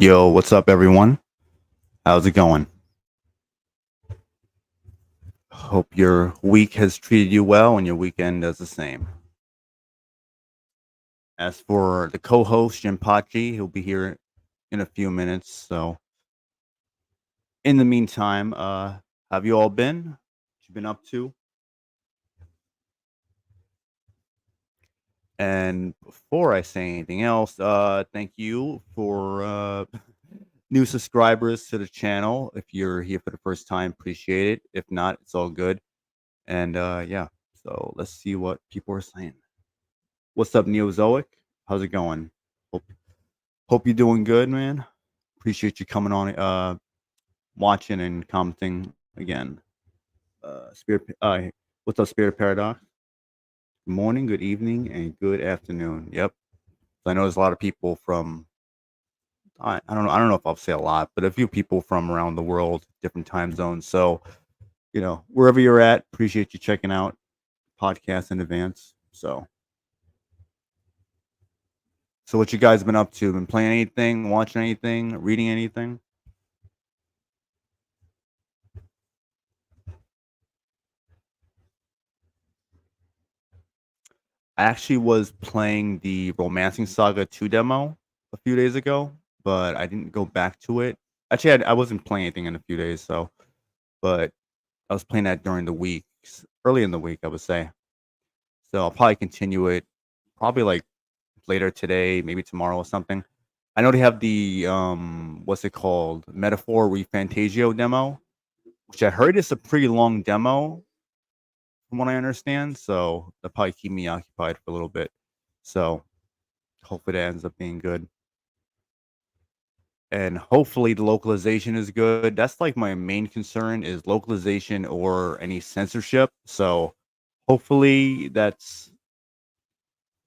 Yo, what's up, everyone? How's it going? Hope your week has treated you well and your weekend does the same. As for the co host, Jim Pachi, he'll be here in a few minutes. So, in the meantime, have you all been? What you been up to? And before I say anything else, thank you for new subscribers to the channel. If you're here for the first time, appreciate it. If not, it's all good. And yeah, so let's see what people are saying. What's up, Neozoic? How's it going? Hope hope you're doing good, man. Appreciate you coming on, watching and commenting again. What's up, Spirit Paradox? Good morning, good evening, and good afternoon. Yep. So I know there's a lot of people from I don't know if I'll say a lot, but a few people from around the world, different time zones. So wherever you're at, appreciate you checking out podcasts in advance. So what you guys been up to? Been playing anything, watching anything, reading anything? I actually was playing the Romancing Saga 2 demo a few days ago, but I didn't go back to it. Actually, I wasn't playing anything in a few days, but I was playing that during the week, early in the week, I would say. So I'll probably continue it, probably like later today, maybe tomorrow or something. I know they have the what's it called, Metaphor Refantasio demo, which I heard is a pretty long demo, from what I understand. So that'll probably keep me occupied for a little bit. So hopefully that ends up being good. And hopefully the localization is good. That's like my main concern is localization or any censorship. So hopefully that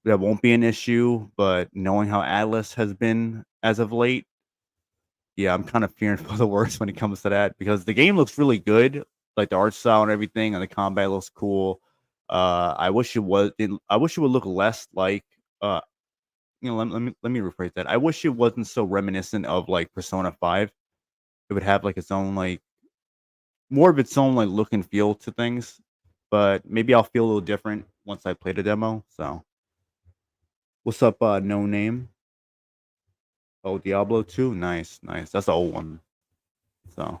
won't be an issue. But knowing how Atlas has been as of late, yeah, I'm kind of fearing for the worst when it comes to that because the game looks really good, like the art style and everything, and the combat looks cool. I wish it was. I wish it would look less like. Let me rephrase that. I wish it wasn't so reminiscent of like Persona 5. It would have like its own like more of its own like look and feel to things. But maybe I'll feel a little different once I play the demo. So what's up, no name? Oh, Diablo 2? Nice, nice. That's the old one. So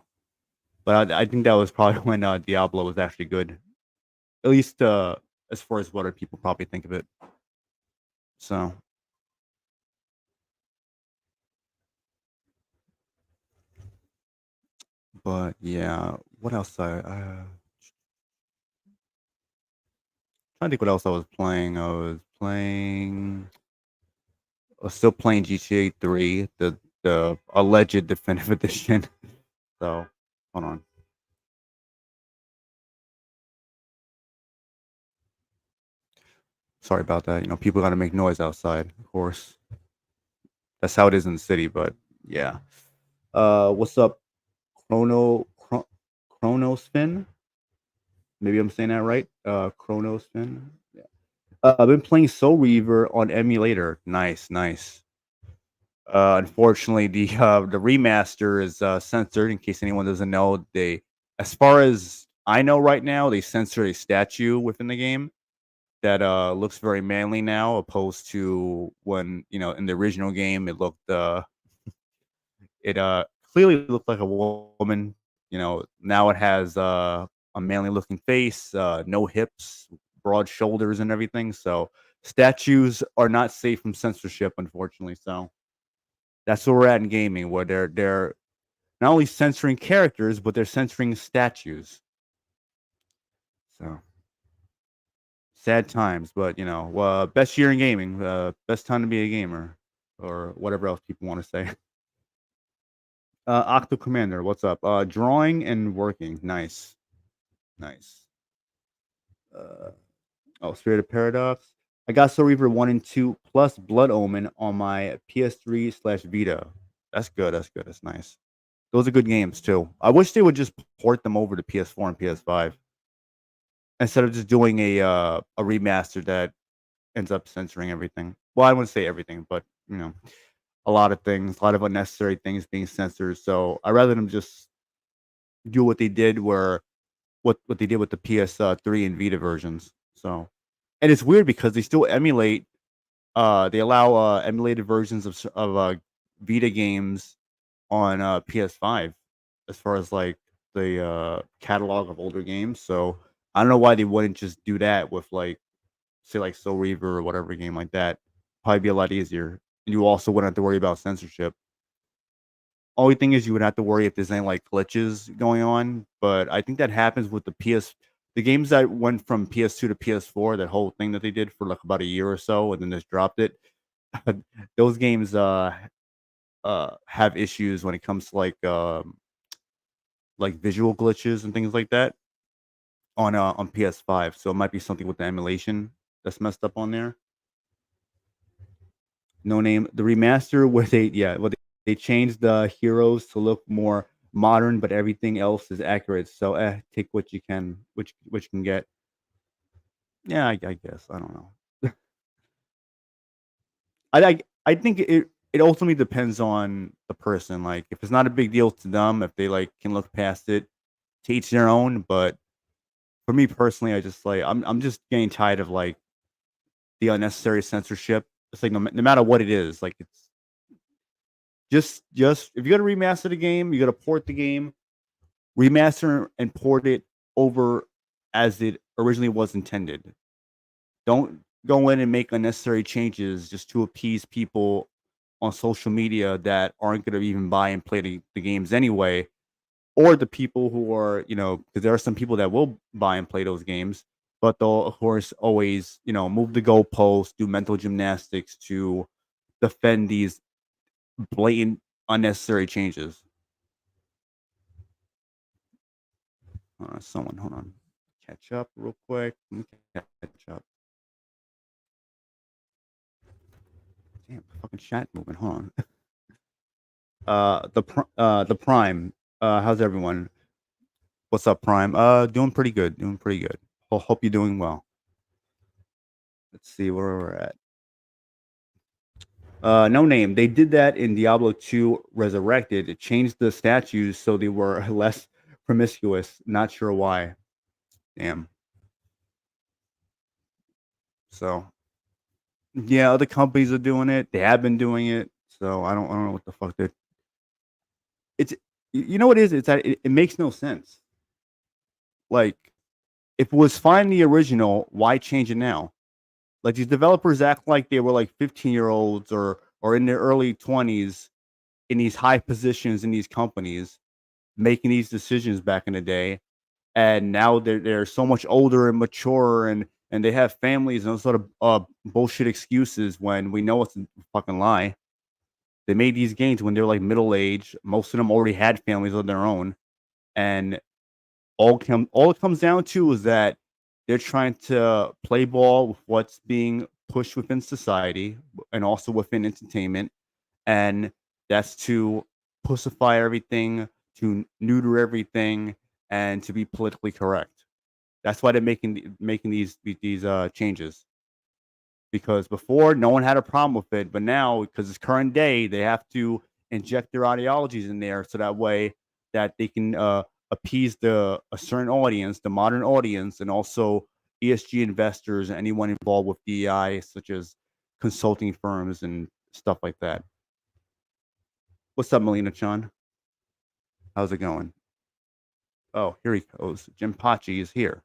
but I think that was probably when Diablo was actually good. At least as far as what other people probably think of it. So but yeah, what else trying to think what else I was playing. I was still playing GTA 3, the alleged definitive edition. So, hold on. Sorry about that. People got to make noise outside, of course. That's how it is in the city, but yeah. What's up, Chronospin? Maybe I'm saying that right. Chronospin. Yeah. I've been playing Soul Reaver on emulator. Nice, nice. Unfortunately, the remaster is censored. In case anyone doesn't know, as far as I know right now, they censored a statue within the game that looks very manly now, opposed to when in the original game it clearly looked like a woman. Now it has a manly looking face, no hips, broad shoulders, and everything. So statues are not safe from censorship, unfortunately. So that's where we're at in gaming, where they're not only censoring characters, but they're censoring statues. So sad times, but best year in gaming, best time to be a gamer, or whatever else people want to say. Octo Commander, what's up? Drawing and working, nice, nice. Uh, Spirit of Paradox. I got Soul Reaver 1 and 2 plus Blood Omen on my PS3/Vita. That's good. That's good. That's nice. Those are good games too. I wish they would just port them over to PS4 and PS5 instead of just doing a remaster that ends up censoring everything. Well, I wouldn't say everything, but a lot of things, a lot of unnecessary things being censored. So I rather them just do what they did, where what they did with the PS3 and Vita versions. So, and it's weird because they still emulate. They allow emulated versions of Vita games on PS5, as far as like the catalog of older games. So I don't know why they wouldn't just do that with like, say, like Soul Reaver or whatever game like that. Probably be a lot easier. And you also wouldn't have to worry about censorship. Only thing is you would have to worry if there's any like glitches going on, but I think that happens with the games that went from PS2 to PS4, that whole thing that they did for like about a year or so and then just dropped it. Those games have issues when it comes to like visual glitches and things like that on PS5. So it might be something with the emulation that's messed up on there. No name. The remaster where they changed the heroes to look more modern, but everything else is accurate. So take what you can, which can get. Yeah, I guess I don't know. I think it ultimately depends on the person. Like if it's not a big deal to them, if they like can look past it, to each their own. But for me personally, I just like I'm just getting tired of like the unnecessary censorship. It's like no matter what it is, like it's just if you got to remaster the game, you got to port the game, remaster and port it over as it originally was intended. Don't go in and make unnecessary changes just to appease people on social media that aren't going to even buy and play the games anyway, or the people who are, because there are some people that will buy and play those games, but they'll of course always, move the goalposts, do mental gymnastics to defend these blatant unnecessary changes. Someone, hold on, catch up real quick. Let me catch up. Damn, fucking chat moving. Hold on. The Prime. How's everyone? What's up, Prime? Doing pretty good. Doing pretty good. Hope you're doing well. Let's see where we're at. No name. They did that in Diablo 2 Resurrected. It changed the statues so they were less promiscuous. Not sure why. Damn. So yeah, other companies are doing it. They have been doing it. So I don't know what the fuck they. It's you know what it is. It's that it makes no sense. Like if it was fine in the original, why change it now? Like these developers act like they were like 15-year-olds or in their early 20s in these high positions in these companies making these decisions back in the day, and now they're so much older and mature, and they have families and those sort of bullshit excuses when we know it's a fucking lie. They made these games when they were like middle age. Most of them already had families of their own, and all it comes down to is that they're trying to play ball with what's being pushed within society and also within entertainment, and that's to pussify everything, to neuter everything, and to be politically correct. That's why they're making these changes. Because before, no one had a problem with it, but now, because it's current day, they have to inject their ideologies in there so that way that they can appease a certain audience, the modern audience, and also ESG investors and anyone involved with DEI, such as consulting firms and stuff like that. What's up, Melina Chan? How's it going? Oh, here he goes. Jim Pachi is here.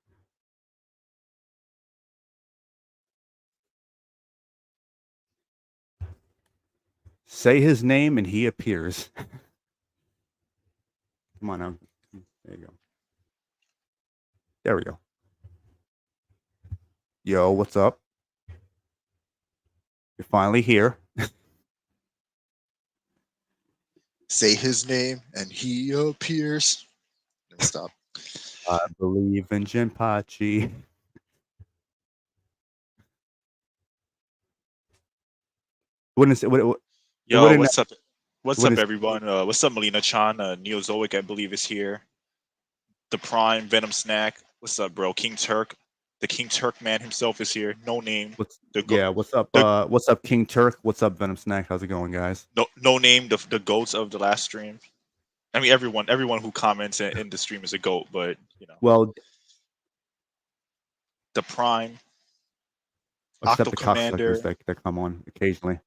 Say his name and he appears. Come on now. There you go. There we go. Yo, what's up? You're finally here. Say his name and he appears. No, stop. I believe in Jinpachi. Wouldn't say it Yo, wouldn't what's up? What's up, wouldn't everyone? What's up, Melina Chan? Neozoic, I believe, is here. The Prime Venom Snack. What's up, bro? King Turk. The King Turk man himself is here. No name. What's The go- what's up? the What's up, King Turk? What's up, Venom Snack? How's it going, guys? no name. The goats of the last stream. I mean, everyone who comments in the stream is a goat, but Well, the Prime, except Octo the cocksuckers Commander. that come on occasionally.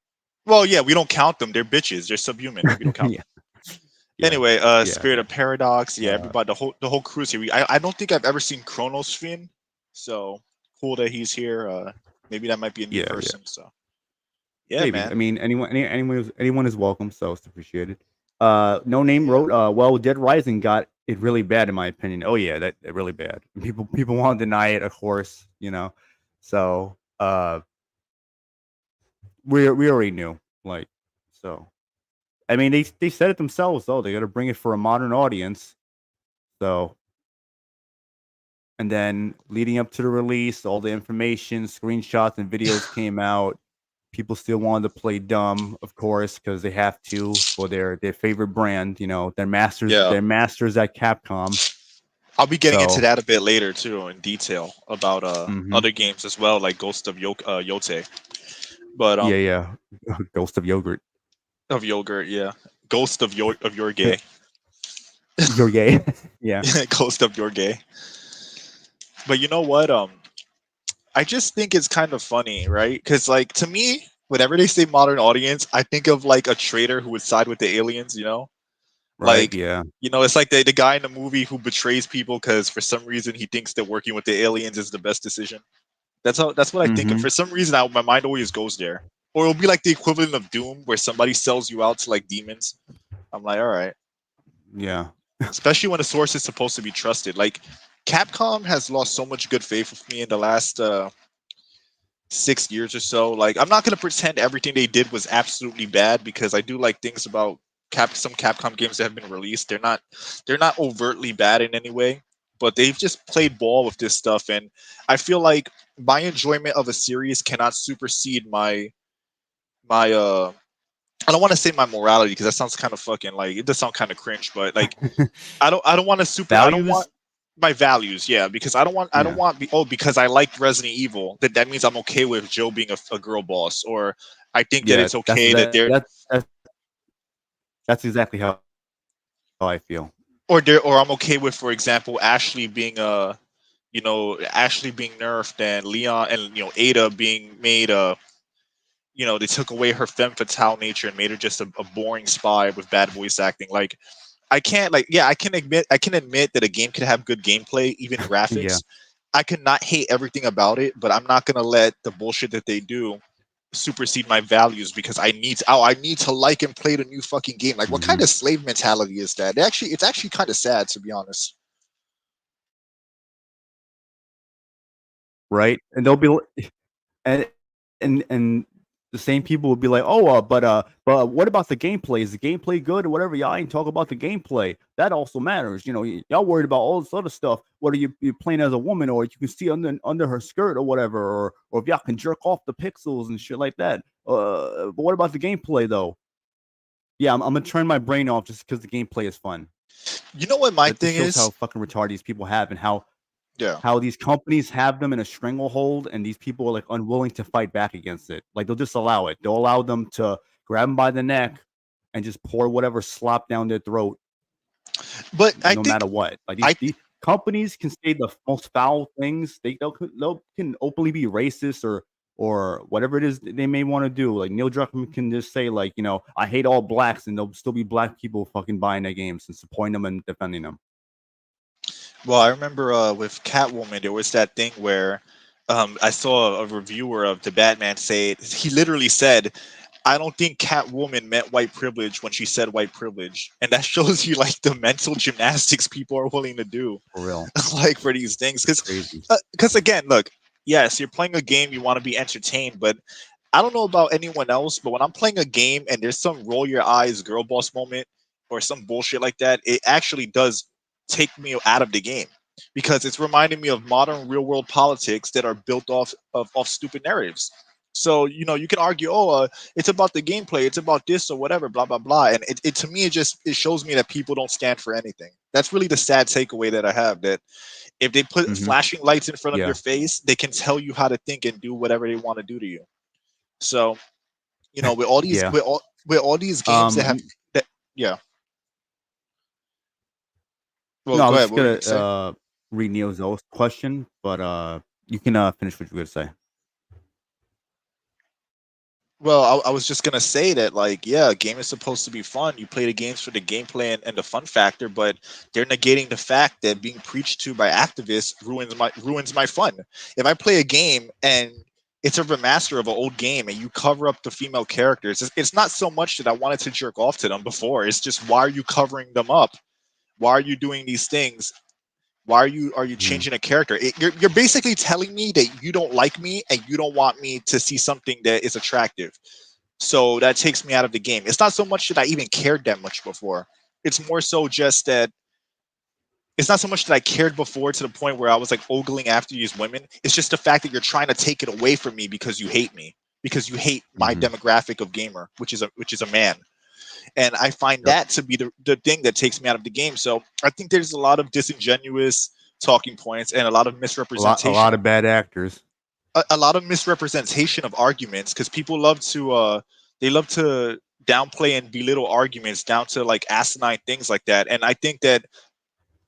Well, yeah, we don't count them. They're bitches. They're subhuman. We don't count Yeah. them. Yeah. Anyway, Yeah. Spirit of Paradox. Yeah, everybody. The whole crew's here. I don't think I've ever seen Chronos Finn. So cool that he's here. Maybe that might be a new person. So yeah, Maybe. man. I mean, anyone is welcome, so it's appreciated. No name wrote, well, Dead Rising got it really bad in my opinion. Oh yeah, that really bad. People want to deny it, of course, So we already knew, like, so. I mean, they said it themselves though. They got to bring it for a modern audience. So, and then leading up to the release, all the information, screenshots, and videos came out. People still wanted to play dumb, of course, because they have to for their favorite brand. They're masters. Yeah. They're masters at Capcom. I'll be getting into that a bit later too, in detail about other games as well, like Ghost of Yote. But yeah, Ghost of Yogurt. Of yogurt, yeah. Ghost of your gay. You're gay. Yeah. Ghost of your gay. But you know what? I just think it's kind of funny, right? Because like to me, whenever they say modern audience, I think of like a traitor who would side with the aliens, Right. Like, yeah. It's like the guy in the movie who betrays people because for some reason he thinks that working with the aliens is the best decision. That's what I think of. For some reason, my mind always goes there. Or it'll be like the equivalent of Doom, where somebody sells you out to like demons. I'm like, all right. Yeah. Especially when a source is supposed to be trusted. Like, Capcom has lost so much good faith with me in the last 6 years or so. Like, I'm not gonna pretend everything they did was absolutely bad because I do like things about some Capcom games that have been released. They're not overtly bad in any way, but they've just played ball with this stuff, and I feel like my enjoyment of a series cannot supersede my I don't want to say my morality because that sounds kind of fucking like it does sound kind of cringe, but like I don't want to I don't want my values, yeah, because I don't want because I like Resident Evil that means I'm okay with Joe being a girl boss, or I think that it's okay that they're that's exactly how I feel. Or I'm okay with, for example, Ashley being Ashley being nerfed and Leon and Ada being made they took away her femme fatale nature and made her just a boring spy with bad voice acting. Like I can't I can admit that a game can have good gameplay, even graphics. Yeah. I cannot hate everything about it, but I'm not gonna let the bullshit that they do supersede my values because I need to like and play the new fucking game. Like, what kind of slave mentality is that? It's actually kind of sad, to be honest. Right, and they'll be and the same people will be like, oh, but what about the gameplay? Is the gameplay good or whatever? Y'all ain't talk about the gameplay. That also matters. Y'all worried about all this other stuff. Whether you're playing as a woman or you can see under her skirt or whatever, or if y'all can jerk off the pixels and shit like that. But what about the gameplay though? Yeah, I'm gonna turn my brain off just because the gameplay is fun. You know what my thing is? How fucking retarded these people have and how these companies have them in a stranglehold, and these people are like unwilling to fight back against it. Like they'll just allow it. They'll allow them to grab them by the neck and just pour whatever slop down their throat. But no matter what, like these companies can say the most foul things. They can openly be racist or whatever it is they may want to do. Like Neil Druckmann can just say like, I hate all blacks, and there'll still be black people fucking buying their games and supporting them and defending them. Well, I remember with Catwoman, there was that thing where I saw a reviewer of the Batman say he literally said, I don't think Catwoman meant white privilege when she said white privilege. And that shows you like the mental gymnastics people are willing to do for real, like for these things. Because again, look, yes, you're playing a game, you want to be entertained, but I don't know about anyone else, but when I'm playing a game and there's some roll your eyes girl boss moment or some bullshit like that, it actually does take me out of the game because it's reminding me of modern real world politics that are built off stupid narratives. So you can argue, it's about the gameplay, it's about this or whatever, blah blah blah, and it to me it shows me that people don't stand for anything. That's really the sad takeaway that I have. That if they put Mhm. flashing lights in front of Yeah. your face, they can tell you how to think and do whatever they want to do to you. So, you know, with all these Yeah. with all these games that have n- that, yeah. Well, no, I go was ahead. just What were you gonna gonna say? read Neo's question, but you can finish what you were gonna say. Well, I was just gonna say that, like, yeah, a game is supposed to be fun. You play the games for the gameplay and the fun factor, but they're negating the fact that being preached to by activists ruins my fun. If I play a game and it's a remaster of an old game and you cover up the female characters, it's not so much that I wanted to jerk off to them before. It's just, why are you covering them up? Why are you doing these things? Why are you Mhm. changing a character? You're basically telling me that you don't like me and you don't want me to see something that is attractive. So that takes me out of the game. It's not so much that I even cared that much before. It's more so just that it's not so much that I cared before to the point where I was like ogling after these women. It's just the fact that you're trying to take it away from me because you hate me, because you hate my Mhm. demographic of gamer, which is a man. And I find Yep. that to be the thing that takes me out of the game. So I think there's a lot of disingenuous talking points and a lot of A misrepresentation lot of bad actors. a lot of misrepresentation of arguments, because people love to they love to downplay and belittle arguments down to like asinine things like that. And I think that,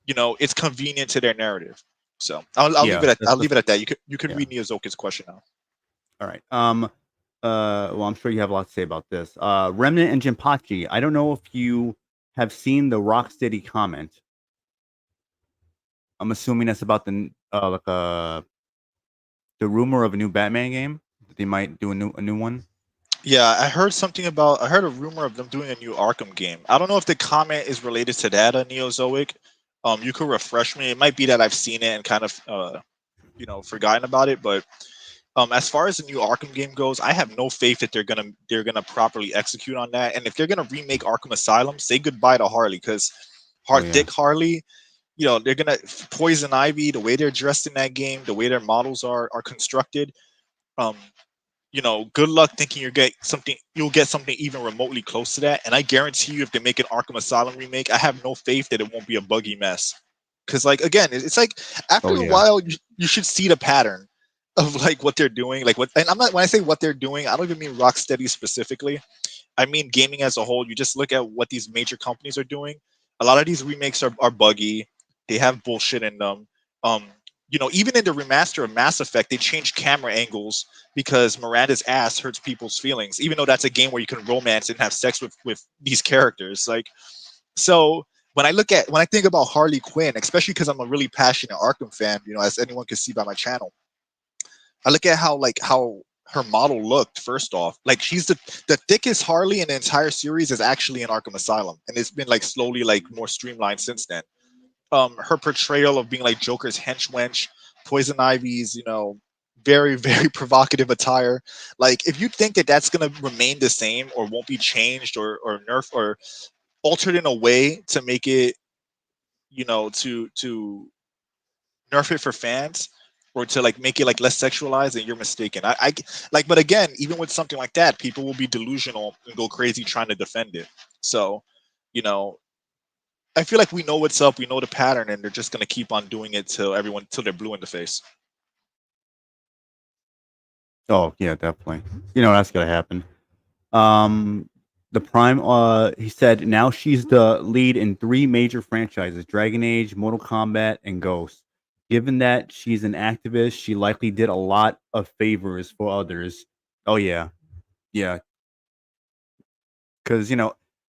you know, it's convenient to their narrative. So Yeah, I'll that's leave it at that. You can yeah. read Miyazoki's question now. All right. Well, I'm sure you have a lot to say about this. Remnant and Jinpachi. I don't know if you have seen the Rocksteady comment. I'm assuming that's about the rumor of a new Batman game that they might do a new one. Yeah, I heard a rumor of them doing a new Arkham game. I don't know if the comment is related to that, Neozoic. You could refresh me. It might be that I've seen it and kind of forgotten about it. But as far as the new Arkham game goes, I have no faith that they're gonna properly execute on that. And if they're gonna remake Arkham Asylum, say goodbye to Harley, because Oh yeah. Dick Harley, they're gonna Poison Ivy, the way they're dressed in that game, the way their models are constructed. Um, good luck thinking you'll get something even remotely close to that. And I guarantee you, if they make an Arkham Asylum remake, I have no faith that it won't be a buggy mess. Because, like, again, it's like Oh after a yeah. while, you should see the pattern of like what they're doing. Like, and I'm not when I say what they're doing, I don't even mean Rocksteady specifically. I mean gaming as a whole. You just look at what these major companies are doing. A lot of these remakes are buggy. They have bullshit in them. Um, even in the remaster of Mass Effect, they changed camera angles because Miranda's ass hurts people's feelings, even though that's a game where you can romance and have sex with these characters. Like, so when I think about Harley Quinn, especially because I'm a really passionate Arkham fan, as anyone can see by my channel, I look at how her model looked. First off, like, she's the thickest Harley in the entire series is actually in Arkham Asylum, and it's been like slowly like more streamlined since then. Her portrayal of being like Joker's henchwench, Poison Ivy's, very very provocative attire. Like, if you think that that's gonna remain the same or won't be changed or nerfed or altered in a way to make it, to nerf it for fans or to like make it like less sexualized, then you're mistaken. Like, but again, even with something like that, people will be delusional and go crazy trying to defend it. So, you know, I feel like we know what's up, we know the pattern, and they're just gonna keep on doing it till they're blue in the face. Oh yeah, definitely. That's gonna happen. Um, the Prime. He said now she's the lead in 3 major franchises: Dragon Age, Mortal Kombat, and Ghost. Given that she's an activist, she likely did a lot of favors for others. Oh yeah, yeah. Because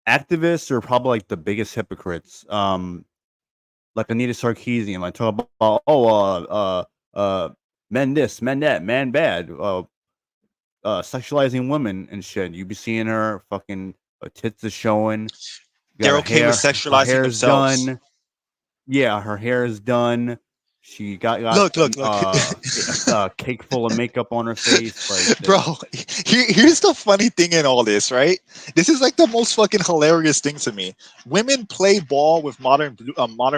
activists are probably like the biggest hypocrites. Like Anita Sarkeesian, like talk about men this, men that, man bad, sexualizing women and shit. You be seeing her fucking tits are showing. Got They're okay with her sexualizing hair's themselves. done. Yeah, her hair is done. She got Look. a cake full of makeup on her face. Like Bro, here's the funny thing in all this, right? This is like the most fucking hilarious thing to me. Women play ball with modern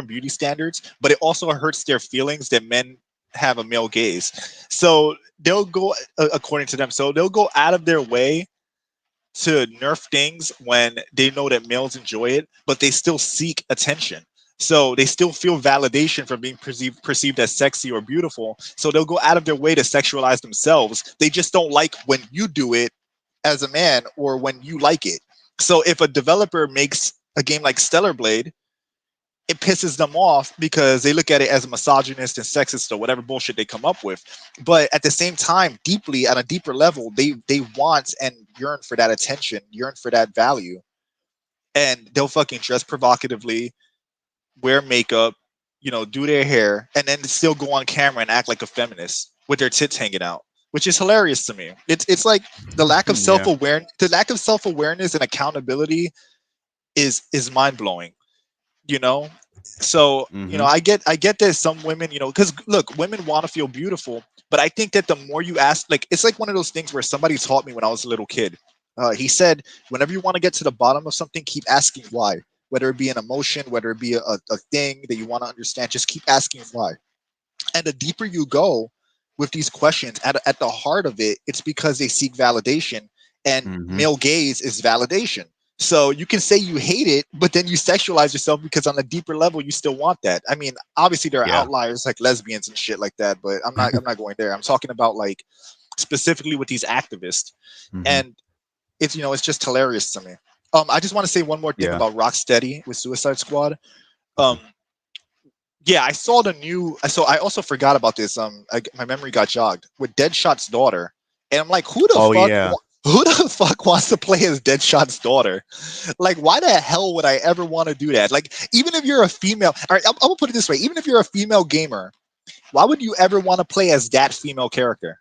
beauty standards, but it also hurts their feelings that men have a male gaze. So they'll go, according to them, so they'll go out of their way to nerf things when they know that males enjoy it, but they still seek attention. So they still feel validation from being perceived as sexy or beautiful. So they'll go out of their way to sexualize themselves. They just don't like when you do it as a man or when you like it. So if a developer makes a game like Stellar Blade, it pisses them off because they look at it as a misogynist and sexist or whatever bullshit they come up with. But at the same time, deeply at a deeper level, they want and yearn for that attention, yearn for that value. And they'll fucking dress provocatively, wear makeup, do their hair, and then still go on camera and act like a feminist with their tits hanging out, which is hilarious to me. It's like the lack of Yeah. self-awareness and accountability is mind blowing. So Mhm. I get that some women, because look, women want to feel beautiful, but I think that the more you ask, like, it's like one of those things where somebody taught me when I was a little kid. He said, whenever you want to get to the bottom of something, keep asking why. Whether it be an emotion, whether it be a thing that you want to understand, just keep asking why. And the deeper you go with these questions, at the heart of it, it's because they seek validation, and Mhm. male gaze is validation. So you can say you hate it, but then you sexualize yourself because on a deeper level you still want that. I mean, obviously there are Yeah. outliers like lesbians and shit like that, but I'm not going there. I'm talking about like specifically with these activists. Mhm. And it's just hilarious to me. I just want to say one more thing Yeah. about Rocksteady with Suicide Squad. Yeah, I saw the new. So I also forgot about this. My memory got jogged with Deadshot's daughter, and I'm like, who the Oh, fuck? yeah. Who the fuck wants to play as Deadshot's daughter? Like, why the hell would I ever want to do that? Like, even if you're a female, all right, I'm gonna put it this way: even if you're a female gamer, why would you ever want to play as that female character?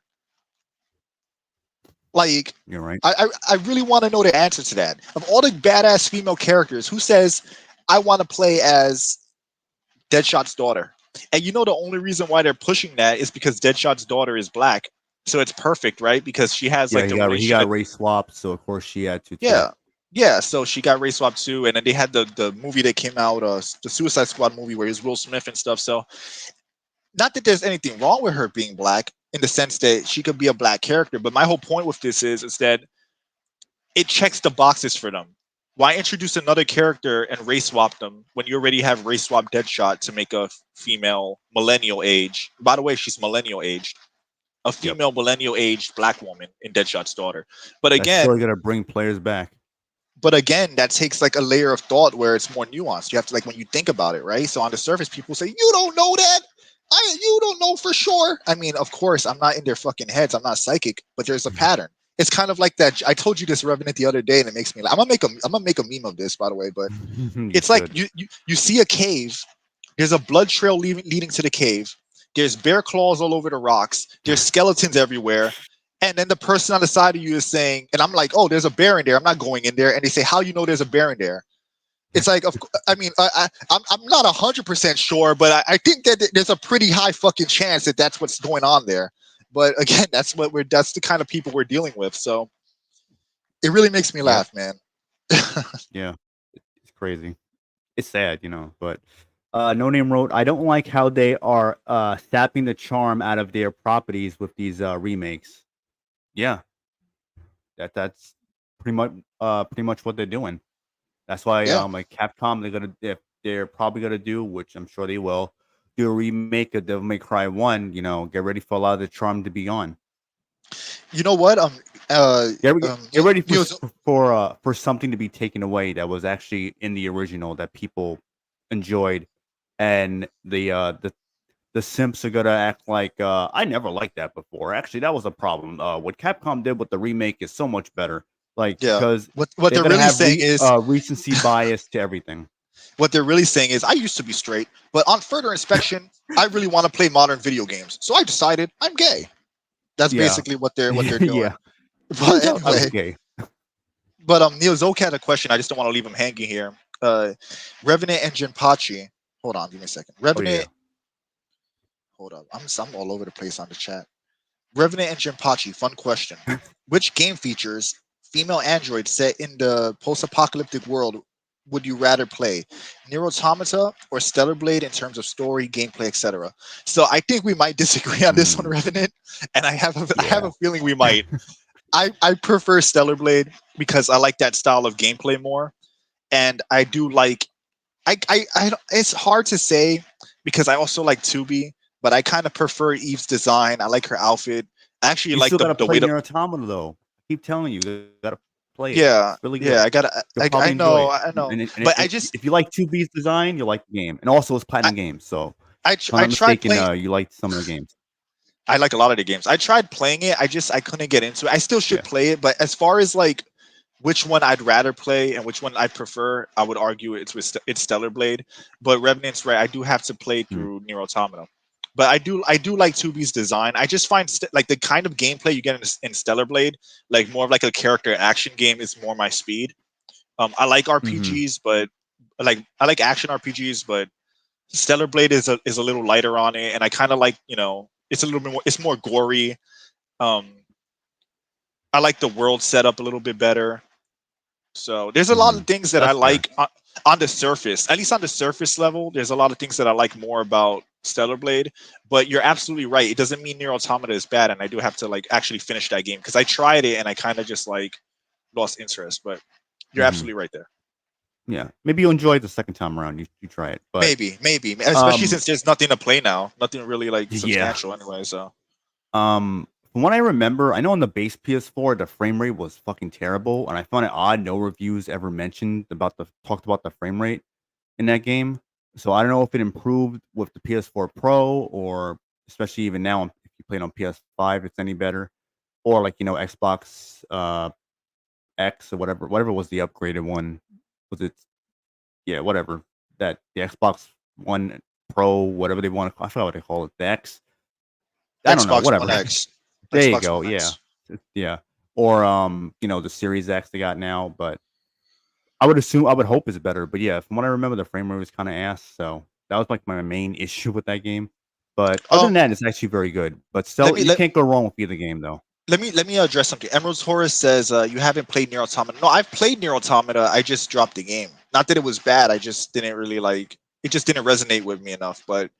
Like, You're right. I really want to know the answer to that. Of all the badass female characters, who says I want to play as Deadshot's daughter? And the only reason why they're pushing that is because Deadshot's daughter is black. So it's perfect, right? Because she has Yeah, like he the got relationship. race swapped, so of course she had to too. Yeah. Yeah, so she got race swapped too, and then they had the movie that came out, the Suicide Squad movie where he's Will Smith and stuff. So not that there's anything wrong with her being black in the sense that she could be a black character, but my whole point with this is that it checks the boxes for them. Why introduce another character and race swap them when you already have race swap Deadshot to make a female millennial age? By the way, she's millennial aged. A Yep. female millennial aged black woman in Deadshot's daughter. But That's again, still gonna bring players back. that takes like a layer of thought where it's more nuanced. You have to, like, when you think about it, right? So on the surface, people say, you don't know that. You don't know for sure. I mean, of course, I'm not in their fucking heads. I'm not psychic, but there's a pattern. It's kind of like that. I told you this, Revenant, the other day, and it makes me laugh. I'm gonna make a meme of this, by the way. But it's like you see a cave. There's a blood trail leading to the cave. There's bear claws all over the rocks. There's skeletons everywhere. And then the person on the side of you is saying, and I'm like, oh, there's a bear in there. I'm not going in there. And they say, how you know there's a bear in there? It's like, I'm not 100% sure, but I think that there's a pretty high fucking chance that that's what's going on there. But again, that's the kind of people we're dealing with. So it really makes me laugh, man. Yeah, it's crazy. It's sad, but No Name wrote, I don't like how they are sapping the charm out of their properties with these remakes. Yeah. That's pretty much what they're doing. That's why Yeah. like Capcom, they're probably gonna do, which I'm sure they will, do a remake of Devil May Cry 1, get ready for a lot of the charm to be on. You know what? Get ready for something to be taken away that was actually in the original that people enjoyed, and the simps are gonna act like I never liked that before. Actually, that was a problem. What Capcom did with the remake is so much better. Like, Yeah. because What they're they're gonna really have saying is recency bias to everything. what they're really saying is I used to be straight, but on further inspection, I really want to play modern video games. So I decided I'm gay. That's basically what they're doing. Yeah. But Turns out I was anyway, gay. but Neil Zoke had a question. I just don't want to leave him hanging here. Revenant and Jinpachi. Hold on, give me a second. Revenant. Hold up. I'm all over the place on the chat. Revenant and Jinpachi. Fun question. Which game features female android set in the post-apocalyptic world would you rather play? Nier Automata or Stellar Blade in terms of story, gameplay, etc.? So I think we might disagree on this one, Revenant, and I have a feeling we might. I prefer Stellar Blade because I like that style of gameplay more, and I do like it's hard to say because I also like Tubi, but I kind of prefer Eve's design. I like her outfit. I actually You like still gotta the play way the Nier Automata though. I keep telling you, you gotta play it. yeah, It's really yeah. good. I gotta. You'll probably enjoy it. I know. And But I just if you like 2B's design, you'll like the game. And also it's I Platinum Games, so if I'm I not tried mistaken, playing. you liked some of the games. I like a lot of the games. I tried playing it. I couldn't get into it. I still should Yeah. play it, but as far as like which one I'd rather play and which one I prefer, I would argue it's Stellar Blade. But Revenant's right. I do have to play Mm. through Nier Automata. But I do like 2B's design. I just find like the kind of gameplay you get in Stellar Blade, like more of like a character action game, is more my speed. I like Mhm. RPGs, but I like action RPGs, but Stellar Blade is a little lighter on it, and I kind of like it's a little bit more, it's more gory. Um, I like the world setup a little bit better. So there's a lot of Mhm. things that I That's fair. like on the surface, at least on the surface level. There's a lot of things that I like more about Stellar Blade, but you're absolutely right. It doesn't mean Nier Automata is bad, and I do have to like actually finish that game because I tried it and I kind of just like lost interest. But you're Mhm. absolutely right there. Yeah. Maybe you'll enjoy it the second time around. You try it. But Maybe, especially um since there's nothing to play now, nothing really like yeah. substantial anyway. So From what I remember, I know on the base PS4 the frame rate was fucking terrible, and I found it odd no reviews ever mentioned about talked about the frame rate in that game. So I don't know if it improved with the PS4 Pro or especially even now if you play it on PS5, it's any better. Or like, Xbox X or whatever was the upgraded one. Was it yeah, whatever. That the Xbox One Pro, whatever they want to I forgot what they call it. The X. I don't know, Xbox whatever. One X, There you Xbox go. One Yeah. X. Yeah. Or the Series X they got now, but I would hope it's better. But yeah, from what I remember, the frame rate was kind of ass. So that was like my main issue with that game. But other than Um, that, it's actually very good. But let still, me you let can't go wrong with either game though. let me address something. Emerald Horus says you haven't played Nier Automata. No, I've played Nier Automata. I just dropped the game. Not that it was bad. I just didn't really like. It just didn't resonate with me enough. But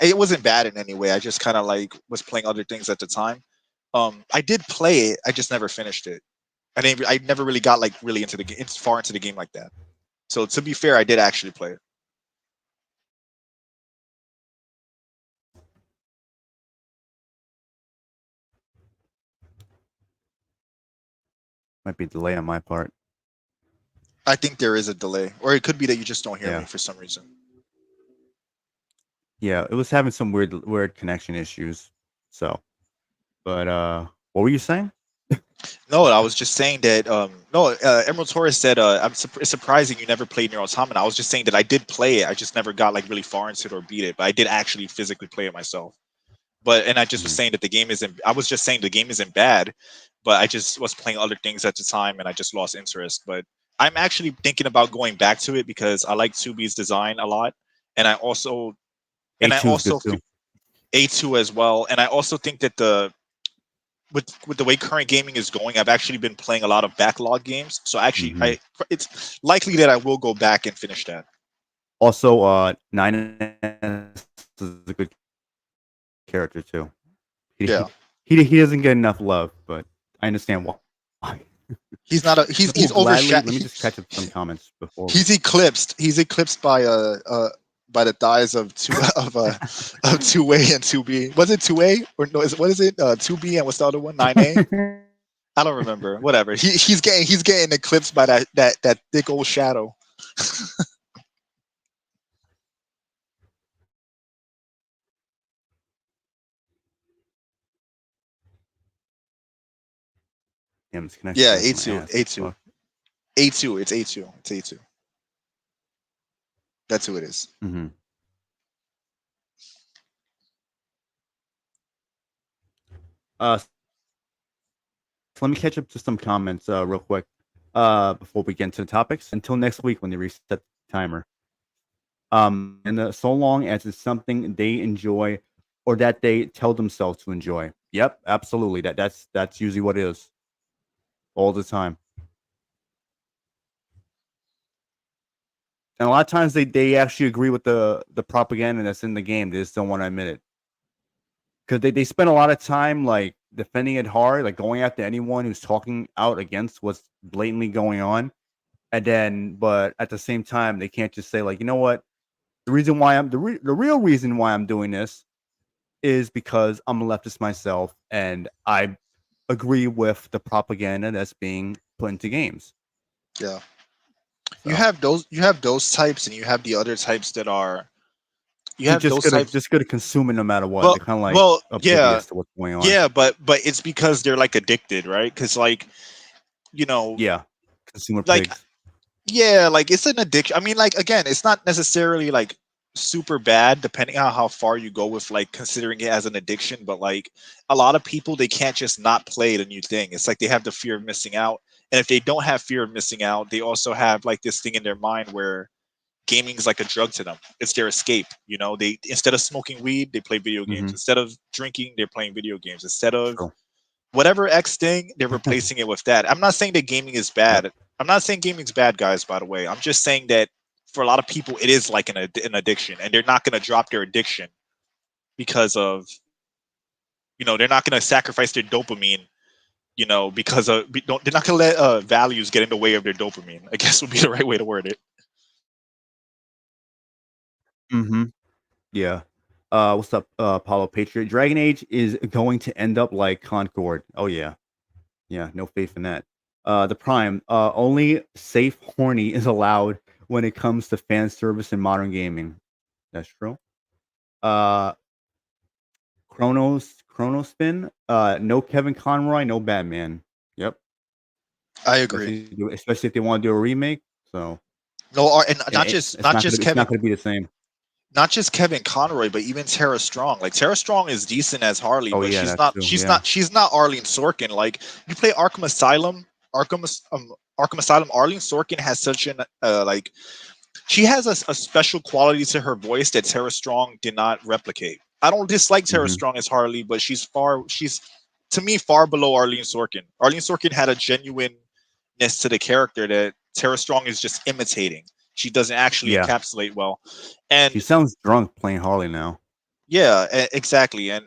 it wasn't bad in any way. I just kind of like was playing other things at the time. I did play it. I just never finished it. I never really got like really into the game. It's far into the game like that. So to be fair, I did actually play it. Might be a delay on my part. I think there is a delay, or it could be that you just don't hear me Yeah. for some reason. Yeah. It was having some weird connection issues. So, but what were you saying? No, I was just saying that. No, Emerald Torres said, it's surprising you never played Nier Automata. I was just saying that I did play it. I just never got like really far into it or beat it, but I did actually physically play it myself. And I just was Mhm. saying that the game isn't. I was just saying the game isn't bad, but I just was playing other things at the time, and I just lost interest. But I'm actually thinking about going back to it because I like 2B's design a lot, and I A2 is good also too. A2 as well, and I also think that with the way current gaming is going, I've actually been playing a lot of backlog games. So actually, Mhm. it's likely that I will go back and finish that. Also, 9S is a good character too. He Yeah, he doesn't get enough love, but I understand why. he's not a Oh, he's gladly. Let overshadowed. me just catch up some comments before we. He's eclipsed. He's eclipsed by the thighs of two of 2A and 2B. Was it 2A or no? What is it? 2B and what's the other one? 9A. I don't remember. Whatever. He's getting eclipsed by that thick old shadow. Damn, this connection Yeah, is my A2, ass. A2, Fuck. A2. It's A2. It's A2. That's who it is. Mm-hmm. So let me catch up to some comments real quick before we get into the topics. Until next week when they reset the timer. And so long as it's something they enjoy or that they tell themselves to enjoy. Yep, absolutely. That's usually what it is all the time. And a lot of times they actually agree with the propaganda that's in the game. They just don't want to admit it because they spend a lot of time like defending it hard, like going after anyone who's talking out against what's blatantly going on. And then, but at the same time, they can't just say like, you know what, the reason why the real reason why I'm doing this is because I'm a leftist myself and I agree with the propaganda that's being put into games. Yeah. You So have those types, and you have the other types that are. You they're have those types. just gonna consume it no matter what. Well, They're kind of like well, yeah, oblivious to what's going on. yeah, but it's because they're like addicted, right? Because like, you know, Yeah, consumer like pigs. yeah, like it's an addiction. I mean, like again, it's not necessarily like super bad depending on how far you go with like considering it as an addiction, but like a lot of people they can't just not play the new thing. It's like they have the fear of missing out. And if they don't have fear of missing out, they also have like this thing in their mind where gaming is like a drug to them. It's their escape. You know, they instead of smoking weed, they play video games. Mm-hmm. Instead of drinking, they're playing video games. Instead of True. whatever X thing, they're replacing it with that. I'm not saying that gaming is bad. Yep. I'm not saying gaming's bad, guys, by the way. I'm just saying that for a lot of people, it is like an addiction, and they're not going to drop their addiction because of, they're not going to sacrifice their dopamine, because of, they're not going to let values get in the way of their dopamine, I guess would be the right way to word it. Mm-hmm. Yeah. What's up, Apollo Patriot? Dragon Age is going to end up like Concord. Oh yeah. Yeah, no faith in that. The Prime. Only safe horny is allowed when it comes to fan service and modern gaming. That's true. Uh Chronospin. No Kevin Conroy, no Batman. Yep. I agree. Especially if they want to do a remake. So No, and not it's just it's Kevin, not gonna be the same. not just Kevin Conroy, but even Tara Strong. Like Tara Strong is decent as Harley, Oh but yeah, she's that not. too. She's Yeah. not. She's not Arlene Sorkin. Like you play Arkham Asylum. Arkham Asylum. Arlene Sorkin has such an like. She has a special quality to her voice that Tara Strong did not replicate. I don't dislike Tara Mhm. Strong as Harley, but she's to me far below Arlene Sorkin. Arlene Sorkin had a genuineness to the character that Tara Strong is just imitating. She doesn't actually Yeah. encapsulate well. She And sounds drunk playing Harley now. yeah, exactly. And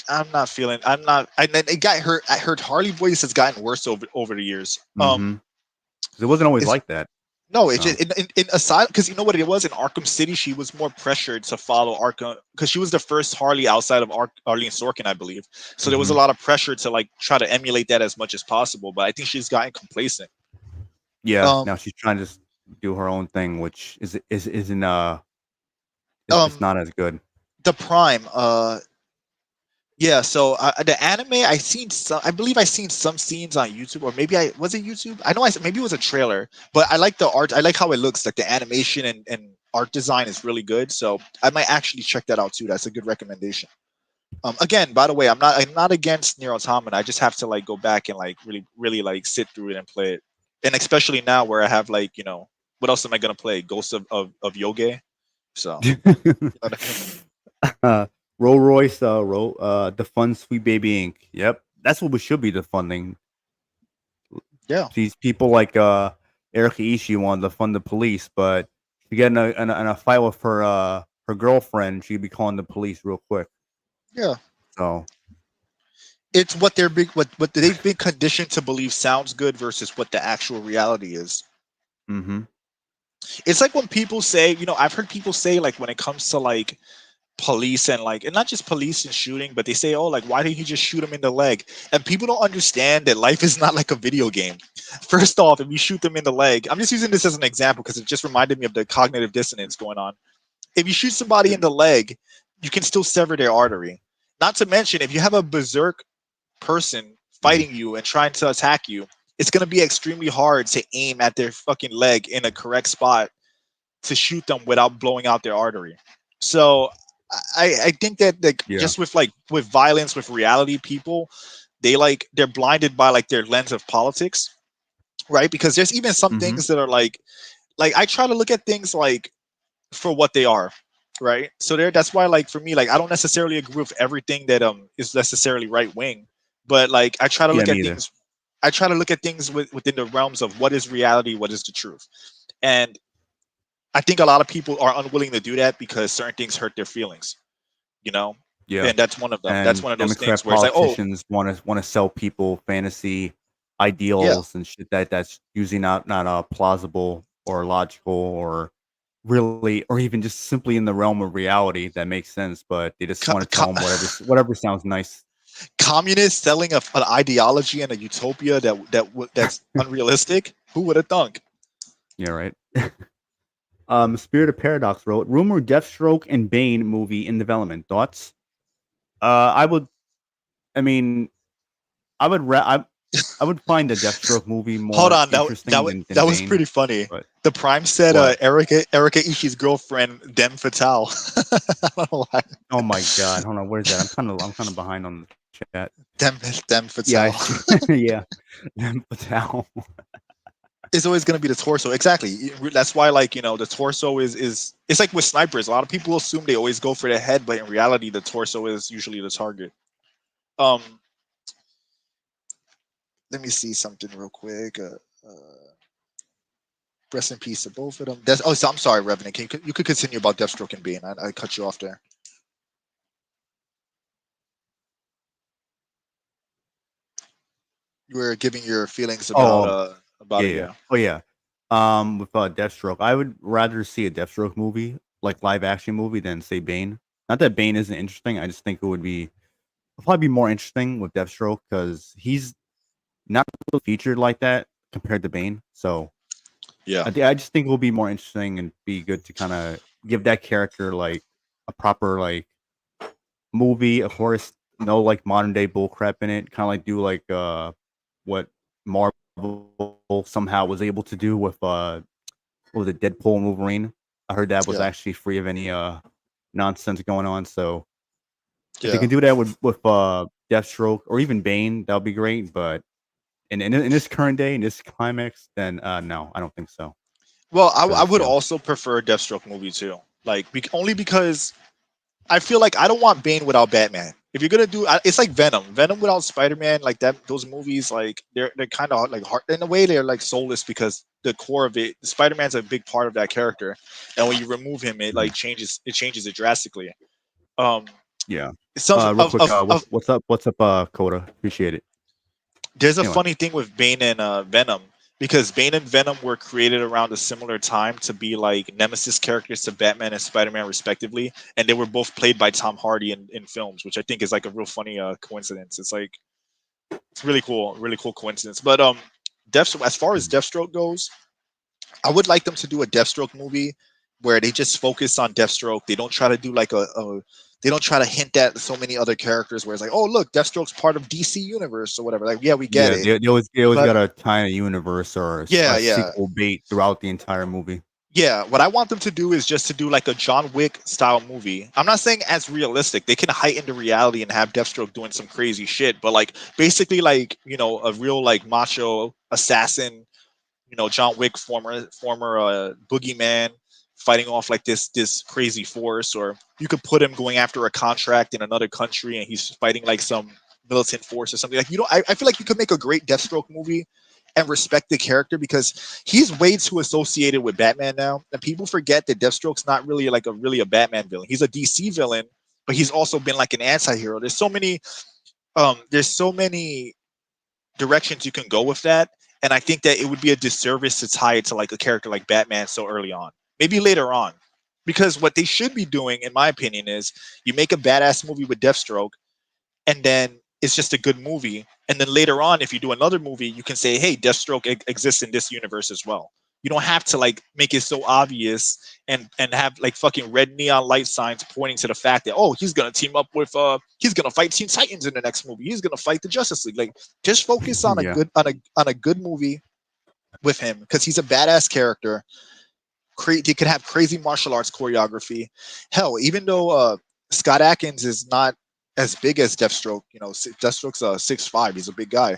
I'm not feeling. I'm not. And then it got her. I heard Harley voice has gotten worse over the years. Mm-hmm. 'Cause it wasn't always It's like that. no, it's So. just in aside because you know what it was in Arkham City. She was more pressured to follow Arkham because she was the first Harley outside of Arlene Sorkin, I believe. So there was a Mhm. lot of pressure to like try to emulate that as much as possible. But I think she's gotten complacent. Yeah. Um, Now she's trying to do her own thing, which isn't it's um, not as good. the Prime. Yeah, so the anime I seen some. I believe I seen some scenes on YouTube, or maybe I was it YouTube. I know maybe it was a trailer, but I like the art. I like how it looks. Like the animation and art design is really good. So I might actually check that out too. That's a good recommendation. Again, by the way, I'm not against Nier Automata. I just have to like go back and like really like sit through it and play it. And especially now where I have like what else am I gonna play? Ghost of Yoge. So Roll Royce, the fun Sweet Baby Inc. Yep, that's what we should be defunding. yeah. These people like Erica Ishii wanted to fund the police, but to get in a fight with her girlfriend, she'd be calling the police real quick. Yeah. So It's what they're big what they've been conditioned to believe sounds good versus what the actual reality is. mm-hmm. It's like when people say, I've heard people say like when it comes to like police and like and not just police and shooting, but they say, oh, like why didn't he just shoot him in the leg? And people don't understand that life is not like a video game. First off, if you shoot them in the leg, I'm just using this as an example because it just reminded me of the cognitive dissonance going on. If you shoot somebody in the leg, you can still sever their artery. Not to mention, if you have a berserk person fighting you and trying to attack you, it's going to be extremely hard to aim at their fucking leg in a correct spot to shoot them without blowing out their artery. So I think that like Yeah. just with violence, with reality, people they're blinded by like their lens of politics, right? Because there's even some Mm-hmm. things that are like I try to look at things like for what they are, right? So that's why like for me, like I don't necessarily agree with everything that is necessarily right wing, but like I try to Yeah, look at neither. things. I try to look at things within the realms of what is reality, what is the truth, and I think a lot of people are unwilling to do that because certain things hurt their feelings, you know, Yeah. and that's one of them. That's And one of those Democrat things where it's like, oh, politicians want to sell people fantasy ideals and shit that's usually not plausible or logical or really or even just simply in the realm of reality that makes sense, but they just want to tell them whatever sounds nice. Communists selling an ideology and a utopia that's unrealistic. Who would have thunk? Yeah, right. Spirit of Paradox wrote, rumored Deathstroke and Bane movie in development. Thoughts? I would find the Deathstroke movie Hold more on, interesting than that was Bane. pretty funny. But The Prime said what? Erika Ishii's girlfriend Dem Fatale. I don't know why. Oh my god, hold on, where's that? I'm kind of behind on the chat. Dem Fatale. Yeah, I see. Yeah, Dem Fatale. It's always going to be the torso. Exactly. That's why, like, the torso is it's like with snipers. A lot of people assume they always go for the head, but in reality, the torso is usually the target. Let me see something real quick. Rest in peace to both of them. So I'm sorry, Revenant. You could continue about Deathstroke and Bane. I cut you off there. You were giving your feelings about it. Yeah. Oh yeah. With Deathstroke, I would rather see a Deathstroke movie, like live action movie, than say Bane. Not that Bane isn't interesting. I just think it would probably be more interesting with Deathstroke because he's not featured like that compared to Bane. So yeah, I just think it will be more interesting and be good to kind of give that character like a proper like movie. Of course, no like modern day bullcrap in it. Kind of like do like what Marvel somehow was able to do with what was it, Deadpool and Wolverine. I heard that was actually free of any nonsense going on. So if they can do that with Deathstroke or even Bane, that would be great. But in this current day, in this climax, then no, I don't think so. Well, I would also prefer a Deathstroke movie too. Like only because I feel like I don't want Bane without Batman. If you're gonna do, it's like Venom without Spider-Man, like that. Those movies, like they're kind of like hard in a way. They're like soulless because the core of it, Spider-Man's a big part of that character, and when you remove him, it like changes it drastically. Yeah. Some real quick, what's up, Coda? Appreciate it. There's a funny thing with Bane and Venom, because Bane and Venom were created around a similar time to be like nemesis characters to Batman and Spider-Man respectively, and they were both played by Tom Hardy in films, which I think is like a real funny coincidence. It's really cool coincidence. But Deathstroke, as far as Deathstroke goes, I would like them to do a Deathstroke movie where they just focus on Deathstroke. They don't try to do like they don't try to hint at so many other characters where it's like, oh look, Deathstroke's part of DC universe or whatever. Like, yeah, we get it. They always got a tiny universe or a sequel bait throughout the entire movie. Yeah, what I want them to do is just to do like a John Wick style movie. I'm not saying as realistic. They can heighten the reality and have Deathstroke doing some crazy shit, but like basically like, a real like macho assassin, John Wick former boogeyman fighting off like this crazy force, or you could put him going after a contract in another country and he's fighting like some militant force or something. Like, I feel like you could make a great Deathstroke movie and respect the character, because he's way too associated with Batman now, and people forget that Deathstroke's not really like a Batman villain. He's a DC villain, but he's also been like an anti-hero. There's so many directions you can go with that, and I think that it would be a disservice to tie it to like a character like Batman so early on. Maybe later on, because what they should be doing, in my opinion, is you make a badass movie with Deathstroke, and then it's just a good movie. And then later on, if you do another movie, you can say, hey, Deathstroke exists in this universe as well. You don't have to like make it so obvious and have like fucking red neon light signs pointing to the fact that, oh, he's gonna team up with he's gonna fight Teen Titans in the next movie. He's gonna fight the Justice League. Like, just focus on a good movie with him, because he's a badass character. He could have crazy martial arts choreography. Hell, even though Scott Adkins is not as big as Deathstroke, Deathstroke's 6'5", he's a big guy.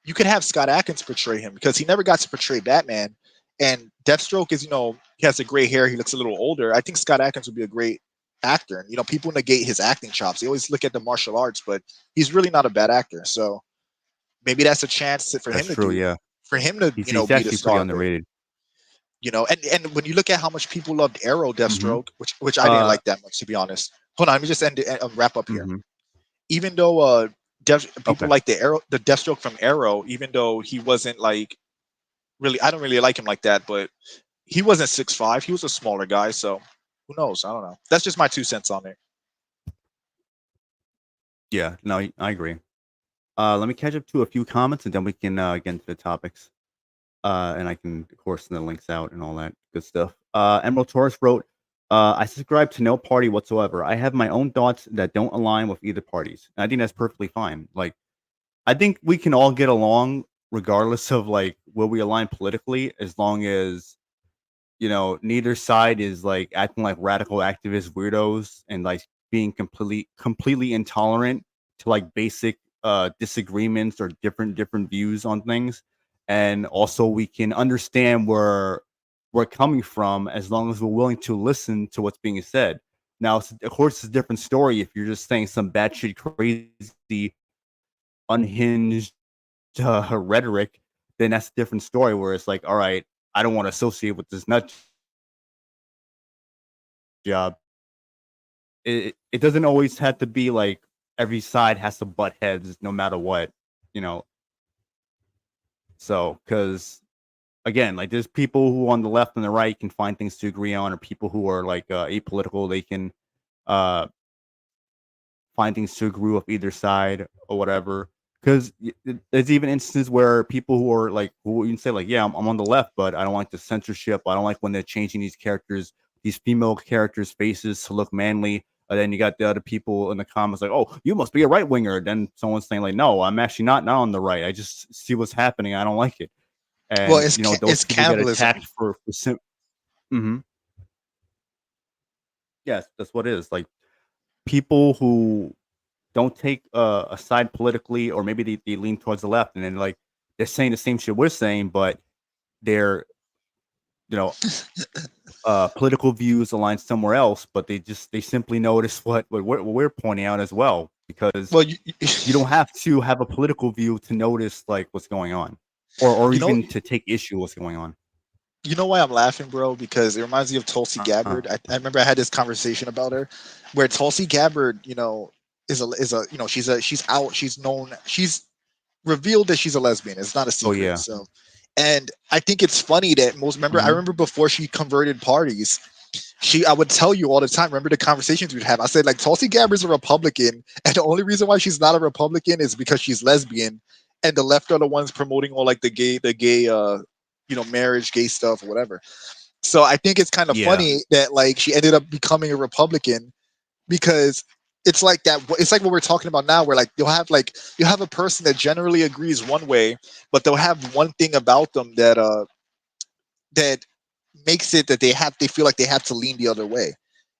You could have Scott Adkins portray him, because he never got to portray Batman. And Deathstroke is, he has a gray hair, he looks a little older. I think Scott Adkins would be a great actor. And, people negate his acting chops. They always look at the martial arts, but he's really not a bad actor. So maybe that's a chance for him to do. For him to, he's be actually the star. Pretty underrated. And when you look at how much people loved Arrow Deathstroke, which I didn't like that much, to be honest. Hold on, let me just wrap up here. Even though people Okay. like the Deathstroke from Arrow, even though he wasn't like really, I don't really like him like that, but he wasn't 6'5". He was a smaller guy, so who knows? I don't know. That's just my 2 cents on it. Yeah, no, I agree. Let me catch up to a few comments and then we can get into the topics. And I can, of course, send the links out and all that good stuff. Emerald Taurus wrote, I subscribe to no party whatsoever. I have my own thoughts that don't align with either parties. And I think that's perfectly fine. Like, I think we can all get along regardless of like where we align politically, as long as neither side is like acting like radical activist weirdos and like being completely intolerant to like basic disagreements or different views on things. And also we can understand where we're coming from as long as we're willing to listen to what's being said. Now, of course, it's a different story if you're just saying some batshit crazy, unhinged rhetoric, then that's a different story where it's like, all right, I don't want to associate with this nut job. It doesn't always have to be like every side has to butt heads no matter what, you know. So, because again, like there's people who on the left and the right can find things to agree on, or people who are like apolitical, they can uh find things to agree with either side or whatever. Because there's even instances where people who are like, who you can say like, yeah, I'm on the left, but I don't like the censorship. I don't like when they're changing these characters, these female characters' faces to look manly. And then you got the other people in the comments like, oh, you must be a right winger. Then someone's saying like, no, I'm actually not on the right. I just see what's happening. I don't like it. Well, And those it's people get cannibalism. attacked for mm-hmm. Yes, that's what it is. Like people who don't take a side politically, or maybe they lean towards the left, and then like they're saying the same shit we're saying, but their you know political views align somewhere else, but they simply notice what we're pointing out as well, because Well, you don't have to have a political view to notice like what's going on, or you know, even to take issue with what's going on. you know why I'm laughing, bro? Because it reminds me of Tulsi Gabbard. I remember I had this conversation about her, where Tulsi Gabbard, is a she's out, she's known, she's revealed that she's a lesbian. It's not a Oh secret. yeah. So, and I think it's funny that I remember before she converted parties, I would tell you all the time. Remember the conversations we'd have? I said like Tulsi Gabbard's a Republican, and the only reason why she's not a Republican is because she's lesbian, and the left are the ones promoting all like the gay, marriage, gay stuff, or whatever. So I think it's kind of Yeah. funny that like she ended up becoming a Republican, because it's like that. It's like what we're talking about now, where like you'll have a person that generally agrees one way, but they'll have one thing about them that makes it that they feel like they have to lean the other way.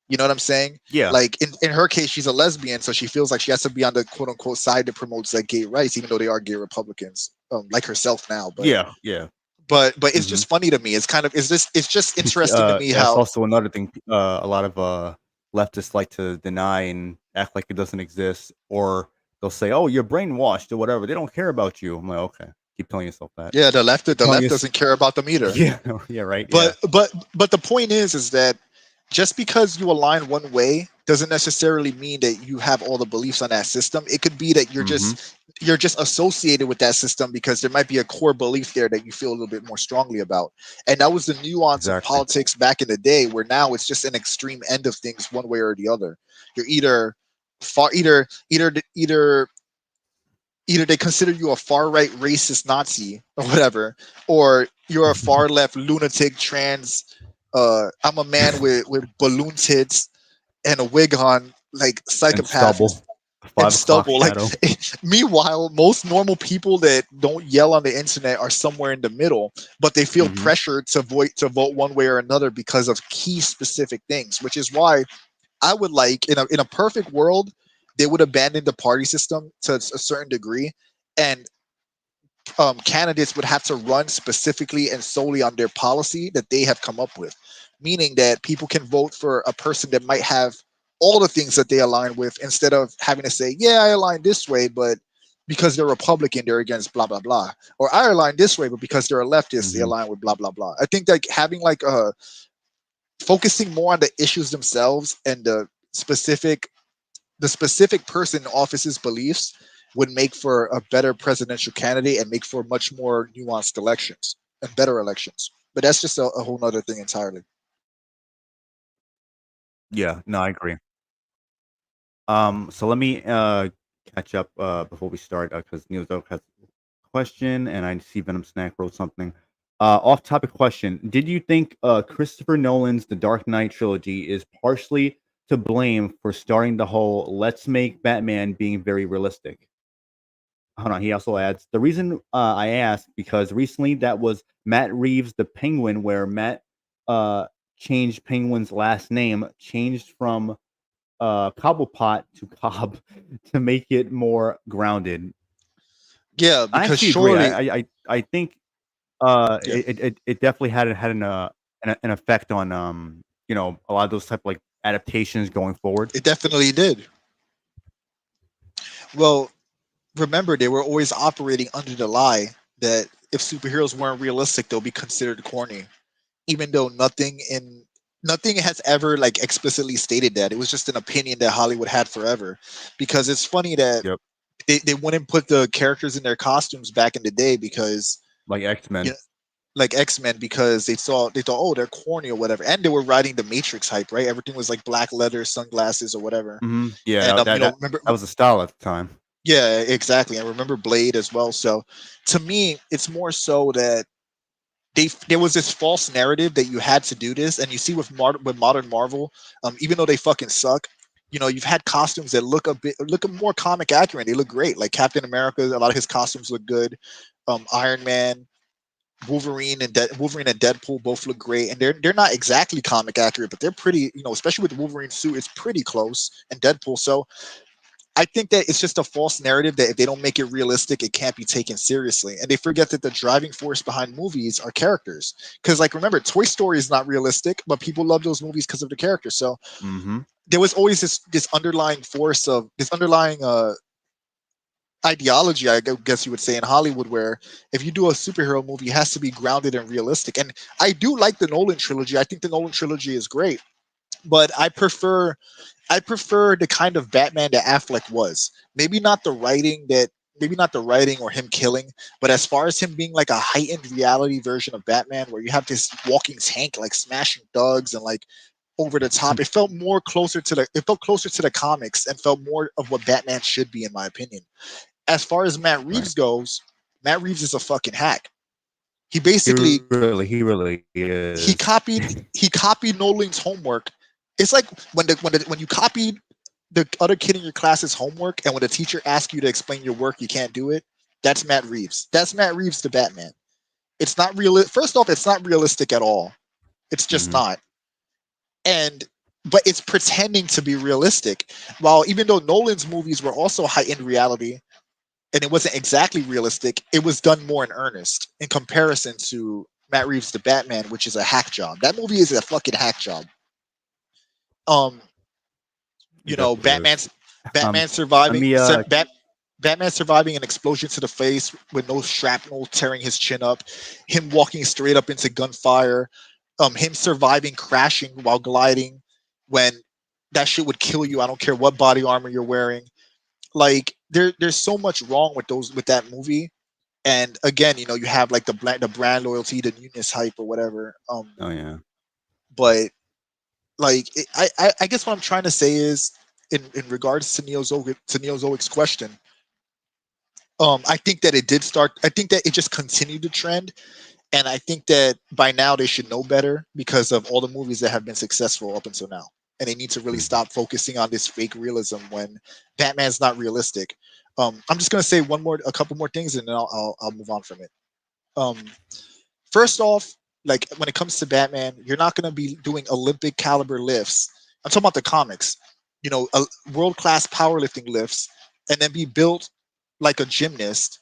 You know what I'm saying? Yeah. Like in her case, she's a lesbian, so she feels like she has to be on the quote unquote side that promotes like gay rights, even though they are gay Republicans, like herself now. But Yeah. but it's just funny to me. It's just interesting to me That's how also another thing. A lot of leftists like to deny and act like it doesn't exist, or they'll say, "Oh, you're brainwashed" or whatever. They don't care about you. I'm like, okay, keep telling yourself that. yeah, the left telling us- doesn't care about them either. Yeah, yeah, right. But the point is that just because you align one way doesn't necessarily mean that you have all the beliefs on that system. It could be that you're just associated with that system because there might be a core belief there that you feel a little bit more strongly about. And that was the nuance of politics back in the day, where now it's just an extreme end of things one way or the other. You're either they consider you a far right racist Nazi or whatever, or you're a far left lunatic trans. I'm a man with balloon tits and a wig on, like psychopath and stubble. Like, meanwhile, most normal people that don't yell on the internet are somewhere in the middle, but they feel pressured to vote one way or another because of key specific things. Which is why I would like, in a perfect world, they would abandon the party system to a certain degree, and candidates would have to run specifically and solely on their policy that they have come up with, meaning that people can vote for a person that might have all the things that they align with, instead of having to say, yeah, I align this way, but because they're Republican, they're against blah, blah, blah. Or I align this way, but because they're a leftist, they align with blah, blah, blah. I think like having like focusing more on the issues themselves and the specific person in office's beliefs would make for a better presidential candidate and make for much more nuanced elections and better elections. But that's just a whole nother thing entirely. Yeah, no, I agree. So let me catch up before we start because Neil Zook has a question and I see Venom Snack wrote something. Off topic question. Did you think Christopher Nolan's The Dark Knight trilogy is partially to blame for starting the whole let's make Batman being very realistic? Hold on, he also adds the reason I ask because recently that was Matt Reeves the Penguin, where Matt changed Penguin's last name, changed from Cobblepot to Cobb to make it more grounded. Yeah, I because actually agree. surely, I think yeah, it definitely had an effect on a lot of those type of like adaptations going forward. it definitely did. Well, remember they were always operating under the lie that if superheroes weren't realistic, they'll be considered corny. Even though nothing has ever like explicitly stated that. It was just an opinion that Hollywood had forever. Because it's funny that Yep, they wouldn't put the characters in their costumes back in the day because like X you Men. know, like X-Men because they thought oh they're corny or whatever. And they were riding the Matrix hype, right? Everything was like black leather, sunglasses or whatever. Yeah, And remember that was a style at the time. yeah, exactly. I remember Blade as well. So to me, it's more so that there was this false narrative that you had to do this, and you see with modern Marvel, even though they fucking suck, you've had costumes that look more comic accurate. They look great, like Captain America. A lot of his costumes look good. Iron Man, Wolverine and Deadpool both look great, and they're not exactly comic accurate, but they're pretty. Especially with the Wolverine suit, it's pretty close, and Deadpool. So I think that it's just a false narrative that if they don't make it realistic, it can't be taken seriously. And they forget that the driving force behind movies are characters. Because, like, remember, Toy Story is not realistic, but people love those movies because of the characters. So Mm-hmm. there was always this underlying force of this underlying ideology, I guess you would say, in Hollywood, where if you do a superhero movie, it has to be grounded and realistic. And I do like the Nolan trilogy. I think the Nolan trilogy is great, but I prefer the kind of Batman that Affleck was. Maybe not the writing or him killing, but as far as him being like a heightened reality version of Batman, where you have this walking tank like smashing thugs and like over the top, it felt closer to the comics and felt more of what Batman should be, in my opinion. As far as Matt Right. Reeves goes, Matt Reeves is a fucking hack. He basically He really he is. copied Nolan's homework. It's like when you copied the other kid in your class's homework, and when the teacher asks you to explain your work, you can't do it. That's Matt Reeves. That's Matt Reeves the Batman. It's not real. First off, it's not realistic at all. It's just Mhm. not. But it's pretending to be realistic. While even though Nolan's movies were also heightened reality, and it wasn't exactly realistic, it was done more in earnest in comparison to Matt Reeves' The Batman, which is a hack job. That movie is a fucking hack job. Um, It definitely is. Batman Let surviving, me Batman surviving an explosion to the face with no shrapnel tearing his chin up, him walking straight up into gunfire, him surviving crashing while gliding when that shit would kill you. I don't care what body armor you're wearing. Like there's so much wrong with that movie. And again, you have like the brand loyalty, the newness hype or whatever. oh yeah. But like I guess what I'm trying to say is in regards to Neozoic's question, I think that it did start. I think that it just continued to trend, and I think that by now they should know better because of all the movies that have been successful up until now, and they need to really Mhm. stop focusing on this fake realism when Batman's not realistic. I'm just gonna say a couple more things, and then I'll move on from it. Um, First off, like when it comes to Batman, you're not gonna be doing Olympic caliber lifts. I'm talking about the comics, world class powerlifting lifts, and then be built like a gymnast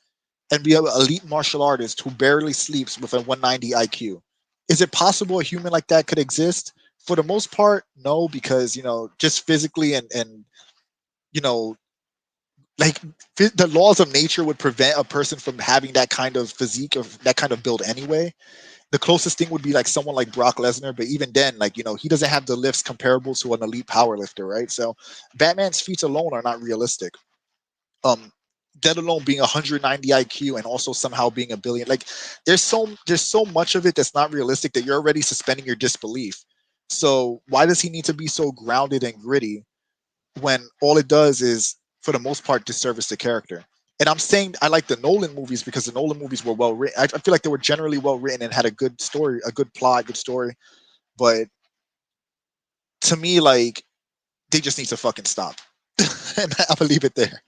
and be an elite martial artist who barely sleeps with a 190 IQ. Is it possible a human like that could exist? For the most part, no, because just physically and you know, like the laws of nature would prevent a person from having that kind of physique or that kind of build anyway. The closest thing would be like someone like Brock Lesnar, but even then, like he doesn't have the lifts comparable to an elite power lifter, right? So Batman's feats alone are not realistic. Um, let alone being 190 IQ and also somehow being a billion. Like there's so much of it that's not realistic that you're already suspending your disbelief. So why does he need to be so grounded and gritty when all it does is, for the most part, disservice the character? And I'm saying I like the Nolan movies because the Nolan movies were well written. I feel like they were generally well written and had a good story, a good plot, good story. But to me, like, they just need to fucking stop. And I will leave it there.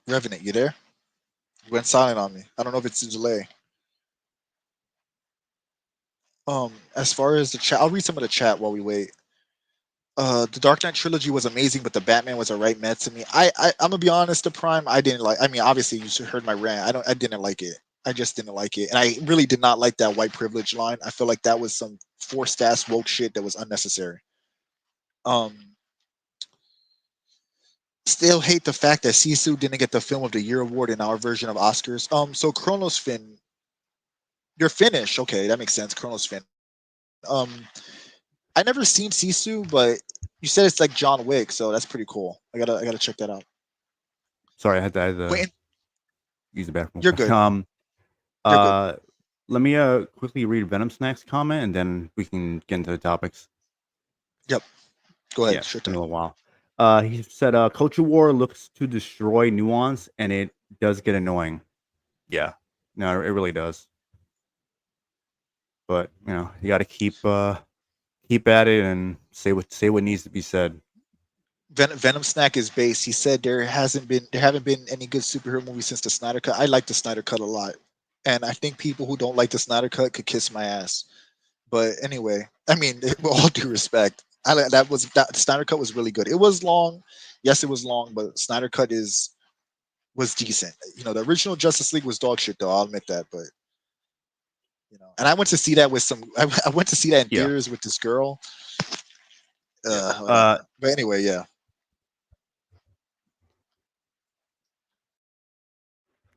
Revenant, you there? You went silent on me. I don't know if it's a delay. As far as the chat, I'll read some of the chat while we wait. The Dark Knight trilogy was amazing, but the Batman was a right met to me. I'm gonna be honest, the Prime, I didn't like. I mean, obviously you heard my rant. I didn't like it. I just didn't like it, and I really did not like that white privilege line. I feel like that was some forced ass woke shit that was unnecessary. Um, Still hate the fact that Sisu didn't get the Film of the Year award in our version of Oscars. So Chronos Finn, you're Finnish, okay, that makes sense. Chronos Finn. I never seen Sisu, but you said it's like John Wick, so that's pretty cool. I gotta check that out. Sorry, I had to Wait, use the bathroom. you're good. You're good. Let me quickly read Venom Snack's comment, and then we can get into the topics. Yep. Go ahead. Yeah, Sure it's been thing. a little while. He said, "Culture war looks to destroy nuance, and it does get annoying." Yeah, no, it really does. But you know, you got to keep at it and say what needs to be said. Venom Snack is based. He said there haven't been any good superhero movies since the Snyder Cut. I like the Snyder Cut a lot, and I think people who don't like the Snyder Cut could kiss my ass. But anyway, I mean, with all due respect, that Snyder Cut was really good. It was long, yes, it was long, but Snyder Cut was decent. You know, the original Justice League was dog shit, though. I'll admit that, but you know, and I went to see that with some. I went to see that in Yeah. theaters with this girl. Yeah. But anyway, yeah.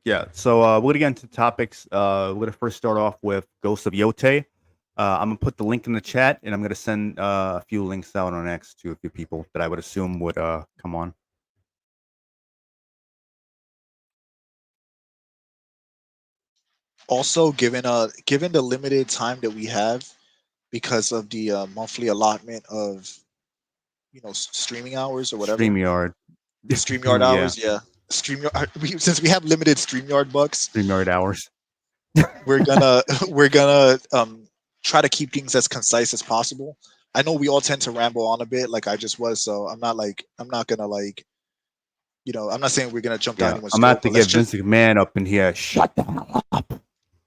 Yeah, so we're gonna get into topics. We're gonna first start off with Ghost of Yote. I'm gonna put the link in the chat, and I'm gonna send a few links out on X to a few people that I would assume would come on. Also, given the limited time that we have because of the monthly allotment of streaming hours or whatever, StreamYard. the StreamYard Yeah. hours, yeah. Since we have limited StreamYard bucks, StreamYard hours. we're gonna try to keep things as concise as possible. I know we all tend to ramble on a bit, like I just was, so I'm not gonna I'm not saying we're gonna jump down Yeah, anyone's I'm gonna throat, have to but get Vince McMahon up in here. Shut the hell up.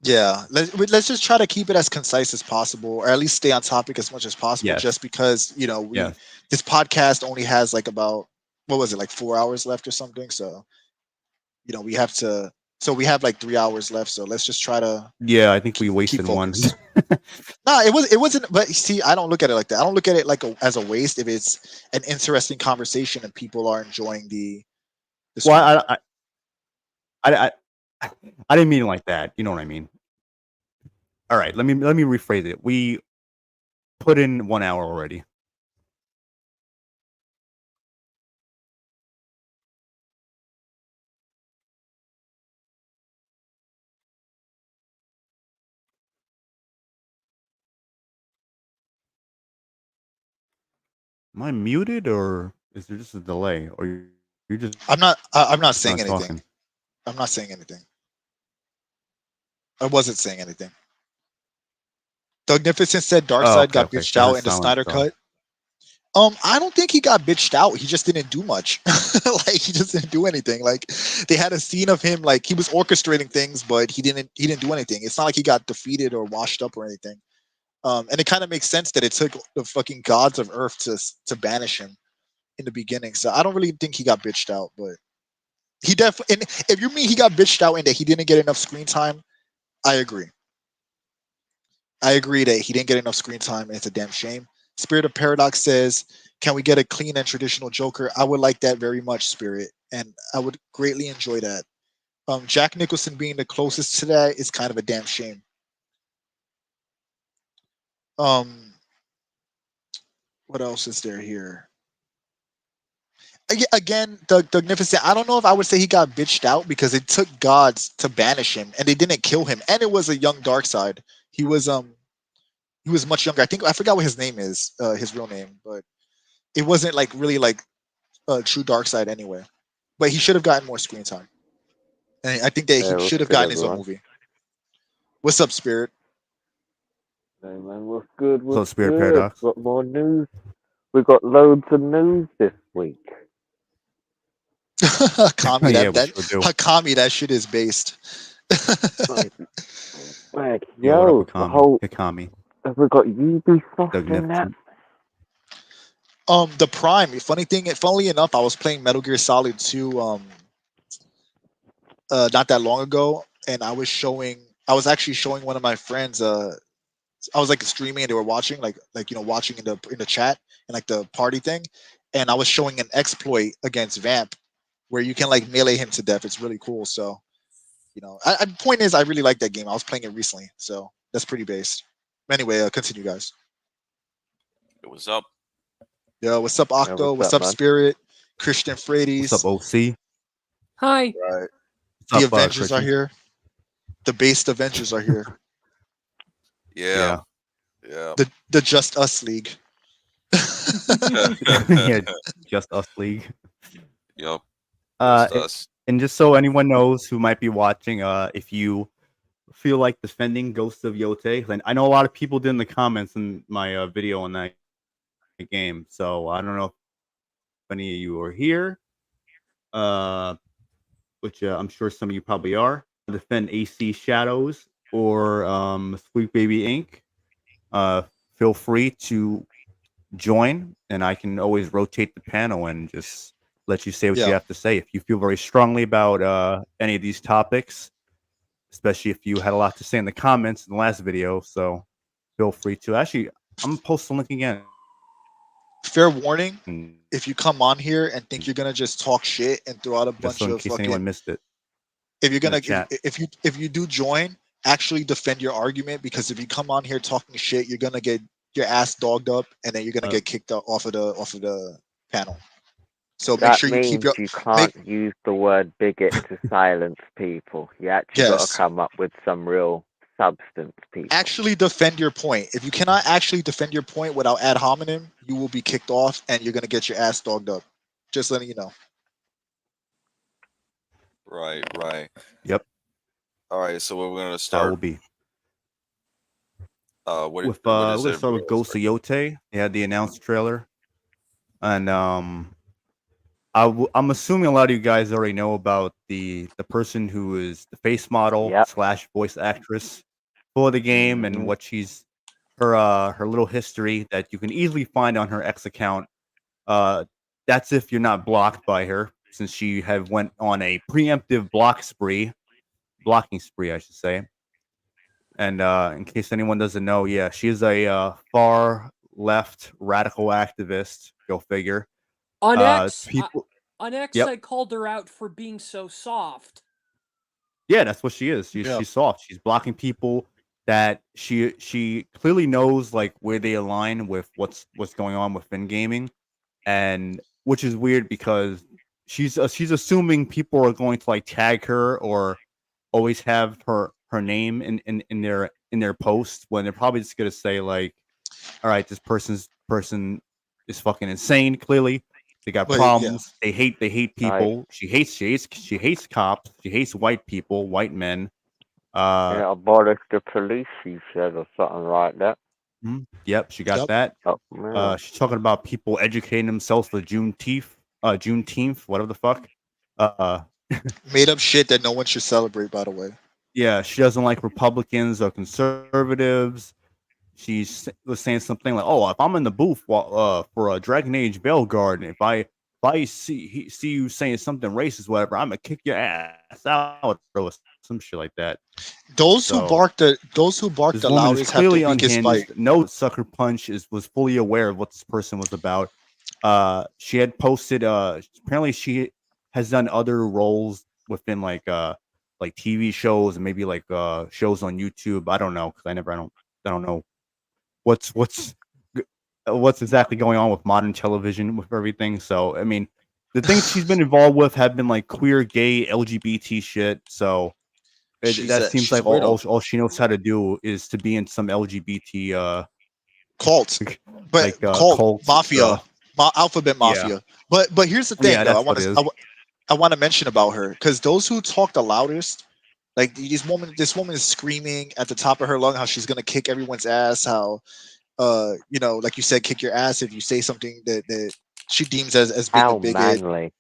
yeah, let's just try to keep it as concise as possible, or at least stay on topic as much as possible. Yes. Just because Yes. this podcast only has like about, what was it, like 4 hours left or something. So we have to. So we have like 3 hours left. So let's just try to. Yeah, I think we wasted one. No, it wasn't. But see, I don't look at it like that. I don't look at it like as a waste if it's an interesting conversation and people are enjoying the. Well, I didn't mean it like that. You know what I mean? All right, let me rephrase it. We put in 1 hour already. Am I muted, or is there just a delay, or you're just? I'm not saying anything. Talking. I'm not saying anything. I wasn't saying anything. Magnificent said Darkseid got bitched out in the Snyder Cut. I don't think he got bitched out. He just didn't do much. Like he just didn't do anything. Like they had a scene of him, like he was orchestrating things, but he didn't do anything. It's not like he got defeated or washed up or anything. And it kind of makes sense that it took the fucking gods of Earth to banish him in the beginning. So I don't really think he got bitched out, but he definitely. And if you mean he got bitched out and that he didn't get enough screen time, I agree. I agree that he didn't get enough screen time, and it's a damn shame. Spirit of Paradox says, "Can we get a clean and traditional Joker?" I would like that very much, Spirit, and I would greatly enjoy that. Jack Nicholson being the closest to that is kind of a damn shame. What else is there here? Again, the Magnificent. I don't know if I would say he got bitched out because it took gods to banish him, and they didn't kill him. And it was a young Darkseid. He was much younger. I forgot what his name is, his real name, but it wasn't like really like a true Darkseid anyway. But he should have gotten more screen time, and I think that he should have gotten his own movie. What's up, Spirit? Hey man, what's good? So Spirit Paradox. Got more news. We got loads of news this week. Hakami, Yeah, that we sure do. Hakami, that shit is based. Like, Yeah, what yo, up, the Hakami? whole Hakami. have we got Ubisoft in that? Magnificent. The Prime. Funnily enough, I was playing Metal Gear Solid 2 not that long ago, and I was actually showing one of my friends I was like streaming and they were watching watching in the chat and like the party thing, and I was showing an exploit against Vamp where you can like melee him to death. It's really cool. So, point is I really like that game. I was playing it recently, so that's pretty based. Anyway, continue, guys. What's up? Yo, what's up, Octo? Yeah, what's up, man? Spirit? Christian Frades. What's up, OC? Hi. Right. What's The up, Avengers are Christian? here. The based Avengers are here. Yeah. The Just Us League. Yeah, Just Us League. Yep. Us. And just so anyone knows who might be watching, if you feel like defending Ghost of Yote, and I know a lot of people did in the comments in my video on that game, so I don't know if any of you are here, which I'm sure some of you probably are. Defend AC Shadows or Sweet Baby Inc. Feel free to join, and I can always rotate the panel and just let you say what you have to say. If you feel very strongly about any of these topics, especially if you had a lot to say in the comments in the last video, so feel free to. Actually, I'm gonna post the link again. Fair warning, if you come on here and think you're gonna just talk shit and throw out a bunch in of case fucking, anyone missed it. If you're gonna if you do join, actually defend your argument, because if you come on here talking shit, you're gonna get your ass dogged up and then you're gonna get kicked out off of the panel. So make sure you keep your. You can't use the word bigot to silence people. You actually got to come up with some real substance, people. Actually defend your point. If you cannot actually defend your point without ad hominem, you will be kicked off and you're gonna get your ass dogged up. Just letting you know. Right. Yep. All right, so we're gonna start. That will be. We're gonna start with Ghost of Yote. They had the announced trailer, and I'm assuming a lot of you guys already know about the person who is the face model / voice actress for the game, and what her little history that you can easily find on her X account. That's if you're not blocked by her, since she have went on a preemptive blocking spree, I should say. And in case anyone doesn't know, yeah, she is a far left radical activist. Go figure. On X, I called her out for being so soft. Yeah, that's what she is. She's soft. She's blocking people that she clearly knows like where they align with what's going on within gaming, and which is weird because she's assuming people are going to like tag her or always have her name in their posts, when they're probably just gonna say like, all right, this person is fucking insane. Clearly, they got problems. They hate people. She hates cops. She hates white people, white men. Abolish the police, she said, or something like that. Yep, she got that. She's talking about people educating themselves for Juneteenth, whatever the fuck. Made up shit that no one should celebrate, by the way. Yeah, she doesn't like Republicans or conservatives. She was saying something like, "Oh, if I'm in the booth for a Dragon Age Veilguard, if I see you saying something racist, whatever, I'm gonna kick your ass out," or some shit like that. Those who bark the loudest have the weakest fight. No Sucker Punch was fully aware of what this person was about. She had posted. Apparently, she has done other roles within like like TV shows and maybe like shows on YouTube. I don't know, because I don't know what's exactly going on with modern television with everything. So I mean, the things she's been involved with have been like queer, gay, LGBT shit. So that seems she's like a weirdo. all she knows how to do is to be in some LGBT Cult, but like cult cults. mafia, alphabet Yeah. mafia. But here's the thing, Yeah, though. that's what it is. I want to mention about her, because those who talk the loudest, like this woman is screaming at the top of her lung how she's gonna kick everyone's ass, how like you said, kick your ass if you say something that she deems as being How a bigot. manly.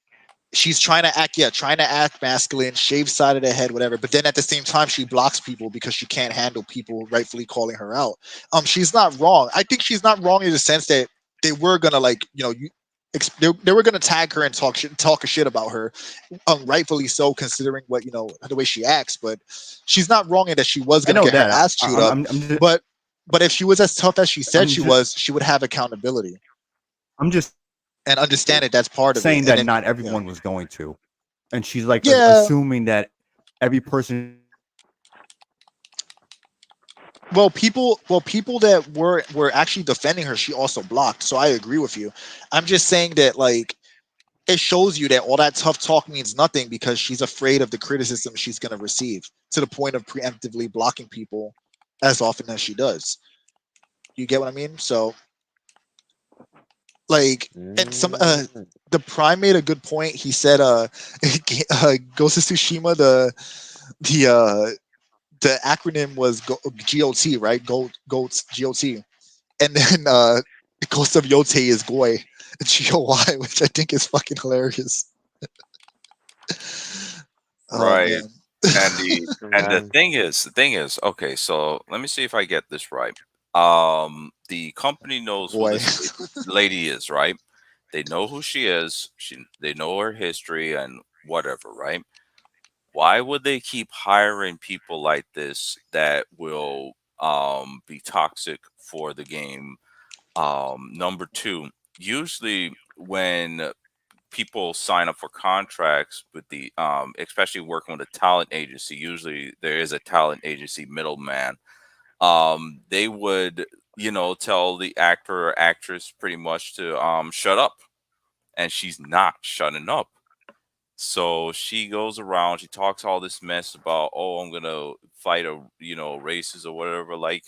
She's trying to act masculine, shave side of the head, whatever. But then at the same time, she blocks people because she can't handle people rightfully calling her out. She's not wrong. I think she's not wrong in the sense that they were gonna they were gonna tag her and talk shit about her, rightfully so, considering what the way she acts. But she's not wrong in that she was gonna get her ass chewed up. But if she was as tough as she said she was, she would have accountability. I'm just and understand it. That's part of saying it. that Then, not everyone was going to, and she's like Yeah. assuming that every person. Well, people that were actually defending her, she also blocked. So I agree with you. I'm just saying that like it shows you that all that tough talk means nothing because she's afraid of the criticism she's going to receive, to the point of preemptively blocking people as often as she does. You get what I mean? So like, and some the Prime made a good point. He said Ghost of Tsushima, the acronym was GOT, right? GOAT's GOT. And then the Ghost of Yote is Goy, GOY, which I think is fucking hilarious. Right. Man. And the thing is, okay, so let me see if I get this right. The company knows who Boy. this lady is, right? They know who she is. They know her history and whatever, right? Why would they keep hiring people like this that will be toxic for the game? Number two, usually when people sign up for contracts with the especially working with a talent agency, usually there is a talent agency middleman. They would tell the actor or actress pretty much to shut up, and she's not shutting up. So she goes around, she talks all this mess about, oh, I'm gonna fight races or whatever. Like,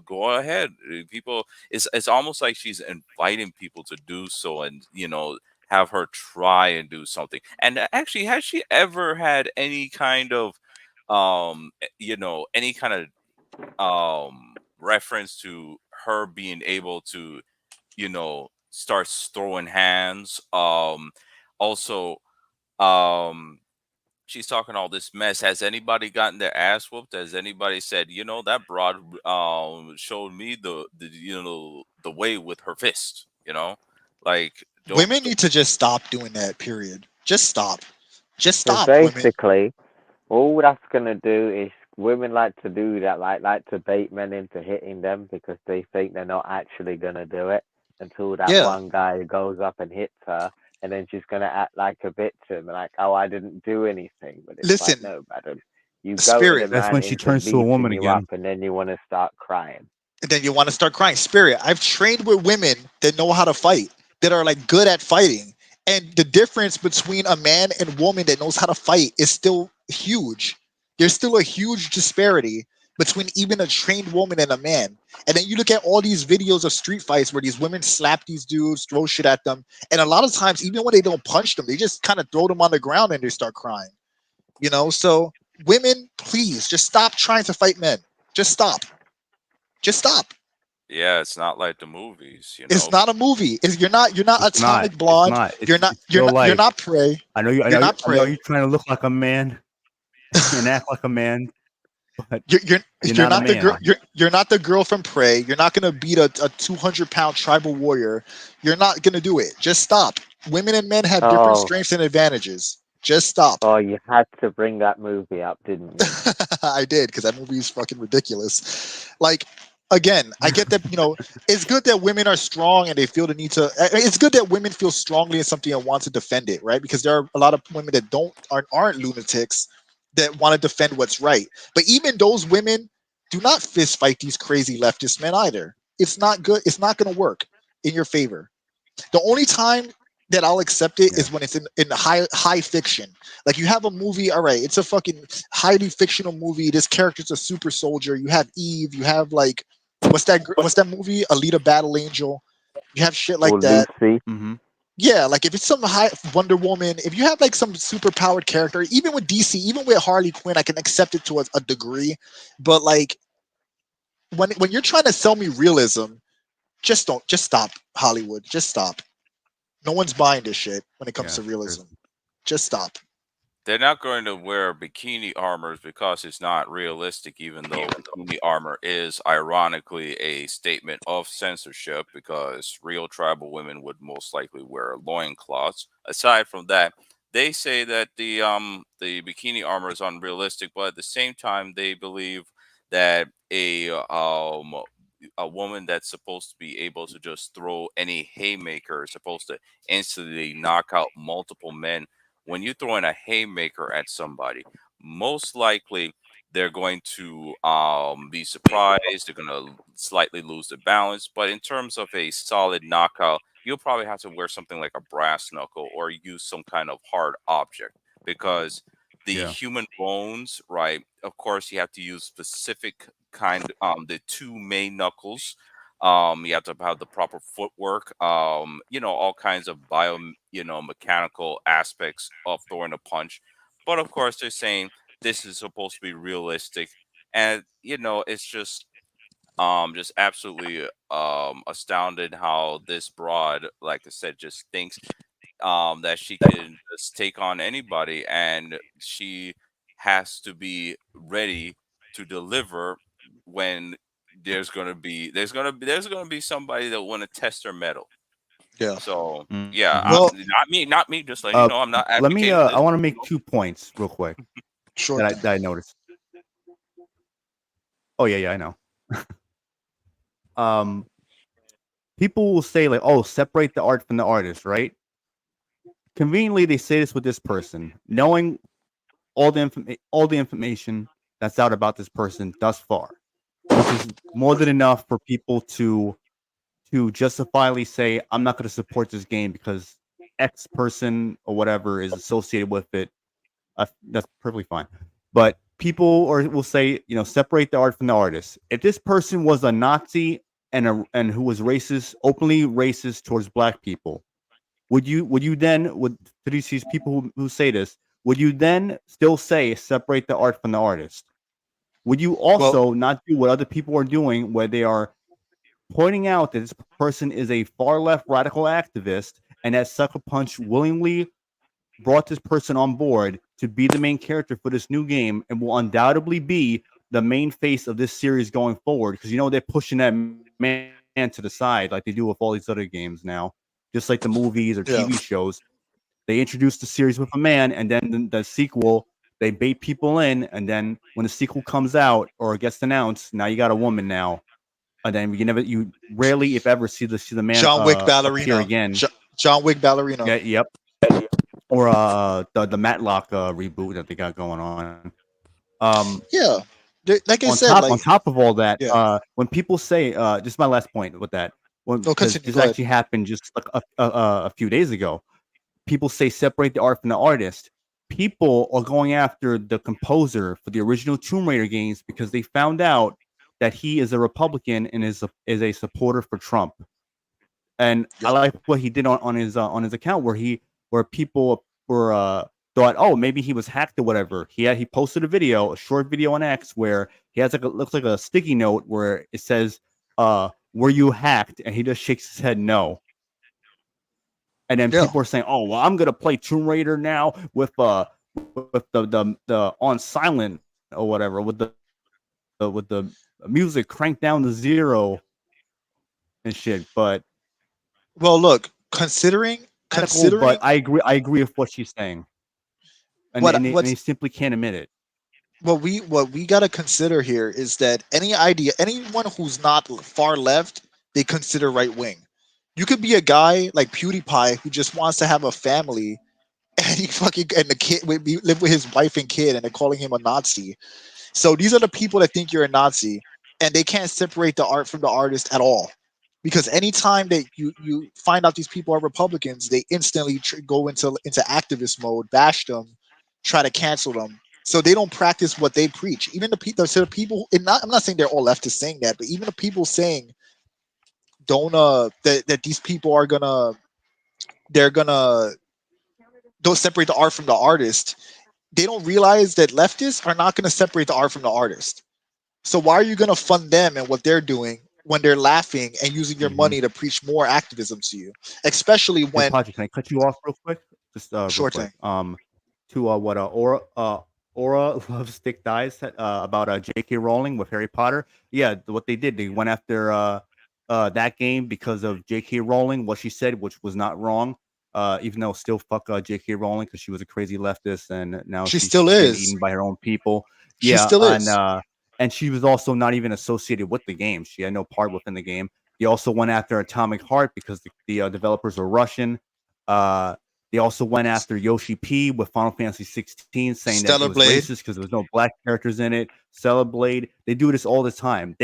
go ahead, people. It's almost like she's inviting people to do so, and have her try and do something. And actually, has she ever had any kind of, any kind of reference to her being able to, start throwing hands? Also she's talking all this mess. Has anybody gotten their ass whooped? Has anybody said, that broad showed me the way with her fist? Like, Women need to just stop doing that, period. Just stop. Just So stop, women. basically, all that's gonna do is women like to do that, like to bait men into hitting them because they think they're not actually gonna do it until that one guy goes up and hits her, and then she's gonna act like a victim, like, oh, I didn't do anything. But it's Listen, like, no, madam, you go Spirit. to the That's man when she into turns to a woman beating you again. up, and then you want to start crying. And then you want to start crying. Spirit. I've trained with women that know how to fight, that are like good at fighting. And the difference between a man and woman that knows how to fight is still huge. There's still a huge disparity between even a trained woman and a man. And then you look at all these videos of street fights where these women slap these dudes, throw shit at them. And a lot of times, even when they don't punch them, they just kind of throw them on the ground and they start crying. So women, please just stop trying to fight men. Just stop. Just stop. Yeah, it's not like the movies, It's not a movie. You're not Atomic Blonde. You're not Prey. I know you. You're not Prey. I know you're trying to look like a man and act like a man, but you're not the girl. You're not the girl from Prey. You're not gonna beat a 200-pound tribal warrior. You're not gonna do it. Just stop. Women and men have different strengths and advantages. Just stop. Oh, you had to bring that movie up, didn't you? I did, because that movie is fucking ridiculous. Like, again, I get that, it's good that women are strong and they feel the need to. It's good that women feel strongly in something and want to defend it, right? Because there are a lot of women that aren't lunatics that want to defend what's right. But even those women do not fist fight these crazy leftist men either. It's not good. It's not going to work in your favor. The only time that I'll accept it is when it's in high fiction. Like you have a movie, all right, it's a fucking highly fictional movie. This character's a super soldier. You have Eve. You have like what's that movie? Alita Battle Angel. You have shit like that. Lucy. Mm-hmm. Yeah, like if it's some high Wonder Woman, if you have like some super powered character, even with DC, even with Harley Quinn, I can accept it to a degree. But like when you're trying to sell me realism, just stop, Hollywood. Just stop. No one's buying this shit when it comes to realism. Just stop. They're not going to wear bikini armors because it's not realistic, even though bikini armor is ironically a statement of censorship, because real tribal women would most likely wear loincloths. Aside from that, they say that the bikini armor is unrealistic, but at the same time they believe that a woman that's supposed to be able to just throw any haymaker is supposed to instantly knock out multiple men. When you throw in a haymaker at somebody, most likely they're going to be surprised. They're going to slightly lose their balance. But in terms of a solid knockout, you'll probably have to wear something like a brass knuckle or use some kind of hard object, because the human bones, right? Of course, you have to use specific the two main knuckles. You have to have the proper footwork, all kinds of mechanical aspects of throwing a punch. But of course, they're saying this is supposed to be realistic, and it's just absolutely astounded how this broad, like I said, just thinks that she can just take on anybody, and she has to be ready to deliver when there's gonna be somebody that want to test her metal. Yeah. So Mm-hmm. not me. Just letting you know, I'm not let me. advocating this. I want to make 2 points real quick Sure. that I noticed. Oh yeah, I know. People will say like, "Oh, separate the art from the artist," right? Conveniently, they say this with this person, knowing all the information that's out about this person thus far, which is more than enough for people to justifiably say, "I'm not going to support this game because X person or whatever is associated with it." That's perfectly fine. But people will say, separate the art from the artist. If this person was a Nazi and who was racist, openly racist towards black people, would you then to these people who say this, would you then still say separate the art from the artist? Would you also not do what other people are doing, where they are pointing out that this person is a far left radical activist, and that Sucker Punch willingly brought this person on board to be the main character for this new game, and will undoubtedly be the main face of this series going forward, because they're pushing that man to the side like they do with all these other games now, just like the movies or TV shows. They introduce the series with a man, and then the sequel, they bait people in, and then when the sequel comes out or gets announced, now you got a woman now. And then you rarely, if ever, see the man John Wick appear ballerina again. John Wick ballerina. Yeah, yep. Or the Matlock reboot that they got going on. Yeah, like I on said, on top of all that, Yeah. when people say, just my last point with that, because continue, this go ahead. actually happened just like a few days ago. People say separate the art from the artist. People are going after the composer for the original Tomb Raider games because they found out that he is a Republican and is a supporter for Trump. And I like what he did on his account, where people were thought, oh, maybe he was hacked or whatever. He posted a short video on X, where he has looks like a sticky note where it says, "Were you hacked?" And he just shakes his head no. And then people are saying, "Oh, well, I'm gonna play Tomb Raider now with the on silent or whatever, with the music cranked down to 0 and shit." But look, considering, but I agree with what she's saying, and they simply can't admit it. What we got to consider here is that anyone who's not far left, they consider right wing. You could be a guy like PewDiePie who just wants to have a family and he fucking and the kid would be live with his wife and kid, and they're calling him a Nazi. So these are the people that think you're a Nazi, and they can't separate the art from the artist at all. Because anytime that you find out these people are Republicans, they instantly go into activist mode, bash them, try to cancel them. So they don't practice what they preach. Even the people, so the people, I'm not saying they're all leftists saying that, but even the people saying don't that these people are they're gonna don't separate the art from the artist. They don't realize that leftists are not going to separate the art from the artist. So why are you going to fund them and what they're doing when they're laughing and using your money to preach more activism to you? Especially Hey, when Paji, can I cut you off real quick? Just real sure quick. thing. To what Aura Love Stick Dies said about J.K. Rowling with Harry Potter. Yeah, what they did, they went after that game because of J.K. Rowling, what she said, which was not wrong. Even though still fuck J.K. Rowling because she was a crazy leftist and now She she's still just getting is. eaten by her own people. She Yeah, still is. and she was also not even associated with the game. She had no part within the game. They also went after Atomic Heart because the developers are Russian. They also went after Yoshi P with Final Fantasy 16, saying that it Stellar was Blade. racist because there was no black characters in it. Stellar Blade. They do this all the time.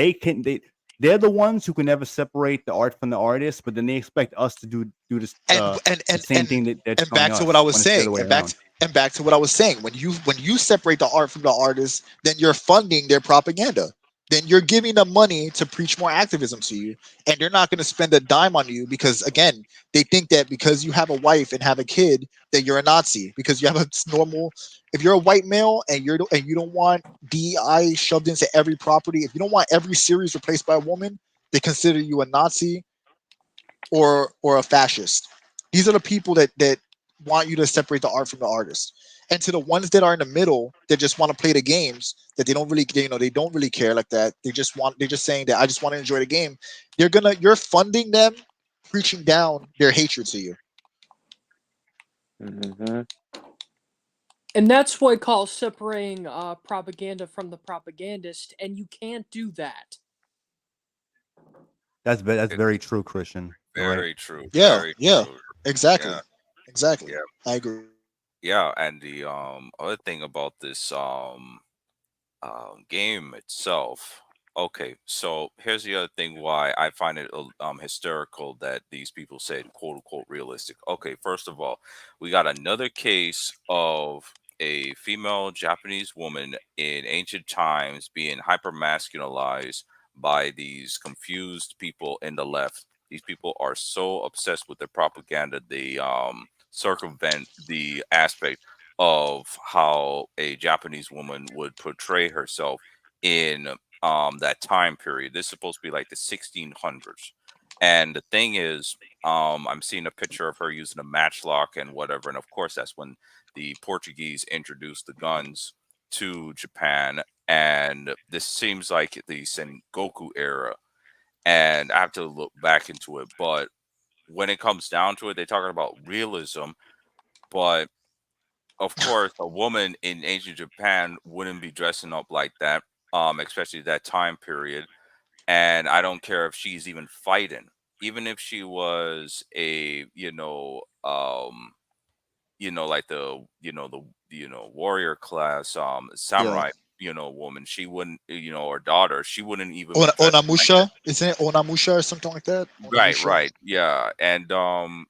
They're the ones who can never separate the art from the artist, but then they expect us to do this and the same thing that they're and telling back to what I us was when it's the other saying, way around. and back to what I was saying. When you separate the art from the artist, then you're funding their propaganda. Then you're giving them money to preach more activism to you, and they're not going to spend a dime on you because again, they think that because you have a wife and have a kid that you're a Nazi because you have a normal. If you're a white male and you don't want DEI shoved into every property, if you don't want every series replaced by a woman, they consider you a Nazi or a fascist. These are the people that want you to separate the art from the artist. And to the ones that are in the middle that just want to play the games that they don't really they don't really care like that. They're just saying that I just want to enjoy the game. You're funding them preaching down their hatred to you. Mm-hmm. And that's what I call separating propaganda from the propagandist, and you can't do that. That's very true, Christian. You're right. Very true. Yeah, Very yeah, true. exactly, Yeah. exactly. Yeah. I agree. Yeah. And the other thing about this game itself. Okay, so here's the other thing why I find it hysterical that these people said "quote unquote" realistic. Okay, first of all, we got another case of a female Japanese woman in ancient times being hyper masculinized by these confused people in the left. These people are so obsessed with their propaganda, they circumvent the aspect of how a Japanese woman would portray herself in that time period. This is supposed to be like the 1600s. And the thing is, I'm seeing a picture of her using a matchlock and whatever. And of course, that's when the Portuguese introduced the guns to Japan. And this seems like the Sengoku era. And I have to look back into it. But when it comes down to it, they're talking about realism. But of course, a woman in ancient Japan wouldn't be dressing up like that, especially that time period. And I don't care if she's even fighting, even if she was a, like the warrior class, Yeah. samurai, woman. She wouldn't, or daughter, she wouldn't even be dressing like that. Onamusha, isn't it Onamusha or something like that? Right, Onamusha. right. Yeah. And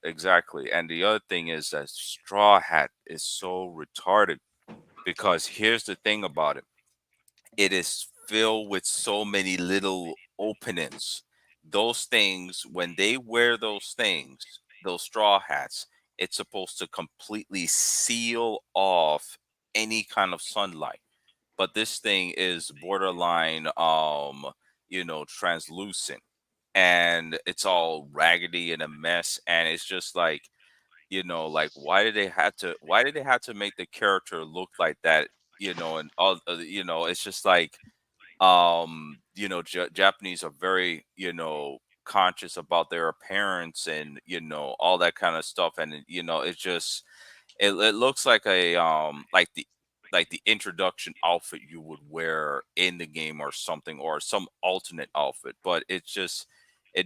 exactly. And the other thing is that straw hat is so retarded because here's the thing about it. It is filled with so many little openings. Those things, when they wear those things, those straw hats, it's supposed to completely seal off any kind of sunlight. But this thing is borderline translucent, and it's all raggedy and a mess, and it's just like, like why did they have to make the character look like that, and all, it's just like, Japanese are very, conscious about their appearance and, all that kind of stuff. And, it's just, it looks like a, like the introduction outfit you would wear in the game or something, or some alternate outfit, but it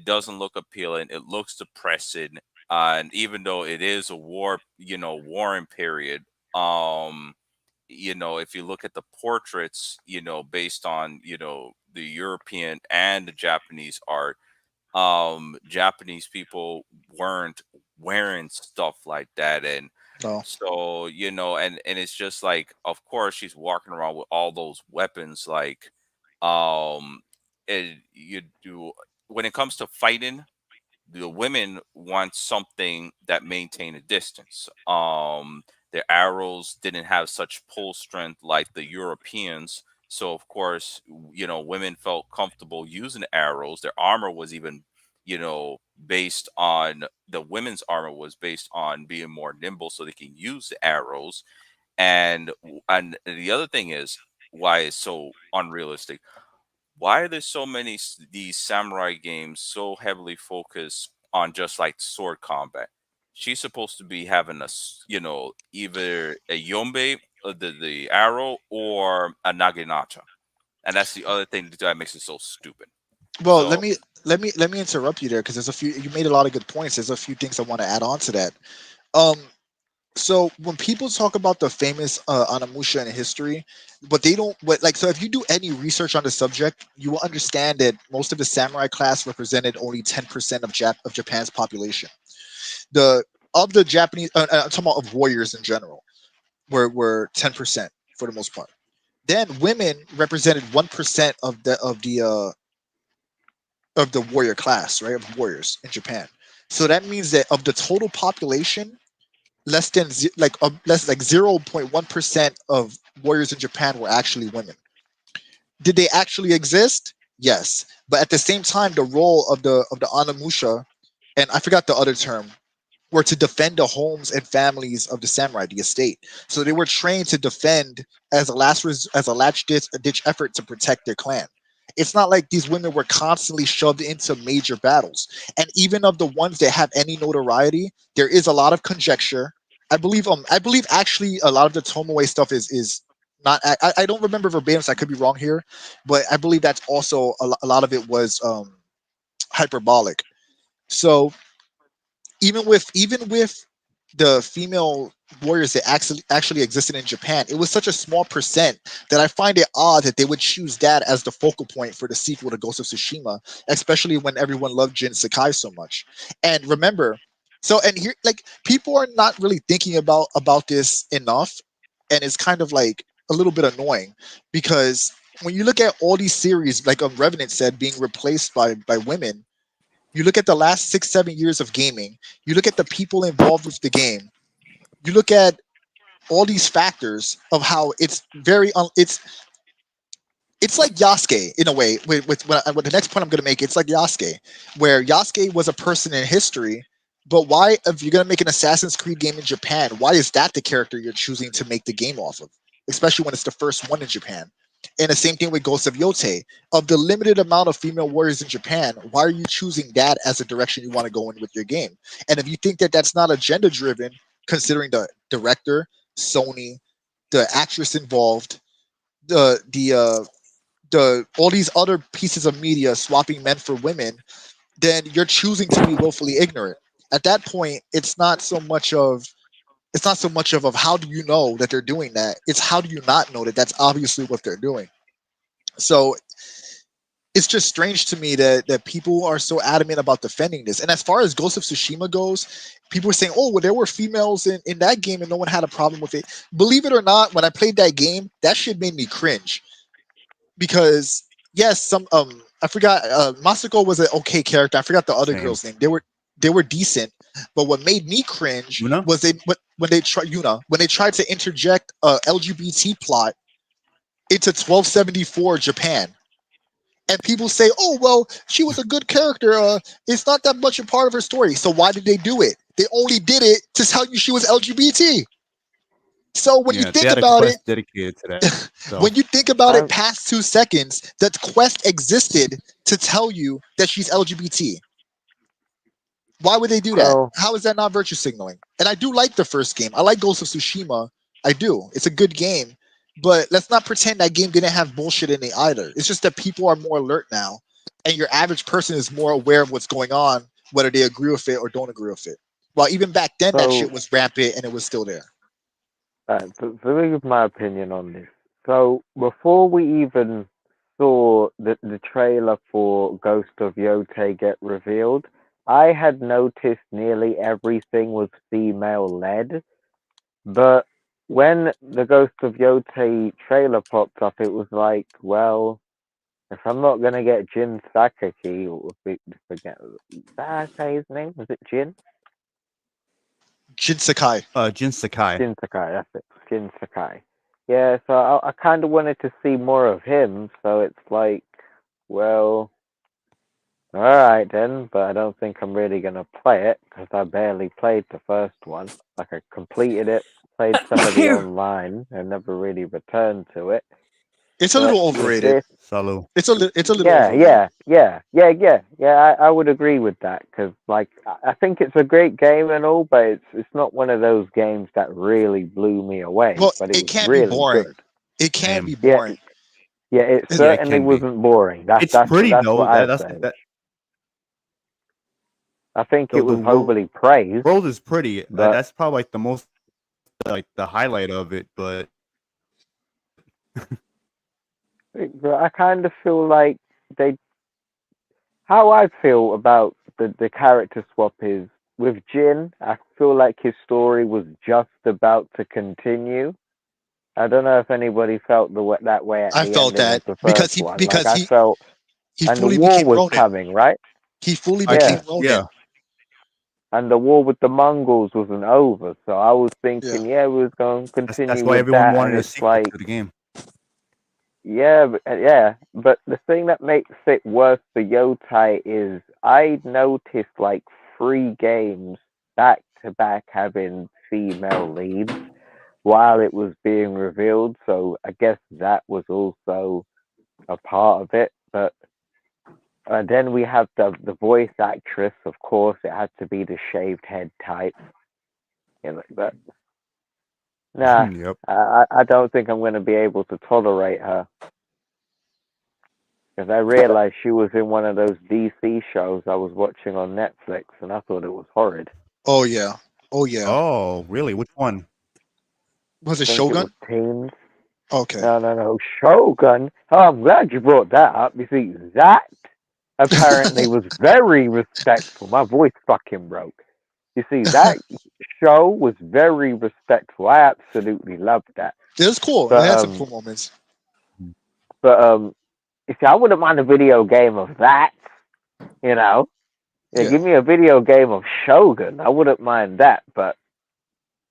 doesn't look appealing. It looks depressing. And even though it is a war, warring period, if you look at the portraits, based on, the European and the Japanese art, Japanese people weren't wearing stuff like that. And No. so, and it's just like, of course she's walking around with all those weapons, like, you do, when it comes to fighting, the women want something that maintain a distance. Their arrows didn't have such pull strength like the Europeans. So of course, women felt comfortable using arrows. Their armor was even, based on, the women's armor was based on being more nimble so they can use the arrows. And the other thing is why it's so unrealistic. Why are there so many these samurai games so heavily focused on just like sword combat? She's supposed to be having either a yombe, the arrow, or a naginata, and that's the other thing that makes it so stupid. Well, So let me interrupt you there, because there's a few, you made a lot of good points. There's a few things I want to add on to that. Um, so when people talk about the famous Anamusha in history, but they don't, what, like, so if you do any research on the subject, you will understand that most of the samurai class represented only 10% of Japan's population. The of the Japanese, I'm talking about of warriors in general, were 10% for the most part. Then women represented 1% of the warrior class, right, of warriors in Japan. So that means that of the total population, less like 0.1% of warriors in Japan were actually women. Did they actually exist? Yes, but at the same time, the role of the Anamusha, and I forgot the other term, were to defend the homes and families of the samurai, the estate. So they were trained to defend as a ditch effort to protect their clan. It's not like these women were constantly shoved into major battles. And even of the ones that have any notoriety, there is a lot of conjecture. I believe actually a lot of the Tomoe stuff is not. I don't remember verbatim, so I could be wrong here, but I believe that's also a lot of it was hyperbolic. So even with the female warriors that actually existed in Japan, it was such a small percent that I find it odd that they would choose that as the focal point for the sequel to Ghost of Tsushima, especially when everyone loved Jin Sakai so much. And remember, so and here, like, people are not really thinking about this enough, and it's kind of like a little bit annoying, because when you look at all these series, like Revenant said, being replaced by women, you look at the last 6 7 years of gaming, you look at the people involved with the game, you look at all these factors of how it's it's like Yasuke in a way. With the next point I'm going to make, it's like Yasuke, where Yasuke was a person in history, but why, if you're going to make an Assassin's Creed game in Japan, why is that the character you're choosing to make the game off of, especially when it's the first one in Japan? And the same thing with Ghost of Yote. Of the limited amount of female warriors in Japan, why are you choosing that as a direction you want to go in with your game? And if you think that that's not agenda driven, considering the director, Sony, the actress involved, the all these other pieces of media swapping men for women, then you're choosing to be willfully ignorant. At that point, it's not so much of how do you know that they're doing that. It's how do you not know that that's obviously what they're doing. So it's just strange to me that people are so adamant about defending this. And as far as Ghost of Tsushima goes, people are saying, oh, well, there were females in that game and no one had a problem with it. Believe it or not, when I played that game, that shit made me cringe. Because yes, some I forgot, Masako was an okay character. I forgot the other Same. girl's name. They were decent, but what made me cringe Yuna? was when they tried to interject a LGBT plot into 1274 Japan. And people say, "Oh, well, she was a good character. It's not that much a part of her story." So why did they do it? They only did it to tell you she was LGBT. So when you Yeah, they think had a about it, quest dedicated to that. So when you think about it Um, past 2 seconds, that quest existed to tell you that she's LGBT. Why would they do that? well, How is that not virtue signaling? And I do like the first game. I like Ghost of Tsushima. I do. It's a good game. But let's not pretend that game didn't have bullshit in it either. It's just that people are more alert now, and your average person is more aware of what's going on, whether they agree with it or don't agree with it. Well, even back then, that So, shit was rampant and it was still there. so let me give my opinion on this. So before we even saw the trailer for Ghost of Yote get revealed, I had noticed nearly everything was female led. But when the Ghost of Yote trailer popped up, it was like, well, if I'm not gonna get Jin Sakaki, or forget, is that how I say his name? Was it Jin? Jin Sakai. Jin Sakai. Jin Sakai, that's it. Jin Sakai. Yeah, so I kind of wanted to see more of him, so it's like, well, alright then, but I don't think I'm really going to play it, because I barely played the first one. Like, I completed it, played some of the online, and never really returned to it. It's a But little with overrated. this, Salu. It's a little overrated. yeah. I would agree with that because, like, I think it's a great game and all, but it's not one of those games that really blew me away. Well, But it it was can be really boring. good. It can Same. be Yeah, boring. yeah. It It- Yeah, it certainly can be. wasn't boring. It's pretty That's though. what I That's say. I think the it was overly praised. world is pretty. But That's probably like the most like the highlight of it. But I kind of feel like they. How I feel about the character swap is with Jin. I feel like his story was just about to continue. I don't know if anybody felt that way at I the felt ending that of the because first he one. because Like I felt, he and the fully war became was Ronin. coming, right? He fully I became think, Ronin. yeah, And the war with the Mongols wasn't over, so I was thinking, we was going to that's continue why with everyone that, wanted and a it's sequel like, to the game. But the thing that makes it worse for Yotai is I noticed like 3 games back to back having female leads while it was being revealed, so I guess that was also a part of it. But then we have the voice actress, of course, it had to be the shaved head type. But nah, Yep. I don't think I'm going to be able to tolerate her. Because I realized she was in one of those DC shows I was watching on Netflix, and I thought it was horrid. Oh yeah. Oh yeah. Oh, really? Which one? Was I it think Shogun? it was Teens. Okay. No, Shogun. Oh, I'm glad you brought that up. You see, that apparently was very respectful. My voice fucking broke. You see, that show was very respectful. I absolutely loved that. It was cool. But It had some cool moments. you see, I wouldn't mind a video game of that. You know, Yeah. give me a video game of Shogun. I wouldn't mind that. But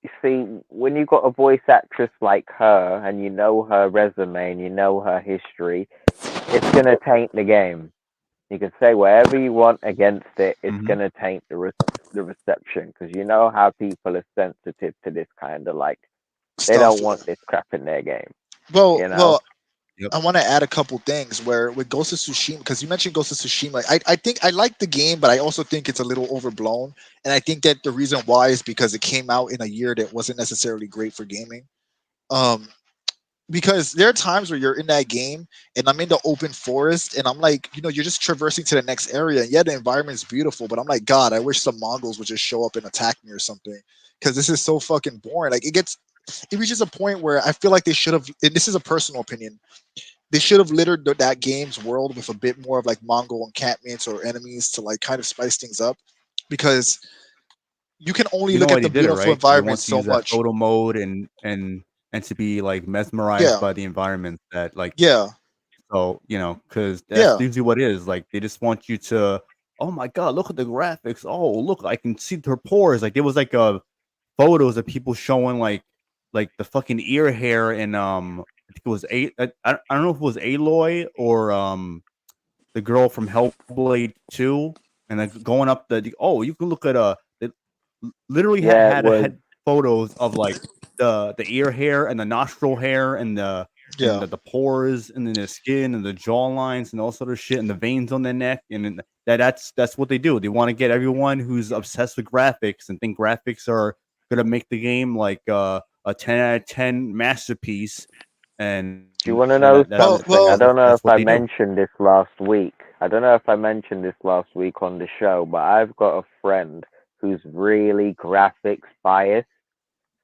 you see, when you got a voice actress like her, and you know her resume and you know her history, it's gonna taint the game. You can say whatever you want against it. It's gonna taint the reception because you know how people are sensitive to this kind of like they Stuff. don't want this crap in their game. Well, You know? well, Yep. I want to add a couple things where with Ghost of Tsushima, because you mentioned Ghost of Tsushima, I think I like the game, but I also think it's a little overblown. And I think that the reason why is because it came out in a year that wasn't necessarily great for gaming. Because there are times where you're in that game and I'm in the open forest and I'm like, you're just traversing to the next area. And yeah, the environment's beautiful, but I'm like, God, I wish some Mongols would just show up and attack me or something. Because this is so fucking boring. Like it reaches a point where I feel like they should have, and this is a personal opinion, they should have littered that game's world with a bit more of like Mongol encampments or enemies to like kind of spice things up, because you can only You know look why at they the did it, beautiful right? They environment want to so use that much. photo mode and to be like mesmerized by the environment that like Yeah. So, because that's Yeah. usually what it is. Like, they just want you to, oh my God, look at the graphics. Oh, look, I can see their pores. Like, there was like photos of people showing like the fucking ear hair and I think it was I don't know if it was Aloy or the girl from Hellblade 2, and like going up you can look at it literally Yeah, it had was. had photos of like the ear hair and the nostril hair and the Yeah. the pores and then the skin and the jaw lines and all sort of shit and the veins on their neck and then that's what they do. They want to get everyone who's obsessed with graphics and think graphics are gonna make the game like a 10 out of 10 masterpiece. And Do you want to know something? I don't know that's if what I they do. mentioned this last week. I don't know if I mentioned this last week on the show, but I've got a friend who's really graphics biased.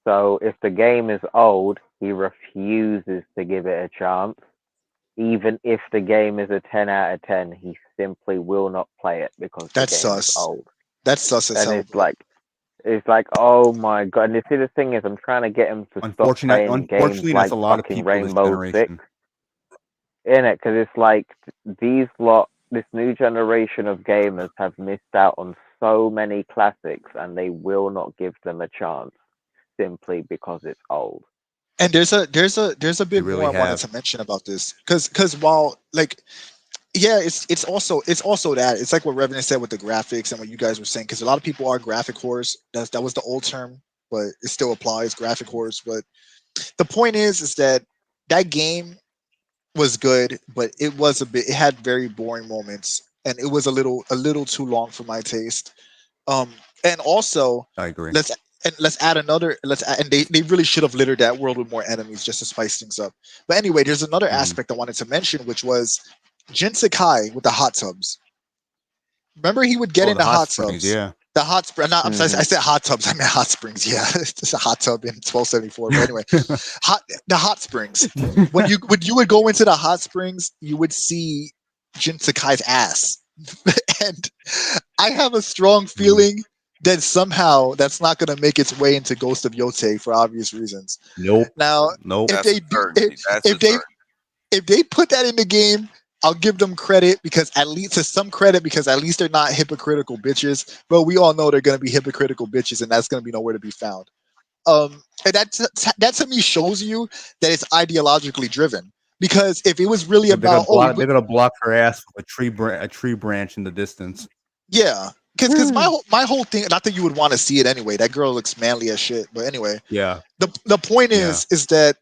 So if the game is old, he refuses to give it a chance. Even if the game is a 10 out of 10, he simply will not play it because That's the game is sus. old. That's sus as And hell. it's like, oh my god! And you see, the thing is, I'm trying to get him to stop playing games Unfortunately, like that's a lot of fucking people this Rainbow Six, generation. innit? Because it's like this new generation of gamers have missed out on so many classics, and they will not give them a chance simply because it's old. And there's a bit really more I wanted have. to mention about this, because while like, yeah, it's also that it's like what Revenant said with the graphics and what you guys were saying, because a lot of people are graphic whores. That was the old term, but it still applies, graphic whores. But the point is that game was good, but it had very boring moments, and it was a little too long for my taste. And also, I agree. let's add, and they really should have littered that world with more enemies just to spice things up. But anyway, there's another aspect I wanted to mention, which was Jin Sakai with the hot tubs. Remember, he would get in the hot springs, tubs. yeah. The hot spring. I'm sorry, I said hot tubs. I meant hot springs. Yeah, it's a hot tub in 1274. But anyway, the hot springs. When you would go into the hot springs, you would see Jin Sakai's ass, and I have a strong feeling that somehow that's not going to make its way into Ghost of Yote for obvious reasons. Nope. Now, Nope. if they do, if they put that in the game, I'll give them credit, because at least they're not hypocritical bitches. But we all know they're going to be hypocritical bitches, and that's going to be nowhere to be found. And that to me shows you that it's ideologically driven. Because if it was really about they're gonna block her ass with a tree branch in the distance. Yeah, because my whole thing, not that you would want to see it anyway. That girl looks manly as shit. But anyway, yeah. The point is that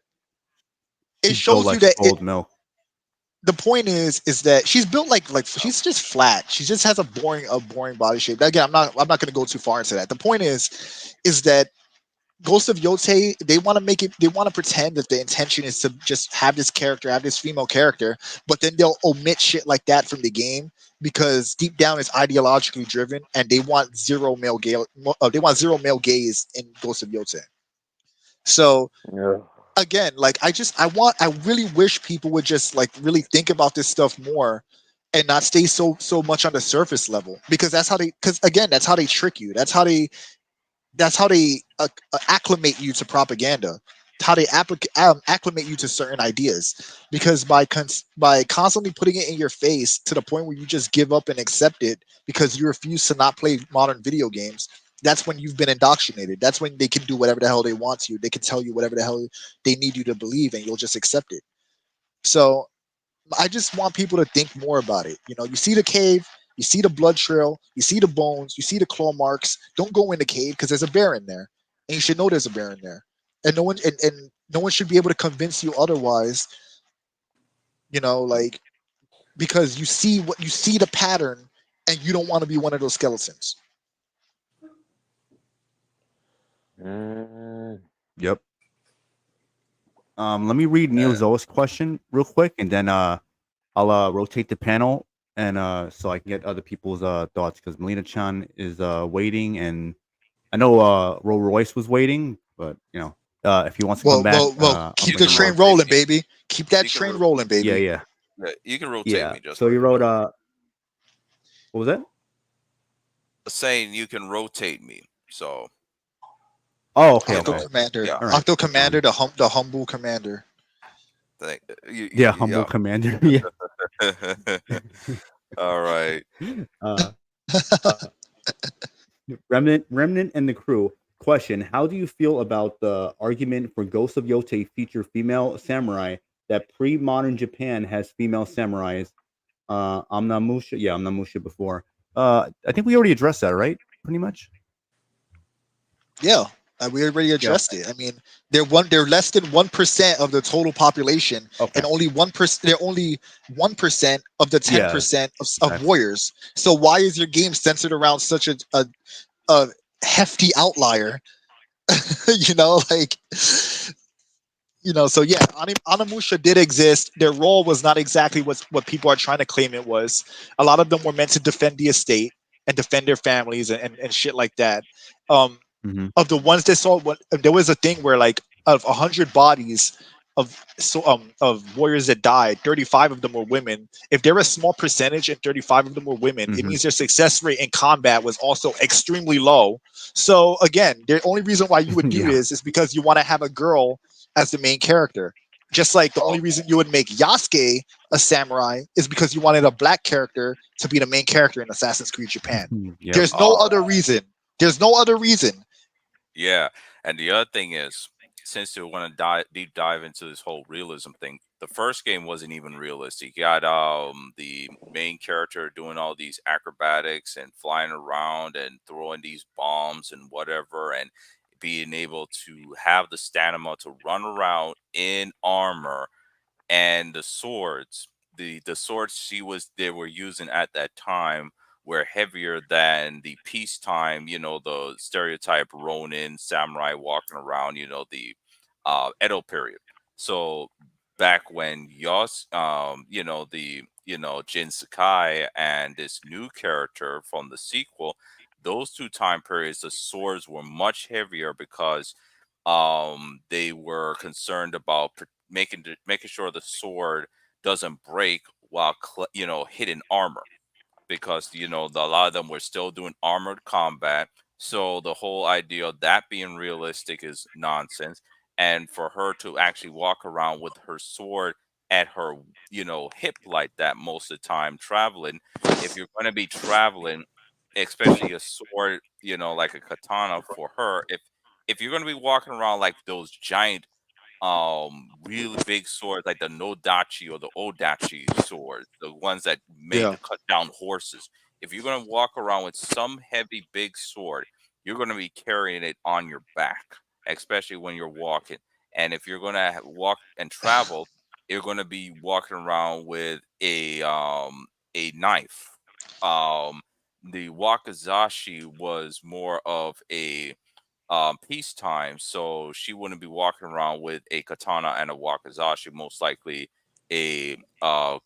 it shows you that milk. The point is that she's built like she's just flat. She just has a boring body shape. Again, I'm not going to go too far into that. The point is that Ghost of Yote, they want to pretend that the intention is to just have this female character, but then they'll omit shit like that from the game because deep down it's ideologically driven, and they want zero male gaze in Ghost of Yote. So again, like I really wish people would just like really think about this stuff more and not stay so much on the surface level, because that's how they trick you. That's how they acclimate you to propaganda, how they acclimate you to certain ideas, because by constantly putting it in your face to the point where you just give up and accept it because you refuse to not play modern video games, that's when you've been indoctrinated. That's when they can do whatever the hell they want to you. They can tell you whatever the hell they need you to believe, and you'll just accept it. So I just want people to think more about it. You see the cave, you see the blood trail, you see the bones, you see the claw marks. Don't go in the cave because there's a bear in there, and you should know there's a bear in there, and no one should be able to convince you otherwise. Like, because you see the pattern, and you don't want to be one of those skeletons. Yep. Let me read Neo Zoa's question real quick, and then I'll rotate the panel, and so I can get other people's thoughts, because Melina Chan is waiting, and I know Rolls Royce was waiting, but if he wants to come back, keep the train rolling, baby. Keep that train rolling, baby. Yeah. You can rotate me. Just so you wrote what was that? Saying you can rotate me. So. Oh, okay. Commander. Yeah. Octo Commander, the humble commander. Humble commander. Yeah. All right. Remnant and the crew. Question: how do you feel about the argument for Ghost of Yote feature female samurai that pre-modern Japan has female samurais? Amnamusha before. I think we already addressed that, right? Pretty much. Yeah. We already addressed it. I mean, they're less than 1% of the total population, and only 1%. They're only 1% of the 10% of warriors. So why is your game centered around such a hefty outlier? So yeah, Onimusha did exist. Their role was not exactly what people are trying to claim it was. A lot of them were meant to defend the estate. and defend their families and shit like that. Mhm. Of the ones that saw, what there was a thing where like of 100 bodies of warriors that died, 35 of them were women. If they're a small percentage and 35 of them were women, it Mhm. means their success rate in combat was also extremely low. So again, the only reason why you would do Yeah. this is because you want to have a girl as the main character. Just like the only reason you would make Yasuke a samurai is because you wanted a black character to be the main character in Assassin's Creed Japan. Yep. There's no other reason. There's no other reason. Yeah, and the other thing is, since you want to deep dive into this whole realism thing, the first game wasn't even realistic. You got the main character doing all these acrobatics and flying around and throwing these bombs and whatever, and being able to have the stamina to run around in armor, and the swords, the swords they were using at that time were heavier than the peacetime, the stereotype Ronin samurai walking around, the Edo period. So back when Jin Sakai and this new character from the sequel, those two time periods, the swords were much heavier because they were concerned about making sure the sword doesn't break while hitting armor, because a lot of them were still doing armored combat. So the whole idea of that being realistic is nonsense. And for her to actually walk around with her sword at her hip like that most of the time traveling, if you're going to be traveling, especially a sword, like a katana, for her, if you're going to be walking around like those giant really big swords like the Nodachi or the Odachi swords, the ones that made Yeah. to cut down horses. If you're going to walk around with some heavy big sword, you're going to be carrying it on your back, especially when you're walking. And if you're going to walk and travel, you're going to be walking around with a knife. The Wakizashi was more of a peacetime, so she wouldn't be walking around with a katana and a wakizashi, most likely a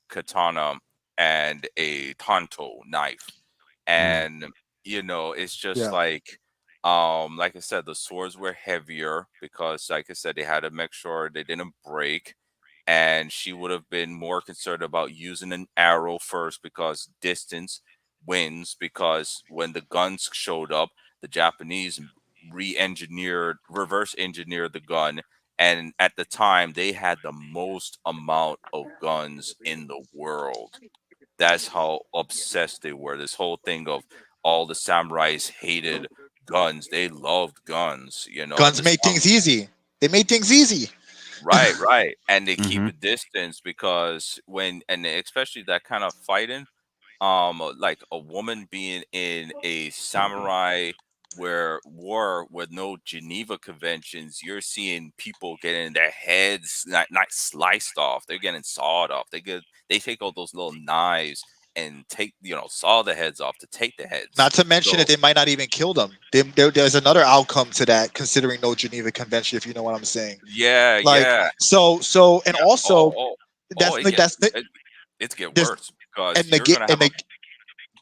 katana and a tanto knife. And it's just Yeah. like I said, the swords were heavier because, like I said, they had to make sure they didn't break. And she would have been more concerned about using an arrow first because distance wins, because when the guns showed up, the Japanese reverse engineered the gun, and at the time they had the most amount of guns in the world. That's how obsessed they were. This whole thing of all the samurais hated guns. They loved guns, and Guns made things easy. They made things easy. right, and they keep Mhm. a distance because and especially that kind of fighting, like a woman being in a samurai where war with no Geneva conventions, you're seeing people getting their heads not sliced off, they're getting sawed off. They take all those little knives and saw the heads off to take the heads. Not to mention that So they might not even kill them. There's another outcome to that, considering no Geneva Convention, if you know what I'm saying. yeah, Like yeah, and yeah. also It that's the it's get there's worse because and the you're get gonna and have the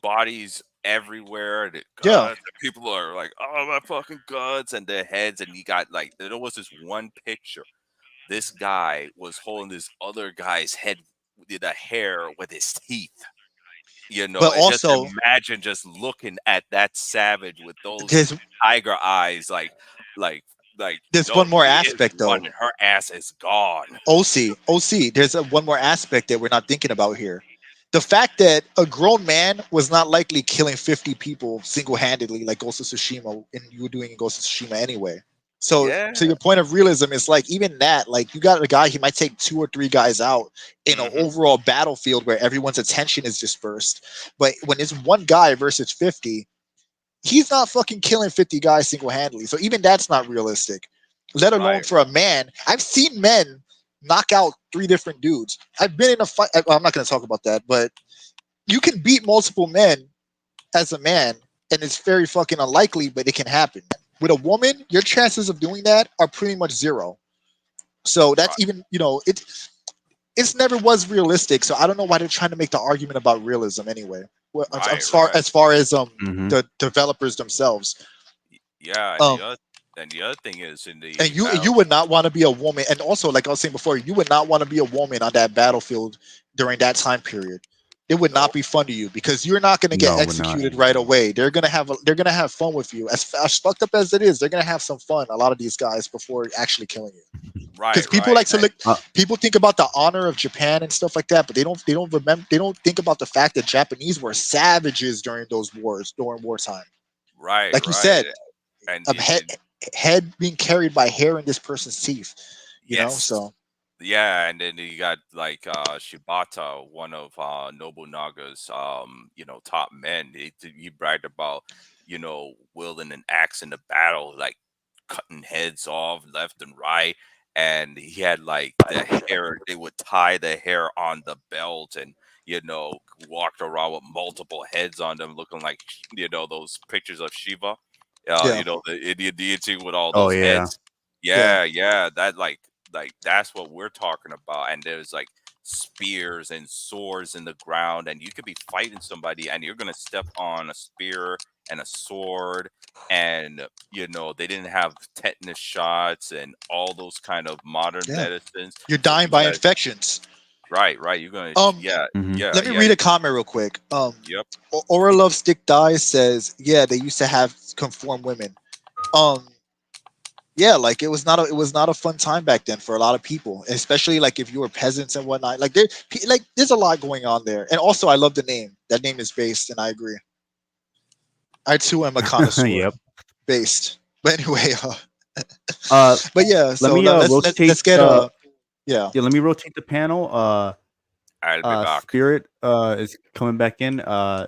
bodies everywhere. The yeah. guts. And people are like, "Oh, my fucking guts!" and their heads. And you got like there was this one picture. This guy was holding this other guy's head, the hair with his teeth. But And just also imagine just looking at that savage with those there's tiger eyes, like there's no, one more he is aspect though. running. Her ass is gone. OC. There's one more aspect that we're not thinking about here. The fact that a grown man was not likely killing 50 people single-handedly like Ghost of Tsushima, and you were doing in Ghost of Tsushima anyway. So Yeah. to your point of realism, it's like even that, like you got a guy, he might take 2 or 3 guys out in an Mhm. overall battlefield where everyone's attention is dispersed. But when it's one guy versus 50, he's not fucking killing 50 guys single-handedly. So even that's not realistic. Let alone Right. for a man. I've seen men knock out 3 different dudes. I've been in a fight. I'm not going to talk about that, but you can beat multiple men as a man, and it's very fucking unlikely, but it can happen. With a woman, your chances of doing that are pretty much zero. So that's Right. even, it's never was realistic. So I don't know why they're trying to make the argument about realism anyway. as far as Mhm. the developers themselves. Yeah, Um, and the other thing is in the and you battle. would not want to be a woman, and also like I was saying before, you would not want to be a woman on that battlefield during that time period. It would not Nope. be fun to you because you're not going to get No, we're not. executed right away. They're gonna have fun with you. As fucked up as it is, they're gonna have some fun. A lot of these guys before actually killing you. Because Right, people right. like to look, Uh, people think about the honor of Japan and stuff like that, but they don't remember, they don't think about the fact that Japanese were savages during those wars, during wartime. Right, Like you right. said, And a head being carried by hair in this person's teeth. yes, So yeah, and then you got like Shibata, one of Nobunaga's top men. He bragged about wielding an axe in the battle, like cutting heads off left and right. And he had like the hair, they would tie the hair on the belt and walked around with multiple heads on them, looking like those pictures of Shiva. yeah, The Indian deity with all oh those yeah. heads. yeah, Yeah, that like that's what we're talking about. And there's like spears and swords in the ground, and you could be fighting somebody and you're gonna step on a spear and a sword, and they didn't have tetanus shots and all those kind of modern yeah. medicines. You're So dying you by got infections. right, you're gonna Um, Mhm. Let me read a comment real quick. yep. Aura Love Stick Dies says, yeah, they used to have conform women. Yeah, like it was not a fun time back then for a lot of people, especially like if you were peasants and whatnot. Like there's a lot going on there. And also I love the name. That name is based, and I agree. I too am a connoisseur. Yep. Based. But anyway, Uh, but yeah, let so me let's rotate. get yeah. Yeah, let me rotate the panel. I'll be back. Spirit is coming back in.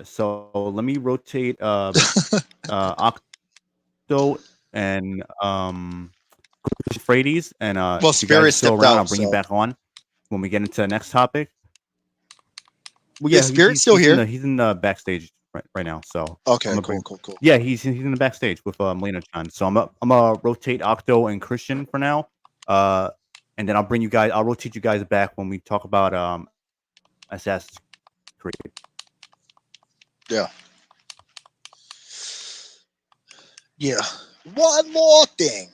So let me rotate Octo and Frades, and Well, if you guys are Spirit still stepped around, I'll out, bring you so back on when we get into the next topic. Well, yeah, yeah, Spirit's still he's here. in the backstage right now. So I'm Okay, gonna cool, bring. cool, cool. Yeah, he's in the backstage with Melina Chan. So I'm gonna rotate Octo and Christian for now. And then I'll bring you guys. I'll rotate you guys back when we talk about Assassin's Creed. Yeah. Yeah. One more thing.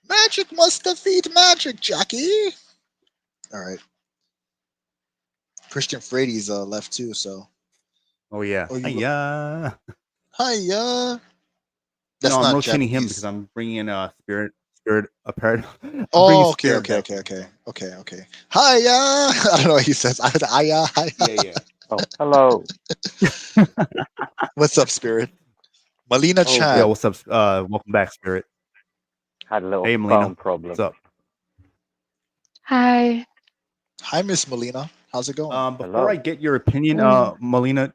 Magic must defeat magic, Jackie. All right. Christian Frady's left too, so. Oh yeah. Oh, you. Yeah. Hiya. No, That's I'm not rotating him because Japanese. I'm bringing in Spirit apparent. I'm bringing Oh, okay, Spirit okay, back. okay, okay, okay. Hiya. I don't know what he says. Hiya, hiya. Yeah. Oh, hello. What's up, Spirit? Melina Oh, Yeah. Chan. What's up? Welcome back, Spirit. had a little Hey, Melina. phone problem. What's up? Hi. Hi, Miss Melina. How's it going? Before I Hello. get your opinion, Mm, Melina,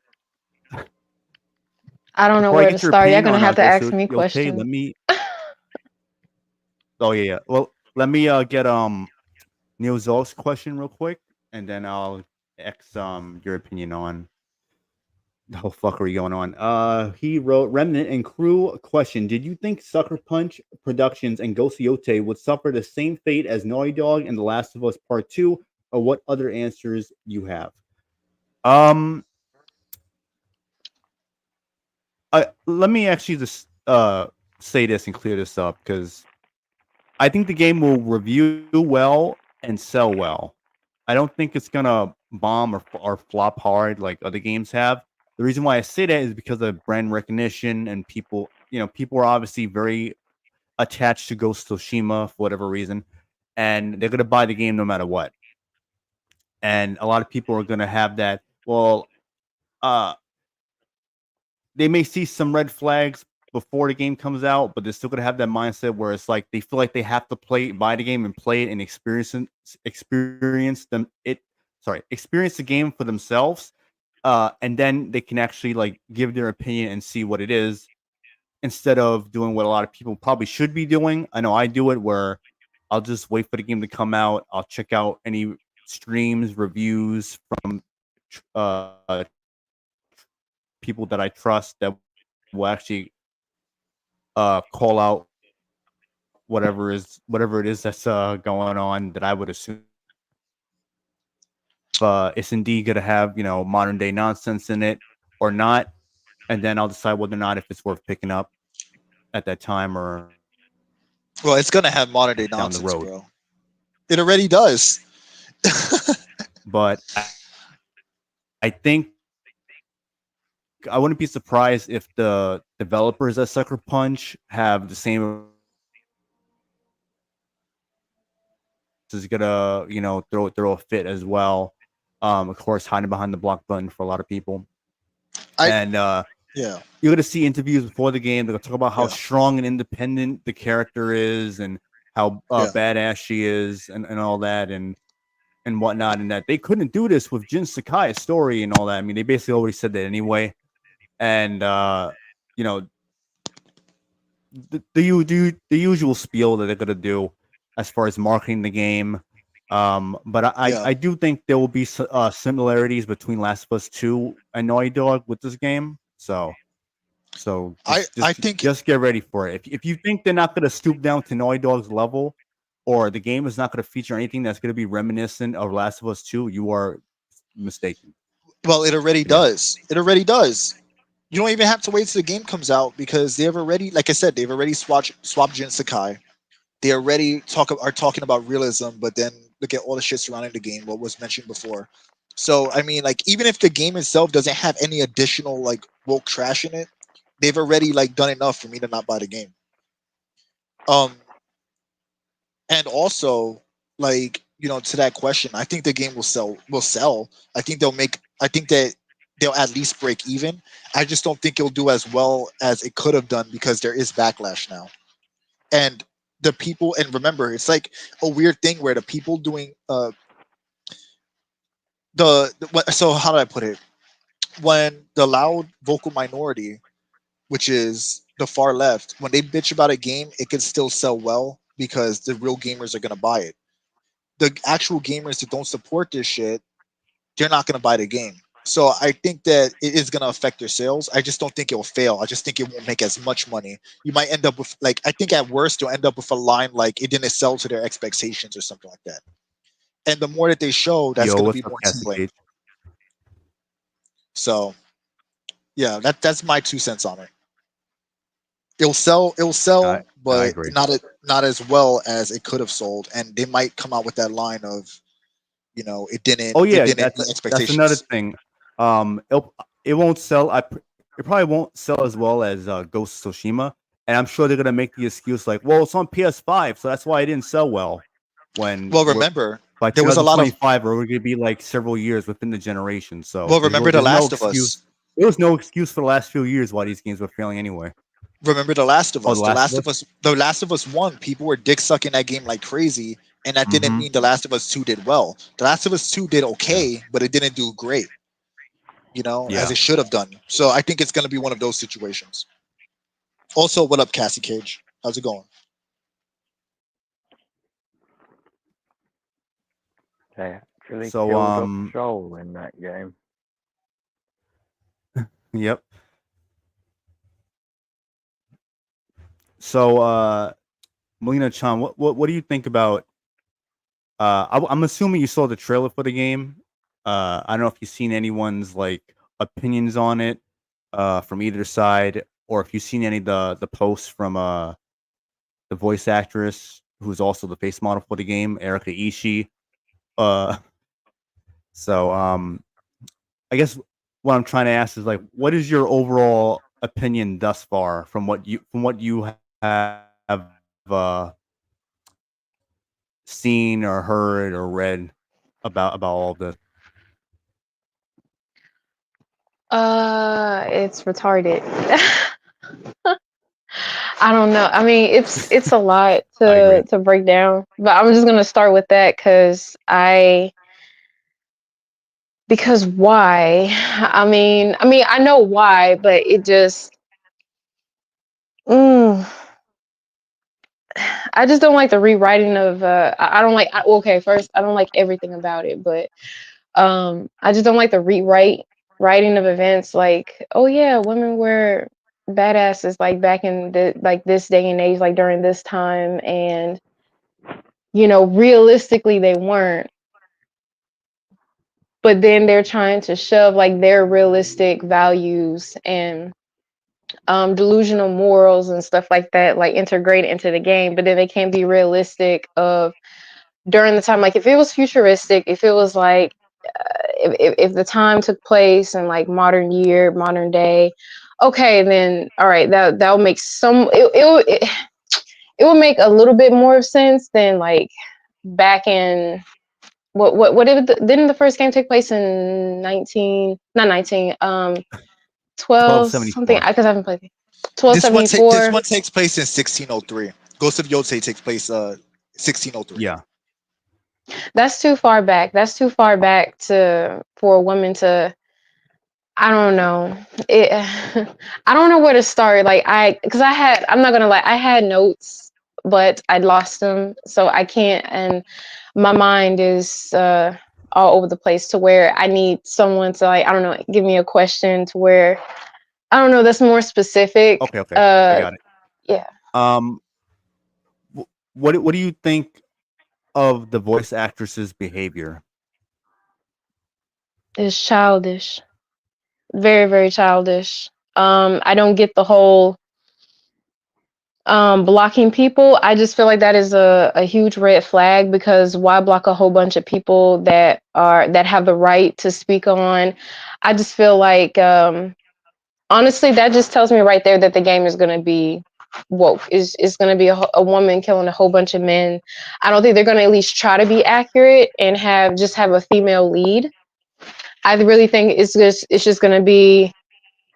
I don't know before I where to get your start. You're opinion gonna on have to Ghost ask me Yote, let questions. me. Oh yeah. Well, let me get Neil Zol's question real quick, and then I'll X your opinion on the whole fuckery going on. He wrote Remnant and crew question: did you think Sucker Punch Productions and Ghost Yote would suffer the same fate as Naughty Dog and The Last of Us Part 2, or what other answers you have? Let me actually just say this and clear this up, because I think the game will review well and sell well. I don't think it's gonna bomb or flop hard like other games have. The reason why I say that is because of brand recognition, and people are obviously very attached to Ghost of Tsushima for whatever reason, and they're gonna buy the game no matter what. And a lot of people are gonna have that. Well, uh, they may see some red flags before the game comes out, but they're still gonna have that mindset where it's like they feel like they have to buy the game and play it and experience the game for themselves, and then they can actually like give their opinion and see what it is, instead of doing what a lot of people probably should be doing. I know I do it, where I'll just wait for the game to come out. I'll check out any streams, reviews from uh, people that I trust that will actually call out whatever it is that's going on, that I would assume it's indeed going to have modern day nonsense in it, or not, and then I'll decide whether or not if it's worth picking up at that time or Well, it's gonna have modern day down the nonsense, road. bro. It already does. But I think I wouldn't be surprised if the developers at Sucker Punch have the same. Is gonna throw a fit as well. Of course, hiding behind the block button for a lot of people. Yeah. You're gonna see interviews before the game. They're gonna talk about how Yeah. strong and independent the character is, and how Yeah. badass she is, and all that, and whatnot. And that they couldn't do this with Jin Sakai's story and all that. I mean, they basically already said that anyway. And you know, the usual spiel that they're gonna do as far as marketing the game. But Yeah. I do think there will be similarities between Last of Us 2 and Naughty Dog with this game. So just get ready for it. If you think they're not gonna stoop down to Naughty Dog's level, or the game is not gonna feature anything that's gonna be reminiscent of Last of Us 2, you are mistaken. Well, it already does. It already does. You don't even have to wait till the game comes out because they've already, like I said, they've already swapped Jin Sakai. They already are talking about realism, but then look at all the shit surrounding the game, what was mentioned before. So I mean, like, even if the game itself doesn't have any additional like woke trash in it, they've already like done enough for me to not buy the game. And also, like, to that question, I think the game will sell. I think that they'll at least break even. I just don't think it'll do as well as it could have done because there is backlash now. And the people, and remember, it's like a weird thing where the people doing so how do I put it? When the loud vocal minority, which is the far left, when they bitch about a game, it can still sell well because the real gamers are gonna buy it. The actual gamers that don't support this shit, they're not gonna buy the game. So I think that it is gonna affect their sales. I just don't think it will fail. I just think it won't make as much money. You might end up with, like, I think at worst you'll end up with a line like it didn't sell to their expectations or something like that. And the more that they show, that's gonna be more selling. So yeah, that's my 2 cents on it. It'll sell, but not as well as it could have sold, and they might come out with that line of, it didn't. Oh yeah, it didn't meet that's another expectations. thing. It won't sell. It probably won't sell as well as Ghost of Tsushima, and I'm sure they're gonna make the excuse like, well, it's on PS5, so that's why it didn't sell well. Well, remember, by there was a lot of 2025, or we're gonna be like several years within the generation. So well, remember The Last of Us. There was no excuse for the last few years why these games were failing anyway. Remember The Last of Us. The Last of Us 1, people were dick sucking that game like crazy, and that didn't mean The Last of Us 2 did well. The Last of Us 2 did okay, but it didn't do great, as it should have done. So I think it's going to be one of those situations. Also, what up, Cassie Cage? How's it going? They actually killed off Joel in that game. Yep. So, Melina Chan, what do you think about? I'm assuming you saw the trailer for the game. I don't know if you've seen anyone's like opinions on it, from either side, or if you've seen any of the posts from the voice actress who's also the face model for the game, Erika Ishii. So I guess what I'm trying to ask is like, what is your overall opinion thus far from what you have seen or heard or read about all of this? It's retarded. I don't know. I mean, it's a lot to break down, but I'm just gonna start with that because why? I mean, I know why, but it just, I just don't like the rewriting of. I don't like. Okay, first, I don't like everything about it, but I just don't like the writing of events. Like, oh yeah, women were badasses like back in this day and age, like during this time, and realistically they weren't. but then they're trying to shove like their realistic values and delusional morals and stuff like that, like integrate into the game, but then they can't be realistic of during the time. Like if it was futuristic, if it was like if the time took place in like modern day, okay, then all right, that'll make it will make a little bit more sense than like back in didn't the first game take place in 19 not 19 12 something, 1274. because I haven't played it. This 1274. one takes place in 1603. Ghost of Yote takes place 1603. Yeah. That's too far back. That's too far back for a woman to. I don't know. It. I don't know where to start. Like because I'm not gonna lie. I had notes, but I lost them, so I can't. And my mind is all over the place to where I need someone to like. I don't know. Give me a question to where I don't know. That's more specific. Okay. I got it. Yeah. What do you think of the voice actress's behavior? It's childish. Very, very childish. I don't get the whole blocking people. I just feel like that is a huge red flag, because why block a whole bunch of people that have the right to speak on? I just feel like honestly, that just tells me right there that the game is going to be woke. Is going to be a woman killing a whole bunch of men. I don't think they're going to at least try to be accurate and have a female lead. I really think it's just going to be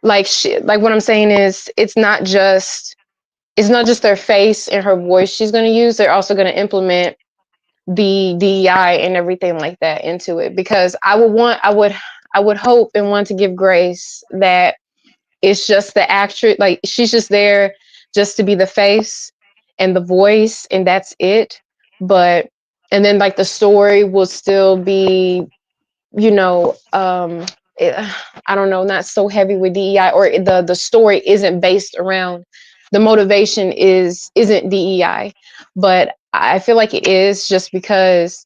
like like what I'm saying is it's not just their face and her voice she's going to use. They're also going to implement the DEI and everything like that into it, because I would hope and want to give grace that it's just the actress, like she's just there just to be the face and the voice, and that's it. But and then like the story will still be, you know, I don't know, not so heavy with DEI, or the story isn't based around the motivation isn't DEI, but I feel like it is, just because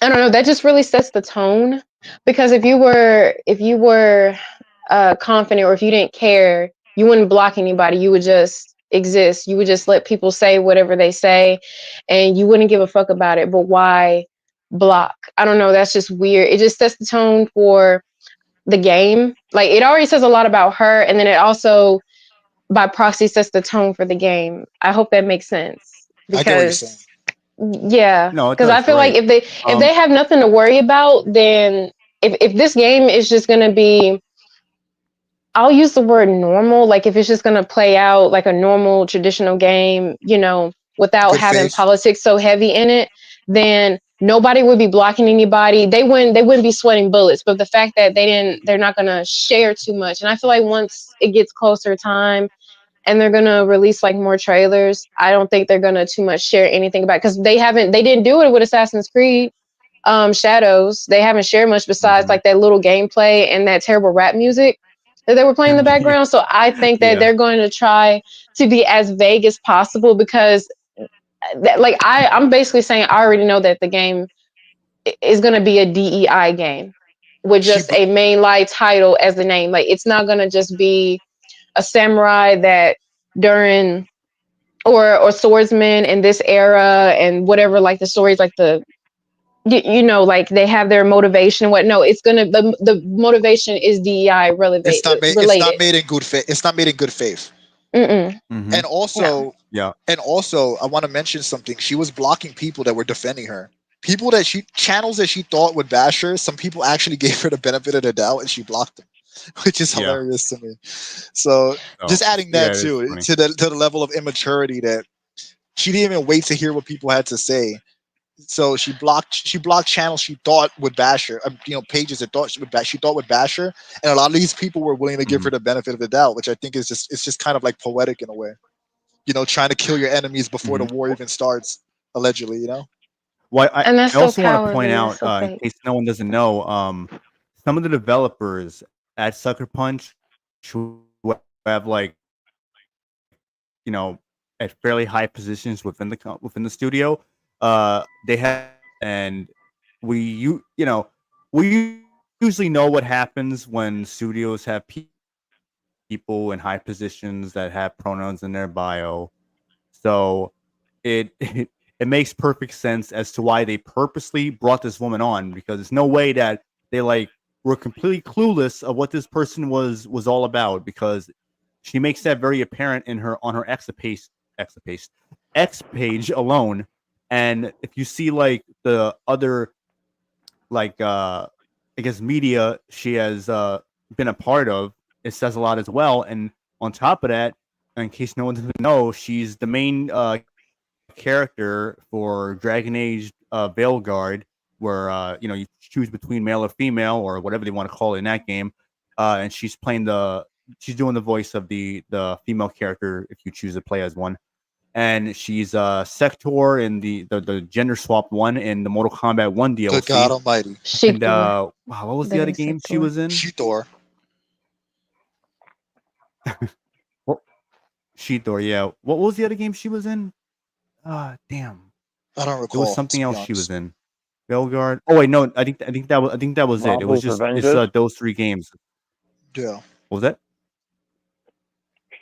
I don't know, that just really sets the tone. Because if you were confident, or if you didn't care, you wouldn't block anybody. You would just exist. You would just let people say whatever they say, and you wouldn't give a fuck about it. But why block? I don't know. That's just weird. It just sets the tone for the game. Like it already says a lot about her, and then it also, by proxy, sets the tone for the game. I hope that makes sense, I get what you're saying. because yeah, No, it because I does. feel like Right. if they have nothing to worry about, then if this game is just gonna be, I'll use the word normal, like if it's just gonna play out like a normal traditional game, you know, without Good having faith. politics so heavy in it, then nobody would be blocking anybody. They wouldn't be sweating bullets. But the fact that they're not gonna share too much. And I feel like once it gets closer time and they're gonna release like more trailers, I don't think they're gonna too much share anything about it, because they didn't do it with Assassin's Creed Shadows. They haven't shared much besides like that little gameplay and that terrible rap music that they were playing in the Yeah. background. So I think that Yeah. they're going to try to be as vague as possible, because like I'm basically saying I already know that the game is going to be a DEI game with She just a mainline title as the name. Like it's not going to just be a samurai that during or swordsman in this era and whatever, like the stories, like the you know, like they have their motivation. What? No, it's gonna the motivation is DEI it's not related. made in good faith. It's not made in good faith. Mm-mm. Mhm. And also, Yeah. and also, I want to mention something. She was blocking people that were defending her. People that channels that she thought would bash her. Some people actually gave her the benefit of the doubt, and she blocked them, which is Yeah. hilarious to me. So just adding Yeah, that it is too funny. to the level of immaturity that she didn't even wait to hear what people had to say. So she blocked channels she thought would bash her, you know, pages that she thought would bash her, and a lot of these people were willing to give her the benefit of the doubt, which I think is just kind of like poetic in a way. You know, trying to kill your enemies before the war even starts, allegedly. You know. Well, And that's I so also want to point cowardly. It's out, so in fake. case no one doesn't know, some of the developers at Sucker Punch who have like, you know, at fairly high positions within the studio, they have, and you know, we usually know what happens when studios have people in high positions that have pronouns in their bio. So it makes perfect sense as to why they purposely brought this woman on, because there's no way that they like were completely clueless of what this person was all about, because she makes that very apparent in her on her X page alone. And if you see like the other like I guess media she has been a part of, it says a lot as well. And on top of that, in case no one doesn't know, she's the main character for Dragon Age Veilguard, where you choose between male or female or whatever they want to call it in that game, and she's doing the voice of the female character if you choose to play as one. And she's Sector in the gender swapped one in the Mortal Kombat 1 DLC. Good God Almighty! And wow, what was the other game she was in? Shitor. Shitor, yeah. What was the other game she was in? Damn. I don't It recall. was something else she was in. Veilguard. Oh wait, no. I think that was it. It was just it's those 3 games. Yeah. What was that?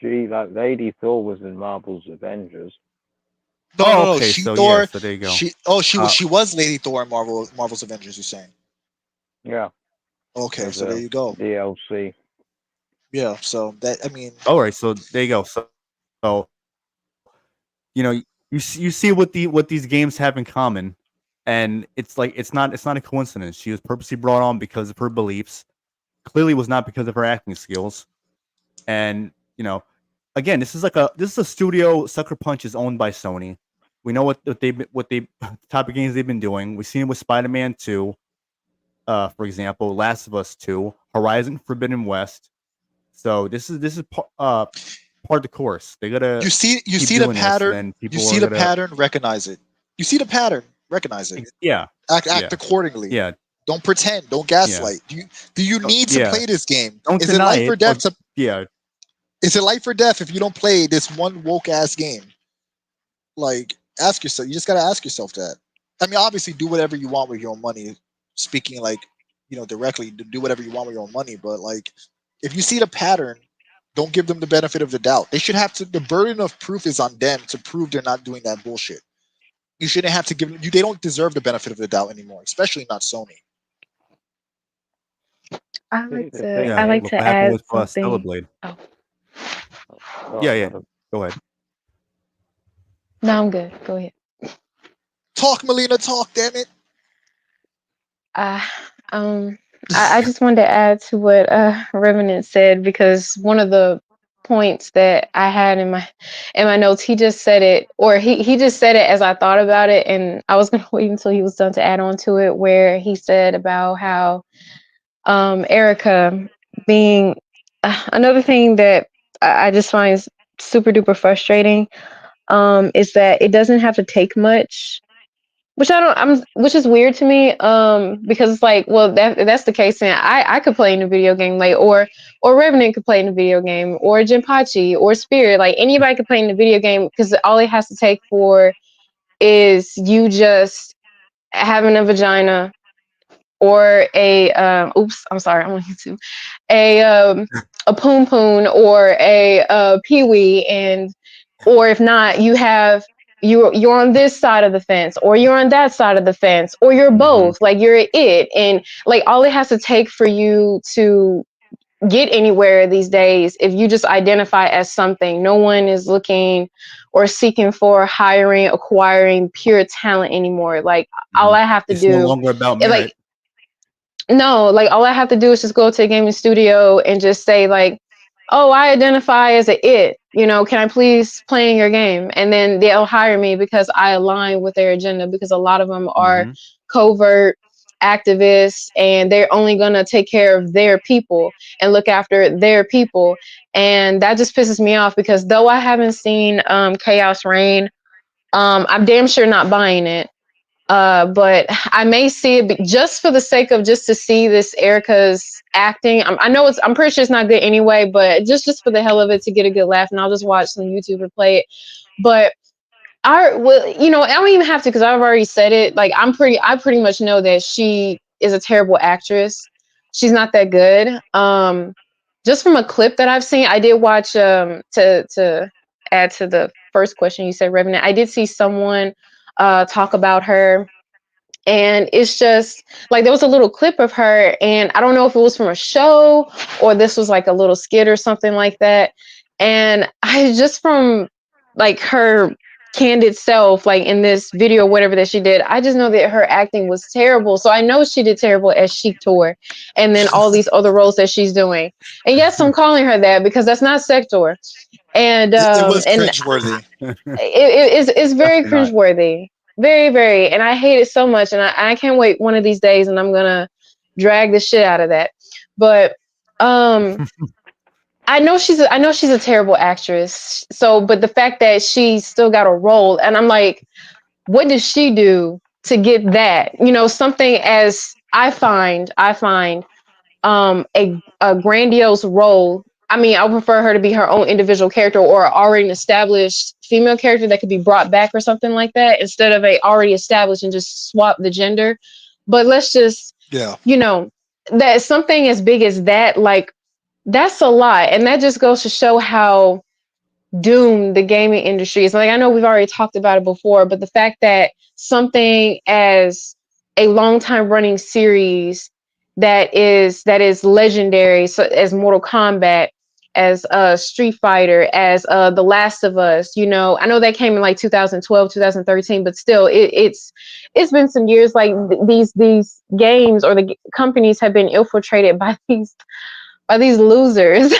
She Lady Thor was in Marvel's Avengers. No. Okay, She so Thor. yeah, so there you go. She was Lady Thor in Marvel's Avengers. You're saying? Yeah. Okay, so there you go. DLC. Yeah. So that I mean. All right, so there you go. So you see what these games have in common, and it's like it's not a coincidence. She was purposely brought on because of her beliefs. Clearly, was not because of her acting skills. And again, this is a studio. Sucker Punch is owned by Sony. We know what they type of games they've been doing. We've seen it with Spider-Man 2, for example, Last of Us 2, Horizon Forbidden West. So this is part of the course. They gotta You see the pattern. You see the pattern. Recognize it. You see the pattern. Recognize it. Yeah. Act accordingly. Yeah. Don't pretend. Don't gaslight. Do you need to play this game? Don't is deny it life or death? Is it life or death if you don't play this one woke ass game? Like, ask yourself. You just gotta ask yourself that. I mean, obviously, do whatever you want with your own money. Speaking like, directly, do whatever you want with your own money. But like, if you see the pattern, don't give them the benefit of the doubt. They should have to. The burden of proof is on them to prove they're not doing that bullshit. You shouldn't have to give them. They don't deserve the benefit of the doubt anymore, especially not Sony. I like to add something. Yeah. Go ahead. No, I'm good. Go ahead. Talk, Melina. Talk. Damn it. I just wanted to add to what Revenant said, because one of the points that I had in my notes, he just said it, or he just said it as I thought about it, and I was gonna wait until he was done to add on to it, where he said about how Erica being another thing that I just find super duper frustrating is that it doesn't have to take much, which which is weird to me, because it's like, well, that's the case, and I could play in a video game, like, or Revenant could play in a video game, or Jinpachi, or Spirit, like anybody could play in a video game, because all it has to take for is you just having a vagina, or a oops, I'm sorry, I'm on YouTube, a poon poon, or a peewee, and or if not, you're on this side of the fence, or you're on that side of the fence, or you're both, like you're it, and like all it has to take for you to get anywhere these days, if you just identify as something. No one is looking or seeking for hiring, acquiring pure talent anymore. Like all I have to do, no longer about merit. Like, no, like all I have to do is just go to a gaming studio and just say like, oh, I identify as a it, can I please play in your game? And then they'll hire me because I align with their agenda, because a lot of them are covert activists, and they're only going to take care of their people and look after their people. And that just pisses me off, because though I haven't seen Chaos Reign, I'm damn sure not buying it. But I may see it just for the sake of just to see this Erica's acting. I'm pretty sure it's not good anyway, but just for the hell of it, to get a good laugh, and I'll just watch some YouTube and play it. But I don't even have to, because I've already said it. Like I pretty much know that she is a terrible actress. She's not that good. Just from a clip that I've seen, I did watch to add to the first question you said, Revenant. I did see someone talk about her, and it's just like there was a little clip of her, and I don't know if it was from a show or this was like a little skit or something like that. And I just from like her candid self, like in this video, whatever that she did, I just know that her acting was terrible. So I know she did terrible as Chic Tour, and then all these other roles that she's doing. And yes, I'm calling her that because that's not Sector. And It was and cringeworthy. it's very Definitely not. cringeworthy, very, and I hate it so much, and I can't wait one of these days, and I'm gonna drag the shit out of that. But I know she's a terrible actress. So, but the fact that she still got a role, and I'm like, what does she do to get that? You know, something as I find a grandiose role. I mean, I would prefer her to be her own individual character or already an established female character that could be brought back or something like that, instead of a already established and just swap the gender. But let's just, Yeah. you know, that something as big as that, like, that's a lot. And that just goes to show how doomed the gaming industry is. Like, I know we've already talked about it before, but the fact that something as a long time running series that is legendary, so as Mortal Kombat, as Street Fighter, as The Last of Us, you know, I know that came in like 2012, 2013, but still it's been some years. Like these games or the companies have been infiltrated by these losers.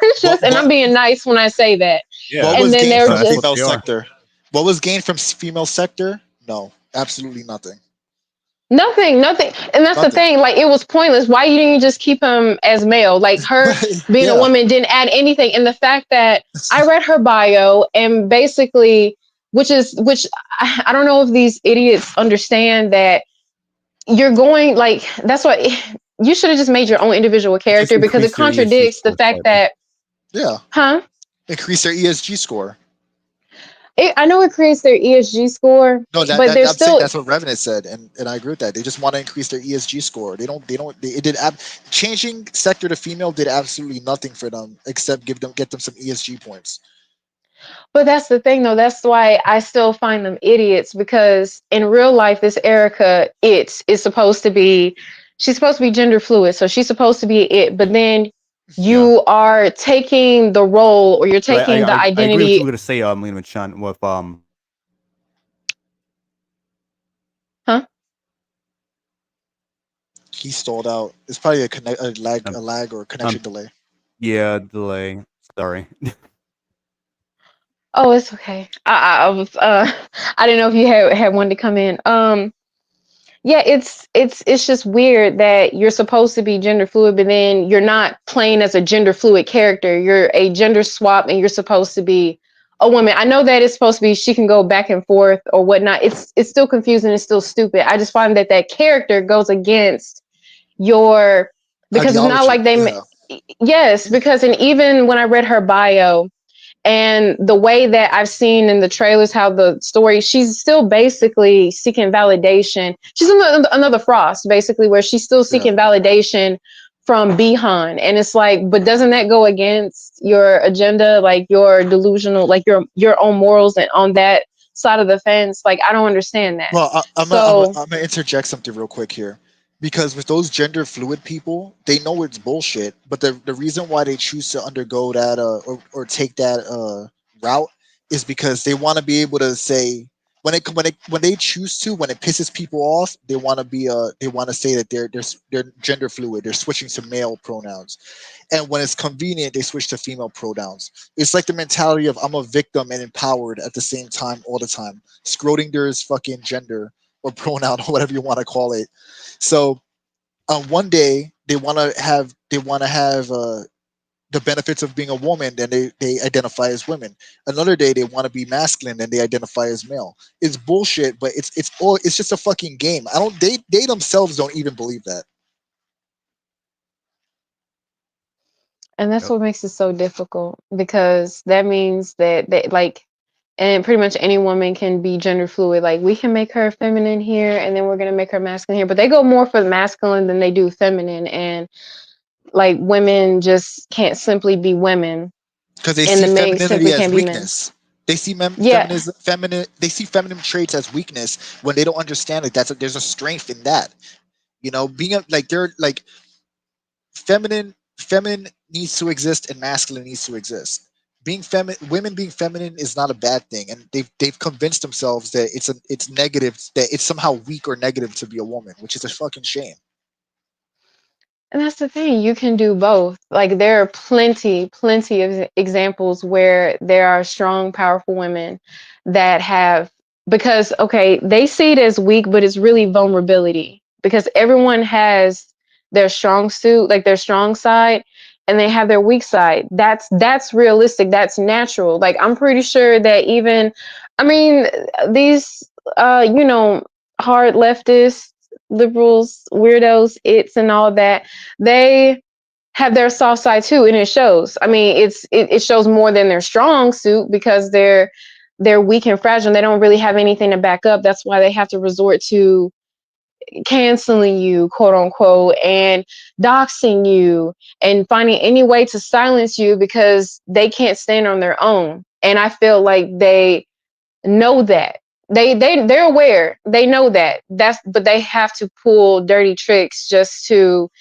It's just, and I'm being nice when I say that. Yeah. And was then gained they're from That's what just female they are. sector? What was gained from female sector? No, absolutely nothing. nothing. And that's the Nothing. thing. Like, it was pointless. Why didn't you just keep him as male? Like, her being a Yeah. woman didn't add anything. And the fact that I read her bio, and basically, which I don't know if these idiots understand that you're going, like, that's what you should have just made your own individual Just character, because it increase their ESG contradicts the score fact slightly. that, Yeah. huh? Increase their ESG score. I know it creates their ESG score, No, but there's I'm saying still, that's what Revenant said, and I agree with that. They just want to increase their ESG score. It did changing sector to female did absolutely nothing for them except get them some ESG points. but that's the thing though. That's why I still find them idiots, because in real life, this Erica, is supposed to be, she's supposed to be gender fluid, so she's supposed to be it. But then you are taking the role, or you're But taking the I agree with you identity. were gonna say, Lena Chan, with Huh? He stalled out. It's probably a lag or connection delay. yeah, delay. Sorry. Oh, it's okay. I was I didn't know if you had one to come in. Yeah, it's just weird that you're supposed to be gender fluid, but then you're not playing as a gender fluid character. You're a gender swap, and you're supposed to be a woman. I know that it's supposed to be she can go back and forth or whatnot. It's still confusing. It's still stupid. I just find that character goes against your, because it's not Ideology. like Yeah. yes, because, and even when I read her bio, and the way that I've seen in the trailers how the story, she's still basically seeking validation. She's another Frost, basically, where she's still Yeah. seeking validation from Bihan. And it's like, but doesn't that go against your agenda, like your delusional, like your own morals, and on that side of the fence? Like, I don't understand that. Well, So I'm gonna interject something real quick here, because with those gender fluid people, they know it's bullshit. But the reason why they choose to undergo that or take that route is because they want to be able to say when they choose to, when it pisses people off, they want to be they want to say that they're gender fluid. They're switching to male pronouns, and when it's convenient, they switch to female pronouns. It's like the mentality of I'm a victim and empowered at the same time all the time. Schrodinger's fucking gender or pronoun or whatever you want to call it. So one day they want to have the benefits of being a woman, then they identify as women. Another day they want to be masculine and they identify as male. It's bullshit, but it's just a fucking game. I don't they themselves don't even believe that. and that's Yep. what makes it so difficult, because that means that they, like, and pretty much any woman can be gender fluid. Like, we can make her feminine here, and then we're gonna make her masculine here. But they go more for the masculine than they do feminine, and like women just can't simply be women, because they and see the men femininity simply as can't be men. weakness. They see Yeah, feminine. They see feminine traits as weakness when they don't understand that there's a strength in that. You know, being they're like feminine needs to exist and masculine needs to exist. Women being feminine is not a bad thing, and they've convinced themselves that it's negative, that it's somehow weak or negative to be a woman, which is a fucking shame. and that's the thing. You can do both. Like, there are plenty of examples where there are strong, powerful women that have, because okay, they see it as weak, but it's really vulnerability, because everyone has their strong suit, like their strong side, and they have their weak side. That's realistic. That's natural. Like, I'm pretty sure that even, I mean, these hard leftists, liberals, weirdos, it's and all that, they have their soft side too, and it shows. I mean, it shows more than their strong suit, because they're weak and fragile. They don't really have anything to back up. That's why they have to resort to canceling you, quote unquote, and doxing you and finding any way to silence you, because they can't stand on their own. And I feel like they know that. They're aware. They know that. But they have to pull dirty tricks just to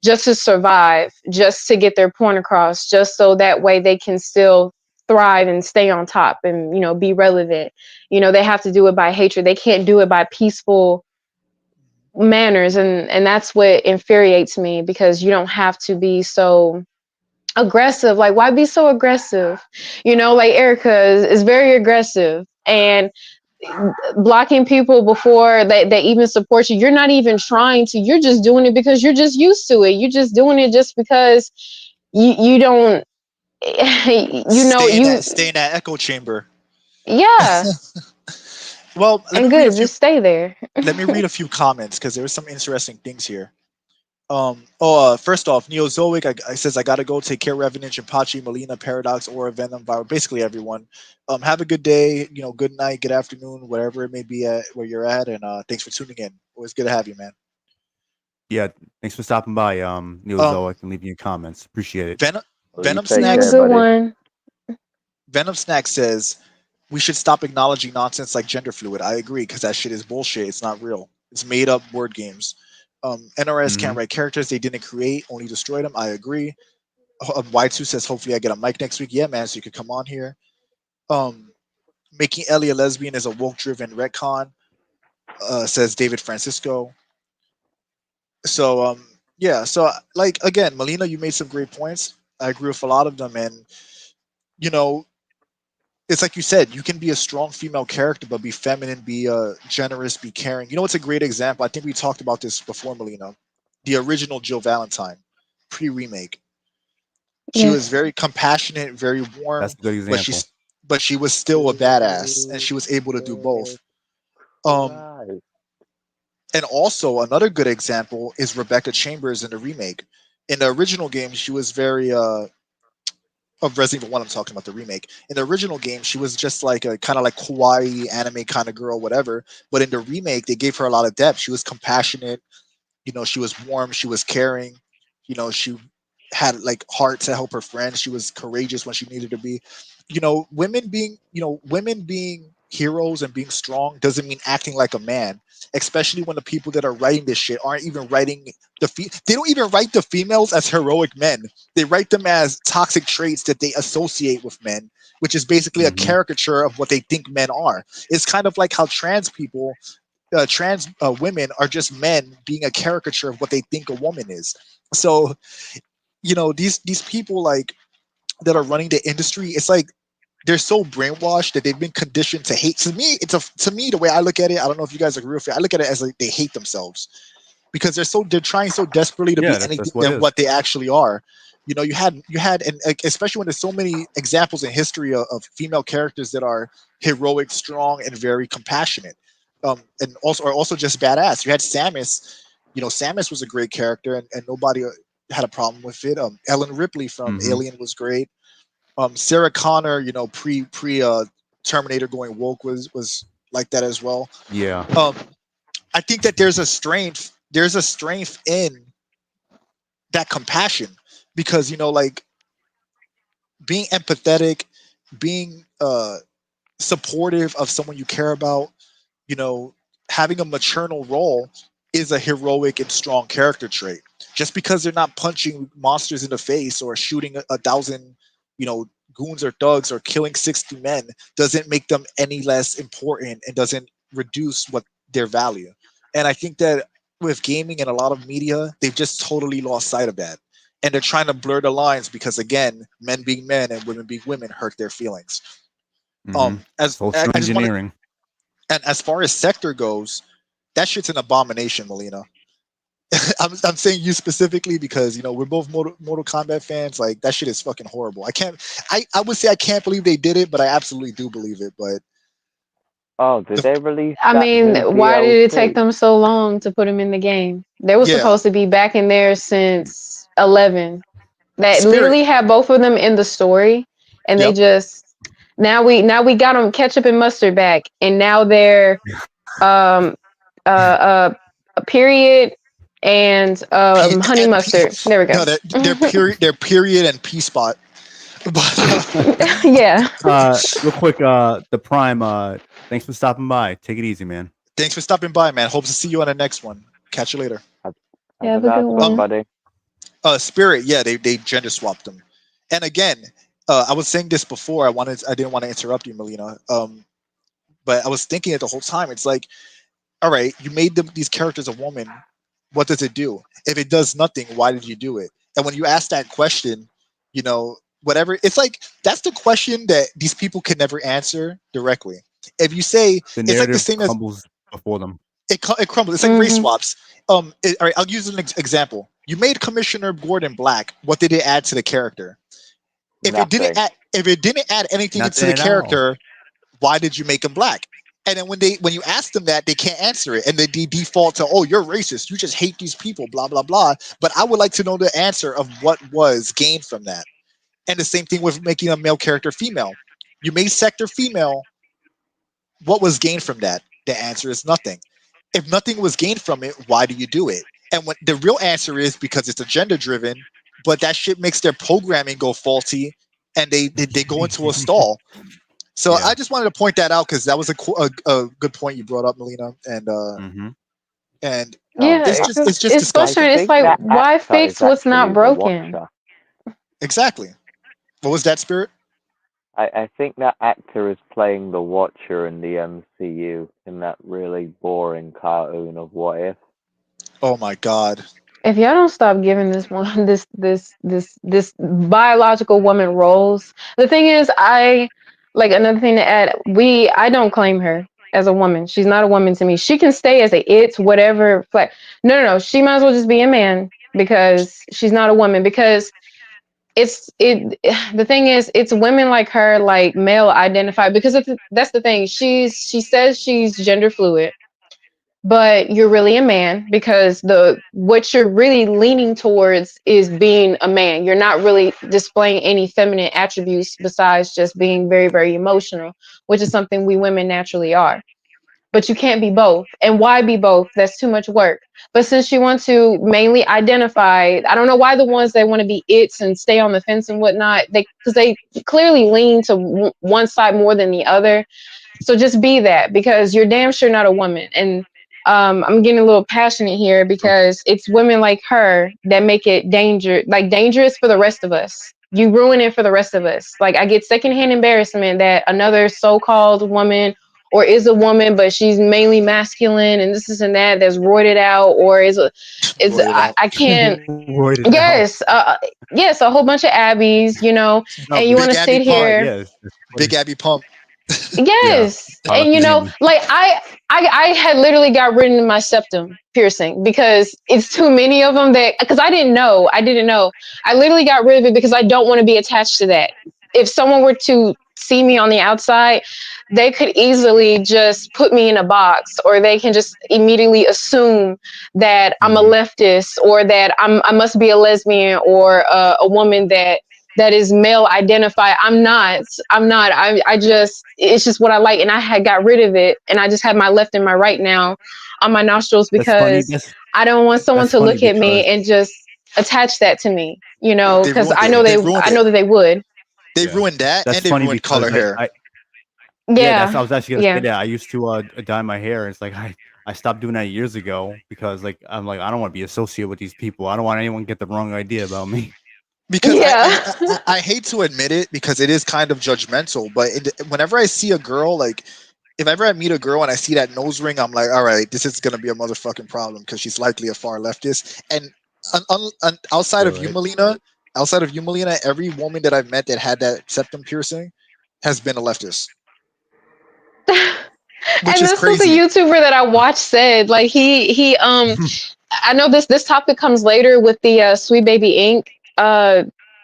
survive, just to get their point across, just so that way they can still thrive and stay on top and, be relevant. They have to do it by hatred. They can't do it by peaceful manners, and that's what infuriates me, because you don't have to be so aggressive. Like, why be so aggressive? Like Erica is very aggressive and blocking people before they even support you. You're not even trying to. You're just doing it because you're just used to it. You're just doing it just because you don't Stay in that echo chamber. yeah. Well, And good, just stay there. let me read a few comments because there were some interesting things here. First off, Neozoic I says I gotta go take care of Revenant, Jinpachi, Melina, Paradox, Aura, Venom, Viro, basically everyone. Have a good day, good night, good afternoon, wherever it may be at where you're at, and thanks for tuning in. Always good to have you, man. Yeah, thanks for stopping by, Neozoic, and leaving your comments. Appreciate it. Venom Have a Snacks. good one. Venom Snack says we should stop acknowledging nonsense like gender fluid. I agree, because that shit is bullshit. It's not real. It's made up word games. NRS can't write characters they didn't create, only destroy them. I agree. Y2 says hopefully I get a mic next week. Yeah, man, so you could come on here. Making Ellie a lesbian is a woke-driven retcon, says David Francisco. So yeah, so like again, Melina, you made some great points. I agree with a lot of them, and it's like you said, you can be a strong female character, but be feminine, be generous, be caring. What's a great example? I think we talked about this before, Melina. The original Jill Valentine, pre-remake. She was very compassionate, very warm. That's a good example. But she was still a badass, and she was able to do both. And also another good example is Rebecca Chambers in the remake. In the original game, she was very of Resident Evil 1, I'm talking about the remake. In the original game, she was just like a kind of like kawaii anime kind of girl, whatever. But in the remake, they gave her a lot of depth. She was compassionate. She was warm. She was caring. She had like heart to help her friends. She was courageous when she needed to be. Women being heroes and being strong doesn't mean acting like a man, especially when the people that are writing this shit aren't even writing they don't even write the females as heroic men. They write them as toxic traits that they associate with men, which is basically a caricature of what they think men are. It's kind of like how trans women are just men being a caricature of what they think a woman is. So these people like that are running the industry, it's like they're so brainwashed that they've been conditioned to hate. To me, the way I look at it, I don't know if you guys agree with it, I look at it as like they hate themselves because they're trying so desperately to be anything than what they actually are. You had and especially when there's so many examples in history of female characters that are heroic, strong, and very compassionate, and also just badass. You had Samus. Samus was a great character, and nobody had a problem with it. Ellen Ripley from Alien was great. Sarah Connor, pre Terminator going woke was like that as well. Yeah. I think that there's a strength in that compassion, because like being empathetic, being supportive of someone you care about, having a maternal role is a heroic and strong character trait. Just because they're not punching monsters in the face or shooting 1,000 goons or thugs or killing 60 men doesn't make them any less important and doesn't reduce what their value. And I think that with gaming and a lot of media, they've just totally lost sight of that. And they're trying to blur the lines because, again, men being men and women being women hurt their feelings. Social engineering. And as far as Sector goes, that shit's an abomination, Melina. I'm saying you specifically because we're both Mortal Kombat fans. Like, that shit is fucking horrible. I would say I can't believe they did it, but I absolutely do believe it. But did they release? I mean, new why did it DLC? take them so long to put him in the game? They were supposed to be back in there since 11. That literally had both of them in the story, and they just now we got them ketchup and mustard back, and now they're a period and honey mustard. There we go. No, they're period and P spot. Yeah. Real quick, the Prime. Thanks for stopping by. Take it easy, man. Thanks for stopping by, man. Hope to see you on the next one. Catch you later. Have a good one, buddy. Spirit, yeah, they gender swapped them. And again, I was saying this before. I didn't want to interrupt you, Melina. But I was thinking it the whole time. It's like, all right, you made these characters a woman. What does it do? If it does nothing, why did you do it? And when you ask that question, whatever, it's like that's the question that these people can never answer directly. If you say the it's like the same crumbles before them. It crumbles. It's like race swaps. All right, I'll use an example. You made Commissioner Gordon black. What did it add to the character? If it didn't add anything to the character, why did you make him black? And then when you ask them that, they can't answer it, and they default to, oh, you're racist. You just hate these people, blah blah blah. But I would like to know the answer of what was gained from that. And the same thing with making a male character female. You made Sector female. What was gained from that? The answer is nothing. If nothing was gained from it, why do you do it? And when the real answer is because it's agenda driven, but that shit makes their programming go faulty, and they go into a stall. So I just wanted to point that out because that was a good point you brought up, Melina. And and it's just it's frustrating. It's like, why fix what's not broken? Exactly. What was that, Spirit? I think that actor is playing the Watcher in the MCU in that really boring cartoon of What If. Oh my God! If y'all don't stop giving this this biological woman roles, the thing is, another thing to add. I don't claim her as a woman. She's not a woman to me. She can stay as whatever. No. She might as well just be a man because she's not a woman. Because the thing is, it's women like her, like male identified, because that's the thing. She says she's gender fluid, but you're really a man because what you're really leaning towards is being a man. You're not really displaying any feminine attributes besides just being very, very emotional, which is something we women naturally are. But you can't be both. And why be both? That's too much work. But since you want to mainly identify, I don't know why the ones that want to be its and stay on the fence and whatnot, because they clearly lean to one side more than the other. So just be that, because you're damn sure not a woman. And I'm getting a little passionate here because it's women like her that make it dangerous for the rest of us. You ruin it for the rest of us. Like, I get secondhand embarrassment that another so-called woman or is a woman, but she's mainly masculine and this and that, that's roided out, or I can't. Yes, yes, a whole bunch of Abbies, and you want to sit here. Yes. Big Abby Pump. Yes, and I had literally got rid of my septum piercing because it's too many of them because I didn't know. I literally got rid of it because I don't want to be attached to that. If someone were to see me on the outside, they could easily just put me in a box, or they can just immediately assume that I'm a leftist, or that I must be a lesbian, or a woman that that is male identified. I'm not. I just, it's just what I like, and I had got rid of it, and I just have my left and my right now on my nostrils That's funny. because I don't want someone That's to funny look at me because and just attach that to me, you know, They because ruined I it. know They ruined I it. know that they would. They yeah, ruined that, that's and they funny ruined because color hair. yeah, that's I Yeah, was actually gonna say yeah. that. I used to dye my hair. It's like I stopped doing that years ago because like I'm like I don't want to be associated with these people. I don't want anyone to get the wrong idea about me. Because Yeah. I hate to admit it because it is kind of judgmental, but whenever I see a girl, like if ever I meet a girl and I see that nose ring, I'm like, all right, this is gonna be a motherfucking problem because she's likely a far leftist. And outside of you, Right. Melina, every woman that I've met that had that septum piercing has been a leftist, which And is this was a crazy. YouTuber that I watched said, like, he I know this topic comes later with the Sweet Baby Inc.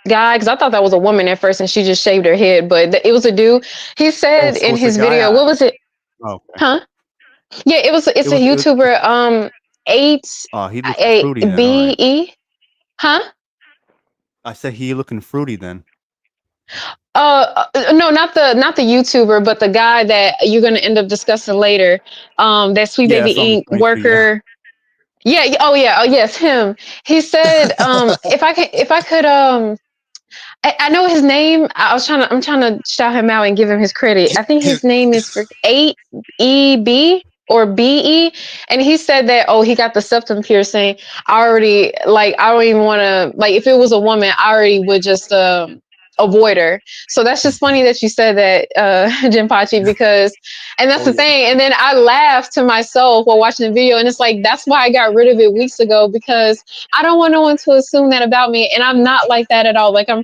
Guy, because I thought that was a woman at first and she just shaved her head, but it was a dude. He Oh, said so in it's a his guy. video, what was it? Oh, okay. Huh? Yeah, it's It a was. YouTuber, eight He looking a fruity then. All right. BE. Huh? I said he looking fruity then. No, not the YouTuber, but the guy that you're gonna end up discussing later. That Sweet Yeah, Baby that's what I'm Inc. referring to. Yeah. worker. Yeah. Oh yeah. Oh yes, him. He said, if I could, I know his name. I'm trying to shout him out and give him his credit. I think his His, name is for 8EB or BE. And he said that, oh, he got the septum piercing. I already, like, I don't even want to, like, if it was a woman, I already would just, avoid her. So that's just funny that you said that, Jinpachi, because, and that's oh the yeah, thing. And then I laughed to myself while watching the video. And it's like, that's why I got rid of it weeks ago, because I don't want no one to assume that about me. And I'm not like that at all. Like, I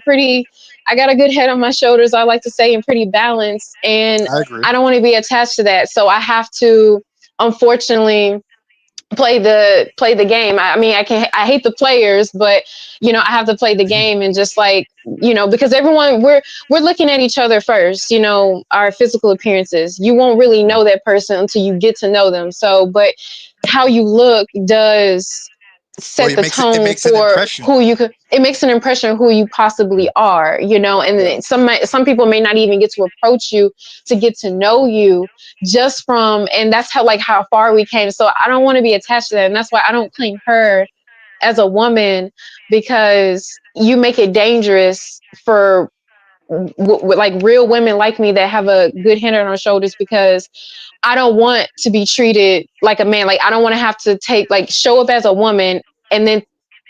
got a good head on my shoulders, I like to say, and pretty balanced. And I agree. I don't want to be attached to that. So I have to, unfortunately, play the game. I mean, I hate the players, but you know, I have to play the game, and just like, you know, because everyone, we're looking at each other first, you know, our physical appearances. You won't really know that person until you get to know them. So, but how you look does Oh, set the it tone makes an for impression. who you could, it makes an impression of who you possibly are, you know. And Yeah. then some people may not even get to approach you to get to know you, just from, and that's how far we came. So I don't want to be attached to that, and that's why I don't claim her as a woman, because you make it dangerous for like real women like me that have a good head on our shoulders, because I don't want to be treated like a man. Like, I don't want to have to show up as a woman and then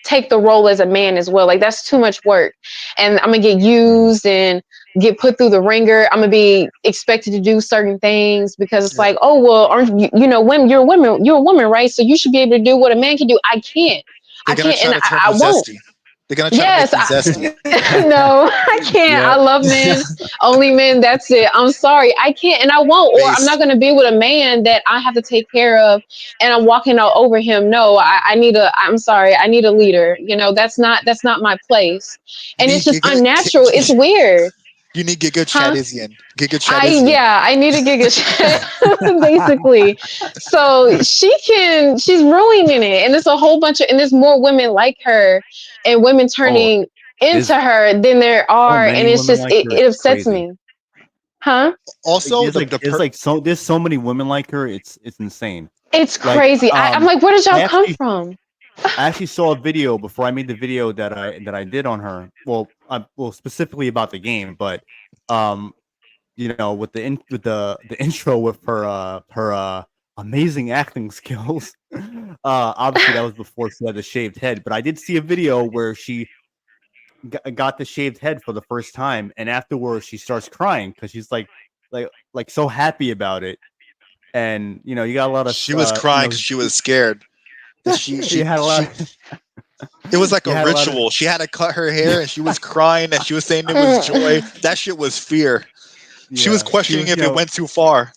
take the role as a man as well. Like, that's too much work. And I'm going to get used and get put through the ringer. I'm going to be expected to do certain things because it's Yeah. like, oh, well, aren't you, you know, when you're a woman, right? So you should be able to do what a man can do. I can't. They're gonna try And to turn I you won't. zesty. They're gonna try to make Yes, you zesty. no, I can't. I Yep. love men, only men. That's it. I'm sorry, I can't, and I won't. Or I'm not Based. going to be with a man that I have to take care of, and I'm walking all over him. No, I need a. I'm sorry, I need a leader. You know, that's not my place, You and it's need just Giga. unnatural. It's weird, You need Giga huh? Chadizian. Giga Chadizian. I need to get a basically. So she's ruining it, and there's a whole bunch of, and there's more women like her, and women Oh, turning into there's her than there so are, and many it's women just like her. it It's upsets crazy. me, huh? Like, Also, there's so many women like her. It's insane. It's Like crazy. I'm like, where did I y'all come actually from? I actually saw a video before I made the video that I did on her. Well, specifically about the game, but um, you know, with the intro with her amazing acting skills. Obviously that was before she had the shaved head, but I did see a video where she got the shaved head for the first time, and afterwards she starts crying because she's like so happy about it. And you know, you got a lot of she was you crying know, because she was scared. you had a lot. It was like You a had a lot of ritual. She had to cut her hair, and she was crying, and she was saying it was joy. That shit was fear. She was yeah. questioning You if it know, went too far.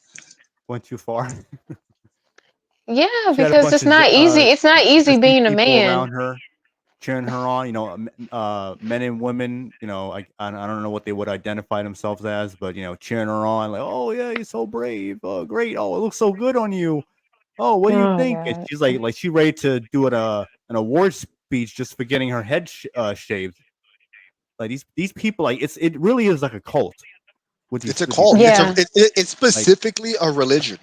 went too far. Yeah, She had a because bunch it's of not easy. It's not easy zesty being a people man. around her, cheering her on. You know, men and women. You know, I don't know what they would identify themselves as, but you know, cheering her on, like, oh yeah, you're so brave. Oh great. Oh, it looks so good on you. Oh, what do you Oh think? And God. she's like she's ready to do an award speech just for getting her head shaved. Like these people, like it really is like a cult. It's a cult. Yeah. It's specifically a religion.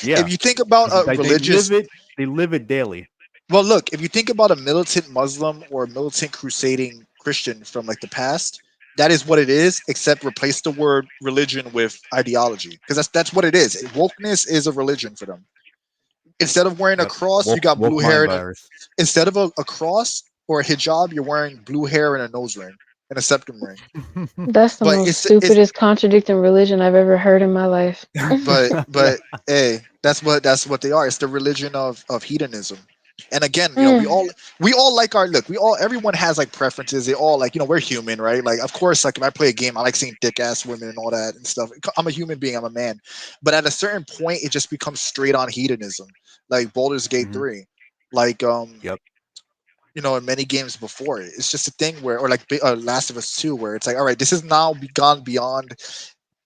Yeah. If you think about a Like religious, they live it daily. well, look, if you think about a militant Muslim or a militant crusading Christian from like the past, that is what it is. Except replace the word religion with ideology, because that's what it is. Wokeness is a religion for them. Instead of wearing a cross, you got blue hair. Instead of a cross or a hijab, you're wearing blue hair and a nose ring and a septum ring. That's the most stupidest contradicting religion I've ever heard in my life. But hey, that's what they are. It's the religion of hedonism. And again, you know, we all like everyone has like preferences. They all like, you know, we're human, right? Like, of course, like if I play a game, I like seeing dick ass women and all that and stuff. I'm a human being, I'm a man. But at a certain point, it just becomes straight on hedonism. Like Baldur's Gate 3. Like Yep. you know, in many games before it. It's just a thing where, or like Last of Us 2, where it's like, all right, this has now gone beyond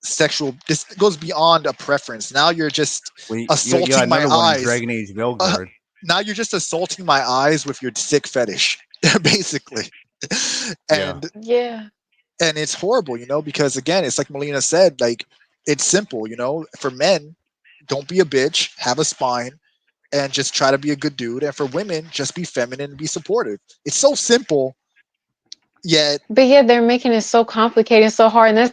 sexual. This goes beyond a preference. Now you're just assaulting my eyes. Dragon Age Velguard. Now you're just assaulting my eyes with your sick fetish, basically. And and it's horrible, you know, because again, it's like Melina said, like it's simple, you know, for men, don't be a bitch, have a spine, and just try to be a good dude. And for women, just be feminine and be supportive. It's so simple. Yet, but yeah, they're making it so complicated and so hard, and that's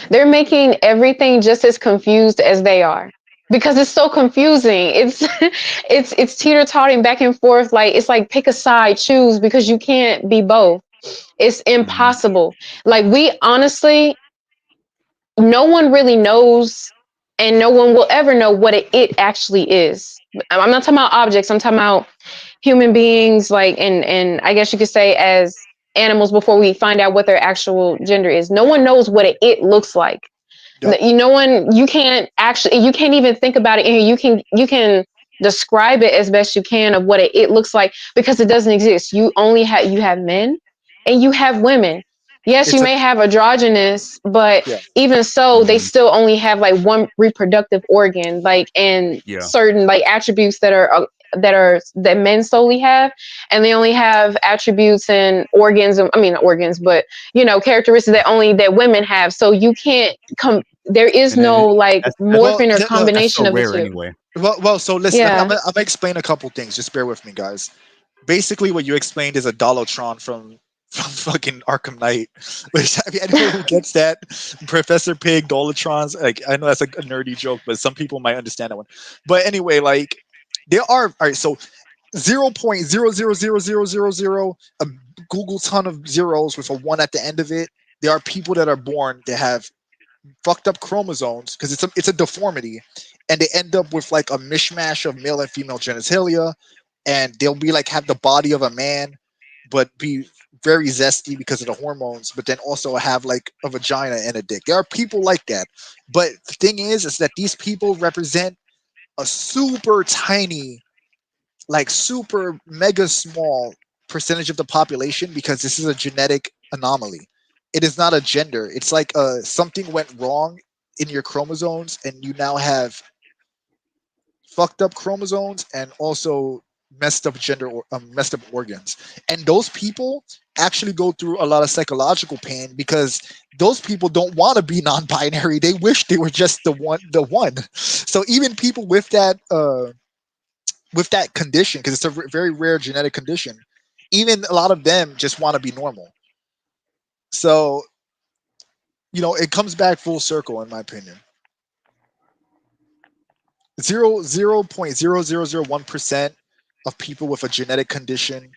they're making everything just as confused as they are, because it's so confusing. It's teeter-totting back and forth. Like it's like pick a side, choose, because you can't be both. It's impossible. Like we honestly, no one really knows, and no one will ever know what it actually is. I'm not talking about objects. I'm talking about human beings, like, and I guess you could say as animals before we find out what their actual gender is. No one knows what it looks like. Yep. You can't even think about it, and you can describe it as best you can of what it looks like, because it doesn't exist. You have men and you have women. Yes, you may have androgynous, but even so, they still only have like one reproductive organ, like, and certain like attributes that men solely have, and they only have attributes and organs. I mean, not organs, but you know, characteristics that women have. So you can't come. There is no like morphing or combination of the two. Anyway. Well, so listen, I'm gonna explain a couple things. Just bear with me, guys. Basically, what you explained is a Dolotron from fucking Arkham Knight. Which, I mean, anyone who gets that, Professor Pig, Dolotrons, like, I know that's like a nerdy joke, but some people might understand that one. But anyway, like, there are, all right, so 0.000000, a Google ton of zeros with a 1 at the end of it. There are people that are born that have fucked up chromosomes because it's a deformity, and they end up with like a mishmash of male and female genitalia, and they'll be like have the body of a man but be very zesty because of the hormones, but then also have like a vagina and a dick. There are people like that, but the thing is that these people represent a super tiny, like super mega small percentage of the population, because this is a genetic anomaly. It is not a gender. It's like something went wrong in your chromosomes, and you now have fucked up chromosomes and also messed up gender or messed up organs. And those people actually go through a lot of psychological pain, because those people don't want to be non-binary. They wish they were just the one. So even people with that condition, because it's a very rare genetic condition, even a lot of them just want to be normal. So, you know, it comes back full circle, in my opinion. 0.0001% of people with a genetic condition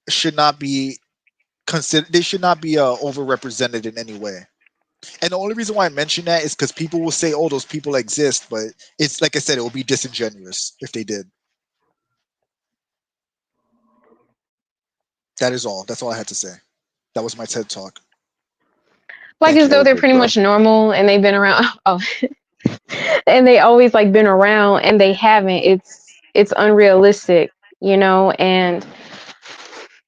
should not be considered. They should not be overrepresented in any way. And the only reason why I mention that is because people will say, "Oh, those people exist," but it's like I said, it will be disingenuous if they did. That is all. That's all I had to say. That was my TED talk. Like as though they're pretty much normal and they've been around. Oh, and they always like been around, and they haven't. It's unrealistic, you know. And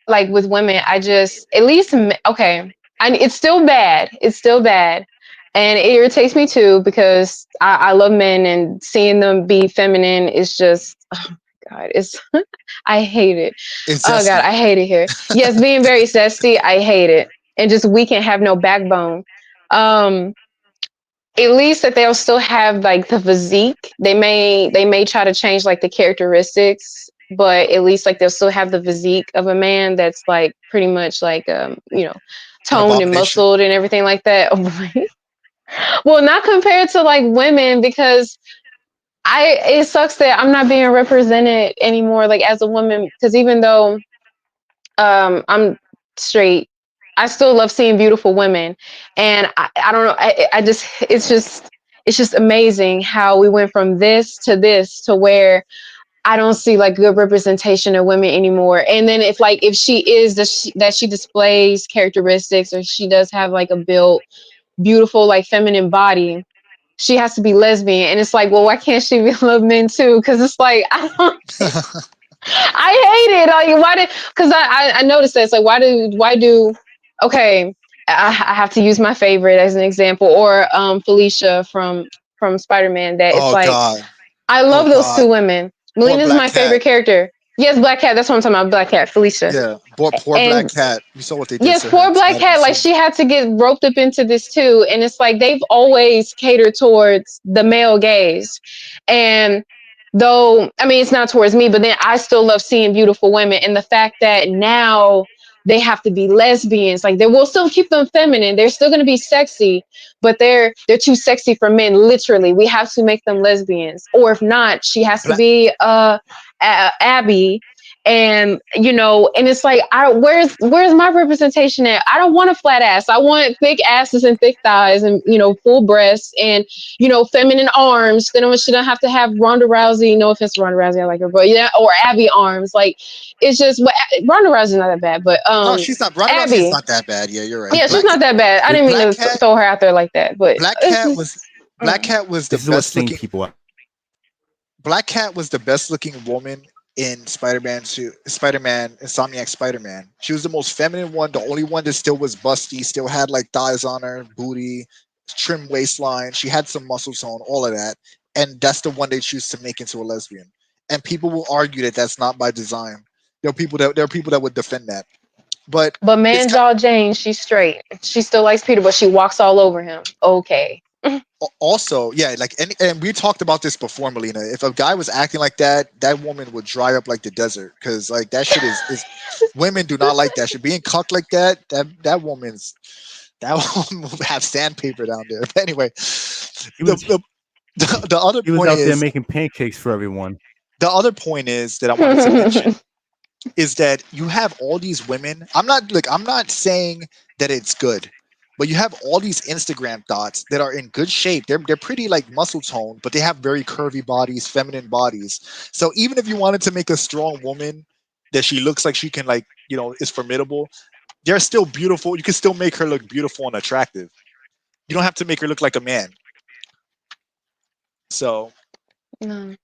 like with women, I just at least okay. It's still bad. It's still bad, and it irritates me too, because I love men, and seeing them be feminine is just, oh my God, it's I hate it. It's Oh God, zesty. I hate it here. Yes, being very zesty, I hate it. And just weak and have no backbone. At least that they'll still have like the physique. They may try to change like the characteristics, but at least like they'll still have the physique of a man that's like pretty much like An toned and abomination. muscled and everything like that. Well, not compared to like women, because it sucks that I'm not being represented anymore like as a woman, because even though I'm straight, I still love seeing beautiful women. And I don't know, I just it's just amazing how we went from this to where I don't see like good representation of women anymore. And then if she is that she displays characteristics, or she does have like a built beautiful like feminine body, she has to be lesbian. And it's like, well, why can't she be love men too? Because it's like I hate it. Like, why did? Because I noticed that. It's like, why do? Okay, I have to use my favorite as an example, or Felicia from Spider-Man. That it's Oh like, God. I Oh love those God. two women. Poor Melina's Black my favorite Cat. character. Yes, Black Cat. That's what I'm talking about. Black Cat, Felicia. Yeah. Poor Black And Cat. You saw what they did yes, to her poor in Black Spider-Man Cat, like 2. she had to get roped up into this too. And it's like they've always catered towards the male gaze. And though, I mean, it's not towards me, but then I still love seeing beautiful women. And the fact that now they have to be lesbians, like they will still keep them feminine. They're still going to be sexy, but they're too sexy for men. Literally, we have to make them lesbians. Or if not, she has to Black be Abby, and and it's like, where's my representation at? I don't want a flat ass. I want thick asses and thick thighs, and full breasts, and feminine arms. Then she don't have to have Ronda Rousey. No offense to Ronda Rousey, I like her, but yeah, or Abby arms. Like, it's just, Ronda Rousey's not that bad, but No, she's not. Ronda Rousey is Abby, not that bad. Yeah, you're right. yeah, she's not that bad. I didn't mean Black to Cat. throw her out there like that, but Black it's Cat was just, Black Cat was the This is what best sane looking. people are. Black Cat was the best looking woman in Spider-Man 2, Spider-Man, Insomniac Spider-Man. She was the most feminine one, the only one that still was busty, still had like thighs on her, booty, trim waistline. She had some muscle tone, all of that. And that's the one they choose to make into a lesbian. And people will argue that that's not by design. There are people that would defend that. But but it's man, Jaw Jane, she's straight. She still likes Peter, but she walks all over him. Okay. also, yeah, like, and we talked about this before, Melina. If a guy was acting like that, that woman would dry up like the desert, because like that shit is women do not like that shit. Being cucked like that woman will have sandpaper down there. But anyway, He was the other he was point out there is making pancakes for everyone. the other point is that I wanted to mention is that you have all these women. I'm not saying that it's good, but you have all these Instagram thoughts that are in good shape. They're pretty like muscle toned, but they have very curvy bodies, feminine bodies. So even if you wanted to make a strong woman that she looks like she can, like, is formidable, they're still beautiful. You can still make her look beautiful and attractive. You don't have to make her look like a man. So, No.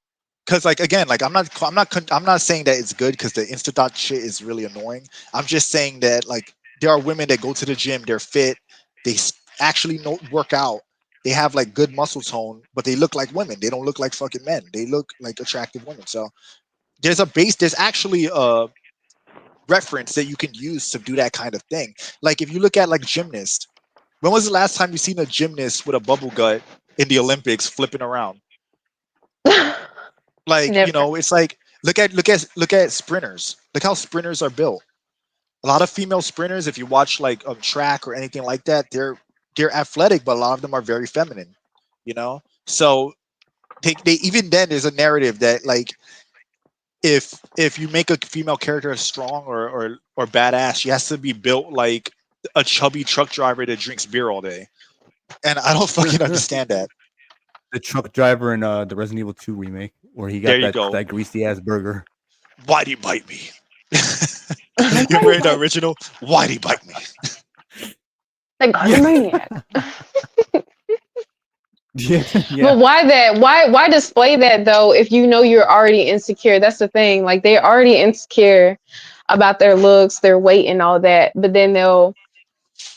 because like, again, like, I'm not saying that it's good, because the insta thought shit is really annoying. I'm just saying that, like, there are women that go to the gym, they're fit, they actually know work out, they have like good muscle tone, but they look like women. They don't look like fucking men. They look like attractive women. So there's actually a reference that you can use to do that kind of thing. Like, if you look at like gymnasts, when was the last time you seen a gymnast with a bubble gut in the Olympics flipping around? Like, Never. it's like, look at sprinters. Look how sprinters are built. A lot of female sprinters, if you watch like track or anything like that, they're athletic, but a lot of them are very feminine. So they even then, there's a narrative that, like, if you make a female character strong or badass, she has to be built like a chubby truck driver that drinks beer all day. And I don't fucking understand that. The truck driver in the Resident Evil 2 remake, where he There got you go. that greasy ass burger. Why'd he bite me? You read the original? Why'd he bite me? Like, maniac. Yeah, But why that? Why display that though? If you know you're already insecure, that's the thing. Like, they're already insecure about their looks, their weight, and all that. But then they'll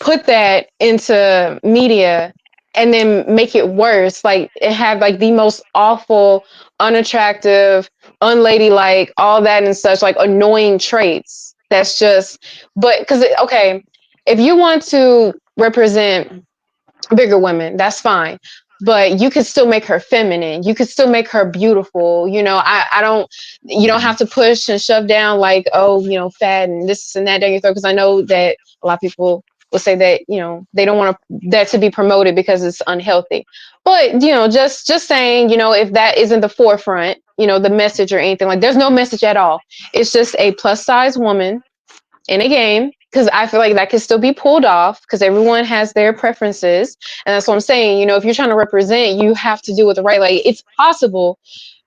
put that into media and then make it worse. Like, it have like the most awful, unattractive, unladylike, all that and such, like annoying traits. That's just, but because, okay, if you want to represent bigger women, that's fine. But you could still make her feminine. You could still make her beautiful. You know, I don't, you don't have to push and shove down like, oh, you know, fat and this and that down your throat. Because I know that a lot of people will say that, you know, they don't want that to be promoted because it's unhealthy. But, you know, just saying, you know, if that isn't the forefront, you know, the message or anything, like there's no message at all. It's just a plus size woman in a game, because I feel like that can still be pulled off because everyone has their preferences. And that's what I'm saying. You know, if you're trying to represent, you have to do it the right way. It's possible.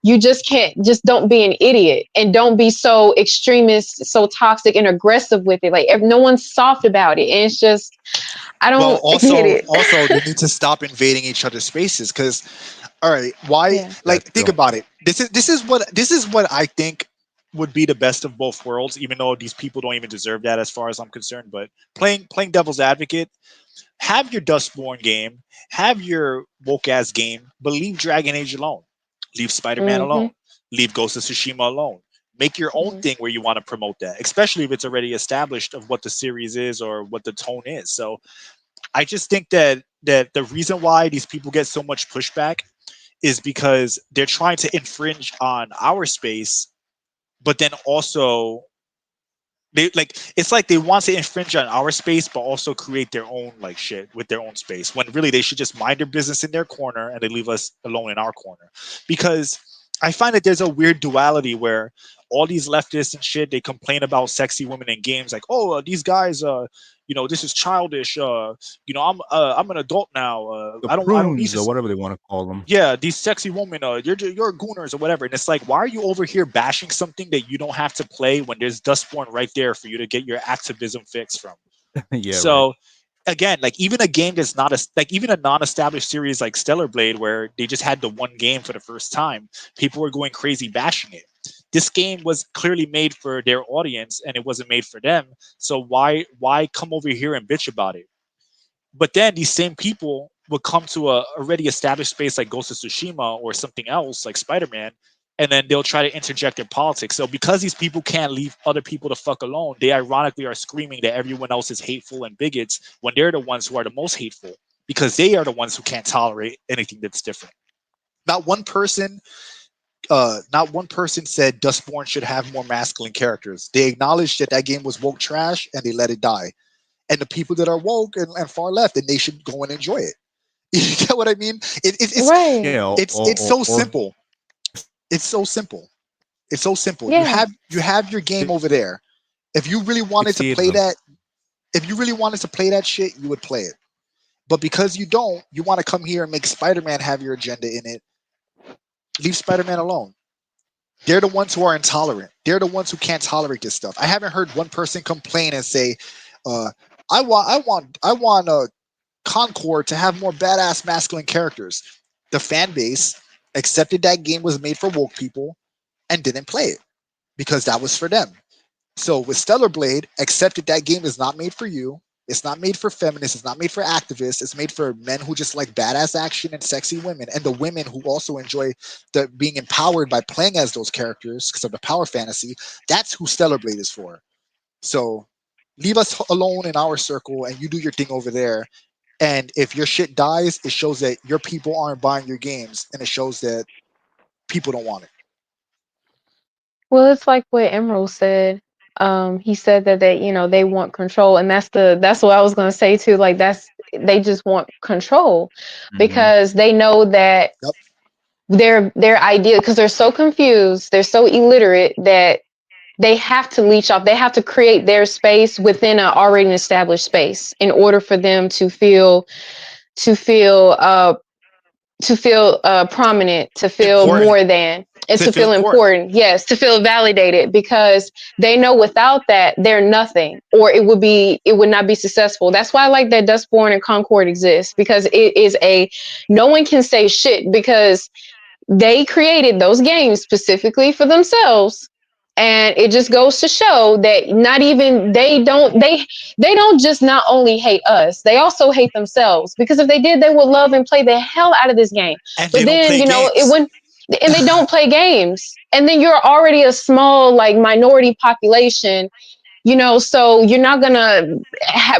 You just can't, just don't be an idiot and don't be so extremist, so toxic and aggressive with it. Like, if no one's soft about it. And it's just, I don't get it. Also, they need to stop invading each other's spaces because, all right, why? Yeah. Like, That's think true. about it. This is what I think would be the best of both worlds, even though these people don't even deserve that as far as I'm concerned. But playing devil's advocate, have your Dustborn game, have your woke ass game, but leave Dragon Age alone. Leave Spider-Man alone. Leave Ghost of Tsushima alone. Make your own thing where you want to promote that, especially if it's already established of what the series is or what the tone is. So I just think that the reason why these people get so much pushback is because they're trying to infringe on our space, but then also they like, it's like they want to infringe on our space but also create their own like shit with their own space, when really they should just mind their business in their corner and they leave us alone in our corner. Because I find that there's a weird duality where all these leftists and shit, they complain about sexy women in games, like, oh, these guys, you know, this is childish. You know, I'm an adult now. The I don't need prunes or to. whatever they want to call them. Yeah, these sexy women, you're gooners or whatever. And it's like, why are you over here bashing something that you don't have to play when there's Dustborn right there for you to get your activism fix from? Yeah, right. So again, like, even a game that's not even a non-established series like Stellar Blade, where they just had the one game for the first time, people were going crazy bashing it. This game was clearly made for their audience and it wasn't made for them. So why come over here and bitch about it? But then these same people would come to a already established space like Ghost of Tsushima or something else like Spider-Man, and then they'll try to interject their politics. So because these people can't leave other people the fuck alone, they ironically are screaming that everyone else is hateful and bigots when they're the ones who are the most hateful, because they are the ones who can't tolerate anything that's different. Not one person said Dustborn should have more masculine characters. They acknowledged that that game was woke trash and they let it die. And the people that are woke and far left, and they should go and enjoy it. You get what I mean? It's Right. Yeah, it's so simple. It's so simple. It's so simple. Yeah. You have your game over there. If you really wanted to play that, shit, you would play it. But because you don't, you want to come here and make Spider-Man have your agenda in it. Leave Spider-Man alone. They're the ones who are intolerant. They're the ones who can't tolerate this stuff. I haven't heard one person complain and say, I want Concord to have more badass masculine characters. The fan base accepted that game was made for woke people and didn't play it because that was for them. So with Stellar Blade, accepted that game is not made for you. It's not made for feminists. It's not made for activists. It's made for men who just like badass action and sexy women, and the women who also enjoy the being empowered by playing as those characters because of the power fantasy. That's who Stellar Blade is for. So leave us alone in our circle and you do your thing over there. And if your shit dies, it shows that your people aren't buying your games, and it shows that people don't want it. Well, it's like what Emerald said. He said that they want control, and that's what I was gonna say too. Like, they just want control because they know that their idea, because they're so confused, they're so illiterate that they have to leech off. They have to create their space within an already established space in order for them to feel prominent, to feel Important. more than, and to feel important. Yes, to feel validated, because they know without that they're nothing, or it would not be successful. That's why I like that Dustborn and Concord exists, because it is no one can say shit, because they created those games specifically for themselves. And it just goes to show that they don't just not only hate us, they also hate themselves, because if they did, they would love and play the hell out of this game. And but then, it wouldn't, and they don't play games. And then you're already a small like minority population, you know, so you're not gonna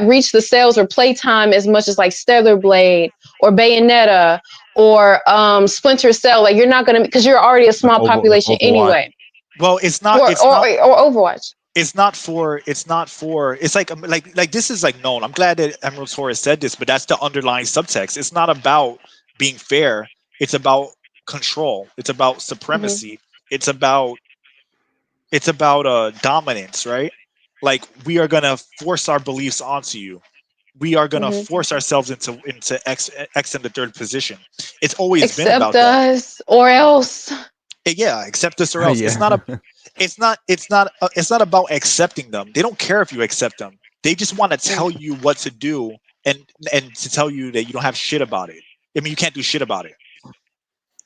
reach the sales or playtime as much as like Stellar Blade or Bayonetta or Splinter Cell. Like you're not gonna, because you're already a small population Overwatch. anyway. Well, it's not. Or It's not. Overwatch. It's not for. It's not for. It's like this is like known. I'm glad that Emerald Taurus said this, but that's the underlying subtext. It's not about being fair. It's about control. It's about supremacy. It's about dominance, right? Like we are gonna force our beliefs onto you. We are gonna force ourselves into X in the third position. It's always been about Accept that. us or else. Yeah, accept us or else. Yeah. It's not about accepting them. They don't care if you accept them. They just want to tell you what to do and to tell you that you don't have shit about it. I mean, you can't do shit about it.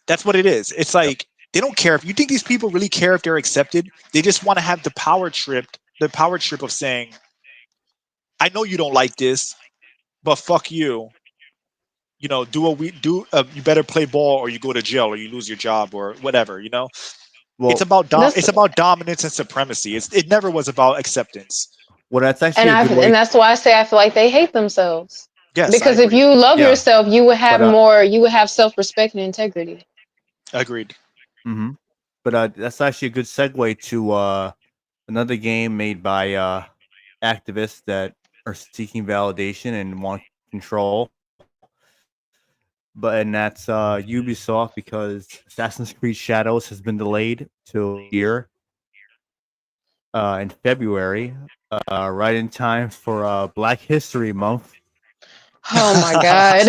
That's what it is. It's like they don't care if you think these people really care if they're accepted. They just want to have the power trip of saying, I know you don't like this, but fuck you. You know, do what we do. You better play ball, or you go to jail, or you lose your job, or whatever. You know, Well, it's about dominance and supremacy. It never was about acceptance. well, that's actually a good way. And that's why I say I feel like they hate themselves. Yes, because if you love yourself, you would have more. You would have self-respect and integrity. Agreed. Mm-hmm. But that's actually a good segue to another game made by activists that are seeking validation and want control. And that's Ubisoft, because Assassin's Creed Shadows has been delayed to a year in February, right in time for Black History Month. Oh my god.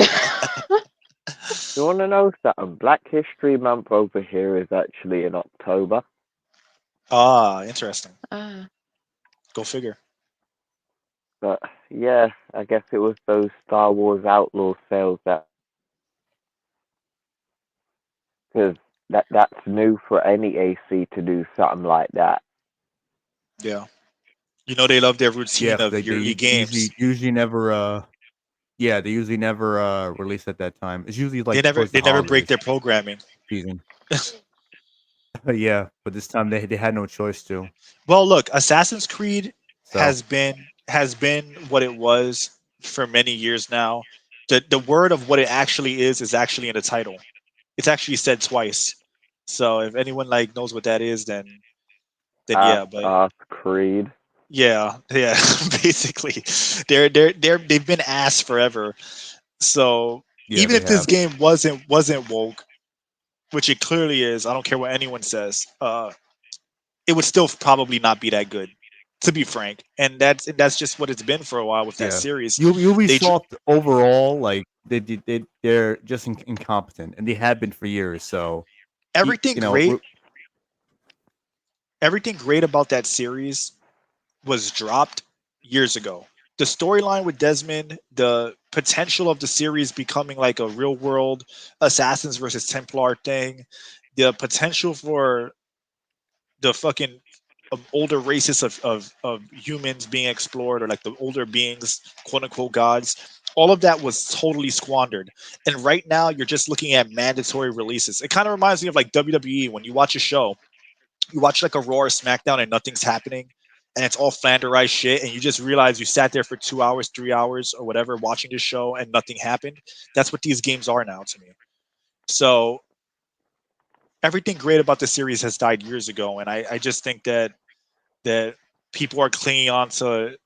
You want to know something? Black History Month over here is actually in October. Ah, interesting. Go figure. But yeah, I guess it was those Star Wars Outlaw sales that, because that's new for any AC to do something like that. Yeah, you know they love their routine of yearly games. Usually never. Yeah, they usually never release at that time. It's usually like they never break their programming season. Yeah, but this time they had no choice to. Well, look, Assassin's Creed has been what it was for many years now. The word of what it actually is actually in the title. It's actually said twice. So if anyone like knows what that is, then yeah. But Creed. Yeah, basically, they've been ass forever. So even if this game wasn't woke, which it clearly is, I don't care what anyone says. It would still probably not be that good, to be frank. And that's just what it's been for a while with that series. Ubisoft overall, like they're just incompetent, and they have been for years. So everything great about that series was dropped years ago. The storyline with Desmond, the potential of the series becoming like a real world Assassins versus Templar thing, the potential for the fucking older races of humans being explored, or like the older beings, quote unquote gods, all of that was totally squandered. And right now you're just looking at mandatory releases. It kind of reminds me of like WWE. When you watch a show, you watch like a Raw or SmackDown and nothing's happening, and it's all flanderized shit, and you just realize you sat there for 2 hours, 3 hours, or whatever watching the show and nothing happened. That's what these games are now to me. So everything great about the series has died years ago, and I just think that people are clinging on to.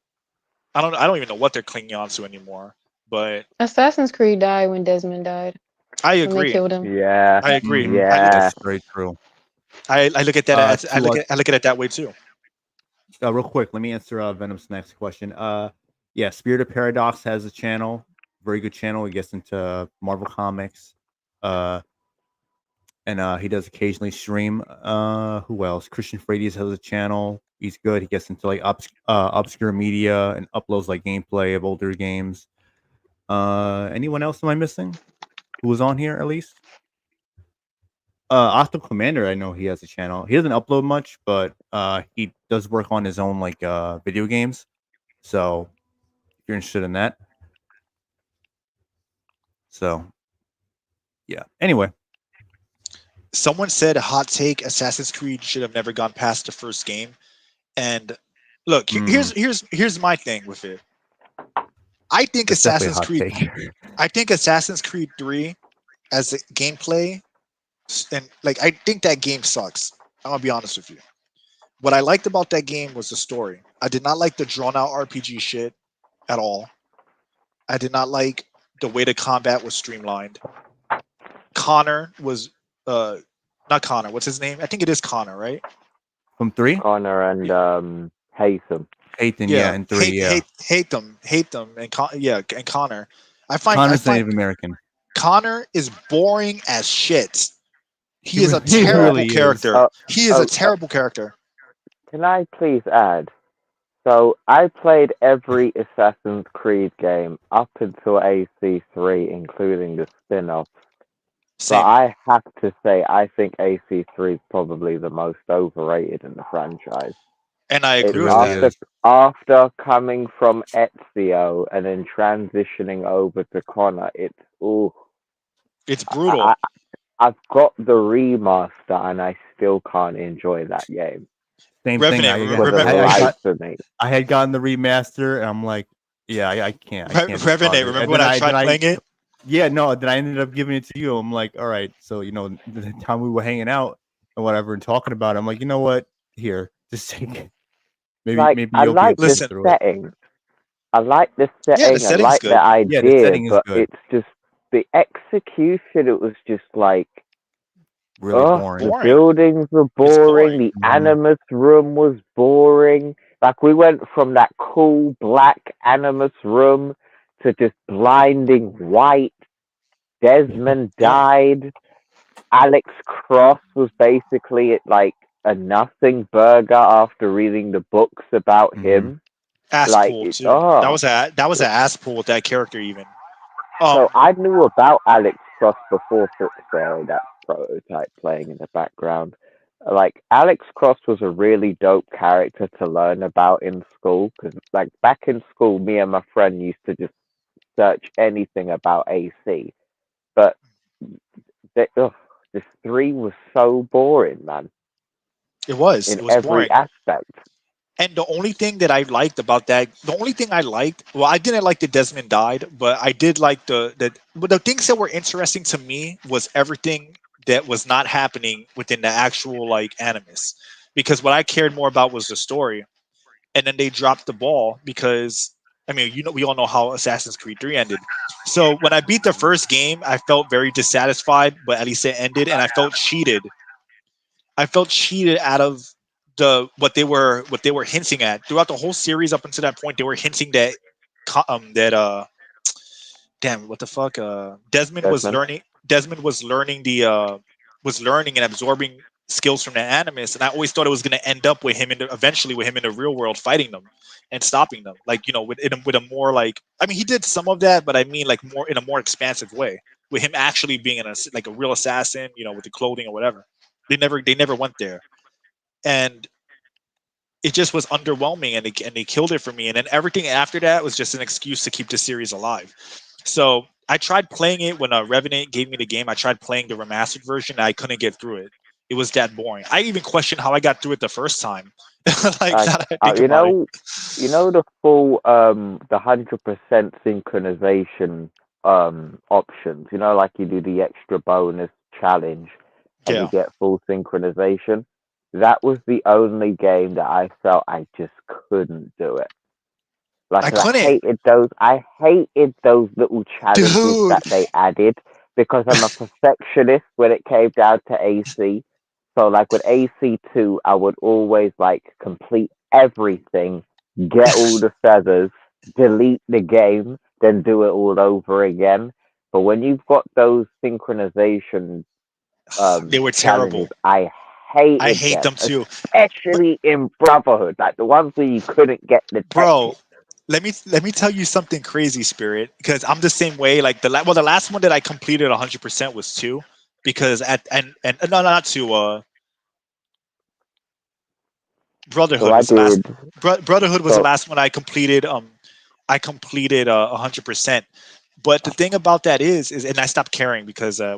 I don't even know what they're clinging on to anymore. But Assassin's Creed died when Desmond died. I agree. When they killed him. Yeah, I agree. Yeah, that's very true. I look at that. I look at it that way too. Real quick, let me answer Venom's next question. Yeah, Spirit of Paradox has a channel, very good channel. He gets into Marvel Comics, and he does occasionally stream. Who else? Christian Frades has a channel. He's good. He gets into like obscure media and uploads like gameplay of older games. Anyone else am I missing? Who was on here at least? Octo Commander, I know he has a channel. He doesn't upload much, but he does work on his own like video games. So if you're interested in that. So yeah. Anyway. someone said, hot take, Assassin's Creed should have never gone past the first game. And look, here's my thing with it. I think That's definitely a Assassin's hot Creed. take. I think Assassin's Creed 3 as a gameplay, and like I think that game sucks. I'm gonna be honest with you. What I liked about that game was the story. I did not like the drawn out RPG shit at all. I did not like the way the combat was streamlined. Connor was not Connor. What's his name? I think it is Connor, right? From 3? Connor and Haytham. Haytham, yeah, and 3, yeah. Hate them, and Connor. Connor's Native American. Connor is boring as shit. He is a He terrible really is. character. He is a terrible character. Can I please add? So I played every Assassin's Creed game up until AC3, including the spin-off. So I have to say, I think AC3 is probably the most overrated in the franchise. And I agree with that. After coming from Ezio and then transitioning over to Connor, it's brutal. I've got the remaster and I still can't enjoy that game. Same Revenant, thing. I had gotten the remaster, and I'm like, yeah, I can't. Revenant, remember when I tried playing it? Yeah, no. Then I ended up giving it to you. I'm like, all right. So the time we were hanging out and whatever and talking about it, I'm like, you know what? Here, just take it. Maybe I like the setting. I like the setting. Yeah, the setting's I like good. the idea, the setting is but good. it's just the execution. It was just like really boring. The buildings were boring. The Animus room was boring. Like we went from that cool black Animus room to just blinding white. Desmond died. Alex Cross was basically like a nothing burger after reading the books about him. Ass pull too. That was an ass pull with that character even. So I knew about Alex Cross before that prototype playing in the background. Like Alex Cross was a really dope character to learn about in school because, like, back in school, me and my friend used to just search anything about AC. But this 3 was so boring, man. It was. In it was every boring. aspect. And the only thing that I liked about that, well, I didn't like that Desmond died, but I did like but the things that were interesting to me was everything that was not happening within the actual like Animus, because what I cared more about was the story, and then they dropped the ball because I mean, we all know how Assassin's Creed 3 ended. So when I beat the first game, I felt very dissatisfied, but at least it ended, and I felt cheated. I felt cheated out of what they were hinting at throughout the whole series up until that point. They were hinting that damn, what the fuck, Desmond was learning and absorbing skills from the Animus, and I always thought it was going to end up with him eventually with him in the real world fighting them and stopping them, like, with a more like, I mean, he did some of that, but I mean like more in a more expansive way, with him actually being a real assassin, with the clothing or whatever. They never went there. And it just was underwhelming, and they killed it for me. And then everything after that was just an excuse to keep the series alive. So I tried playing it when Revenant gave me the game. I tried playing the remastered version. I couldn't get through it. It was that boring. I even questioned how I got through it the first time. The full the 100% synchronization options. Like you do the extra bonus challenge and you get full synchronization. That was the only game that I felt I just couldn't do it. Like I hated those little challenges that they added, because I'm a perfectionist when it came down to AC. So like with AC2, I would always like complete everything, get all the feathers, delete the game, then do it all over again. But when you've got those synchronization they were terrible. I hate them too, especially in Brotherhood, like the ones where you couldn't get the bro. Let me tell you something crazy, Spirit, because I'm the same way. Like the last one that I completed 100% was 2, because not 2. Brotherhood was the last. Brotherhood was the last one I completed. I completed 100%. But the thing about that is, and I stopped caring because I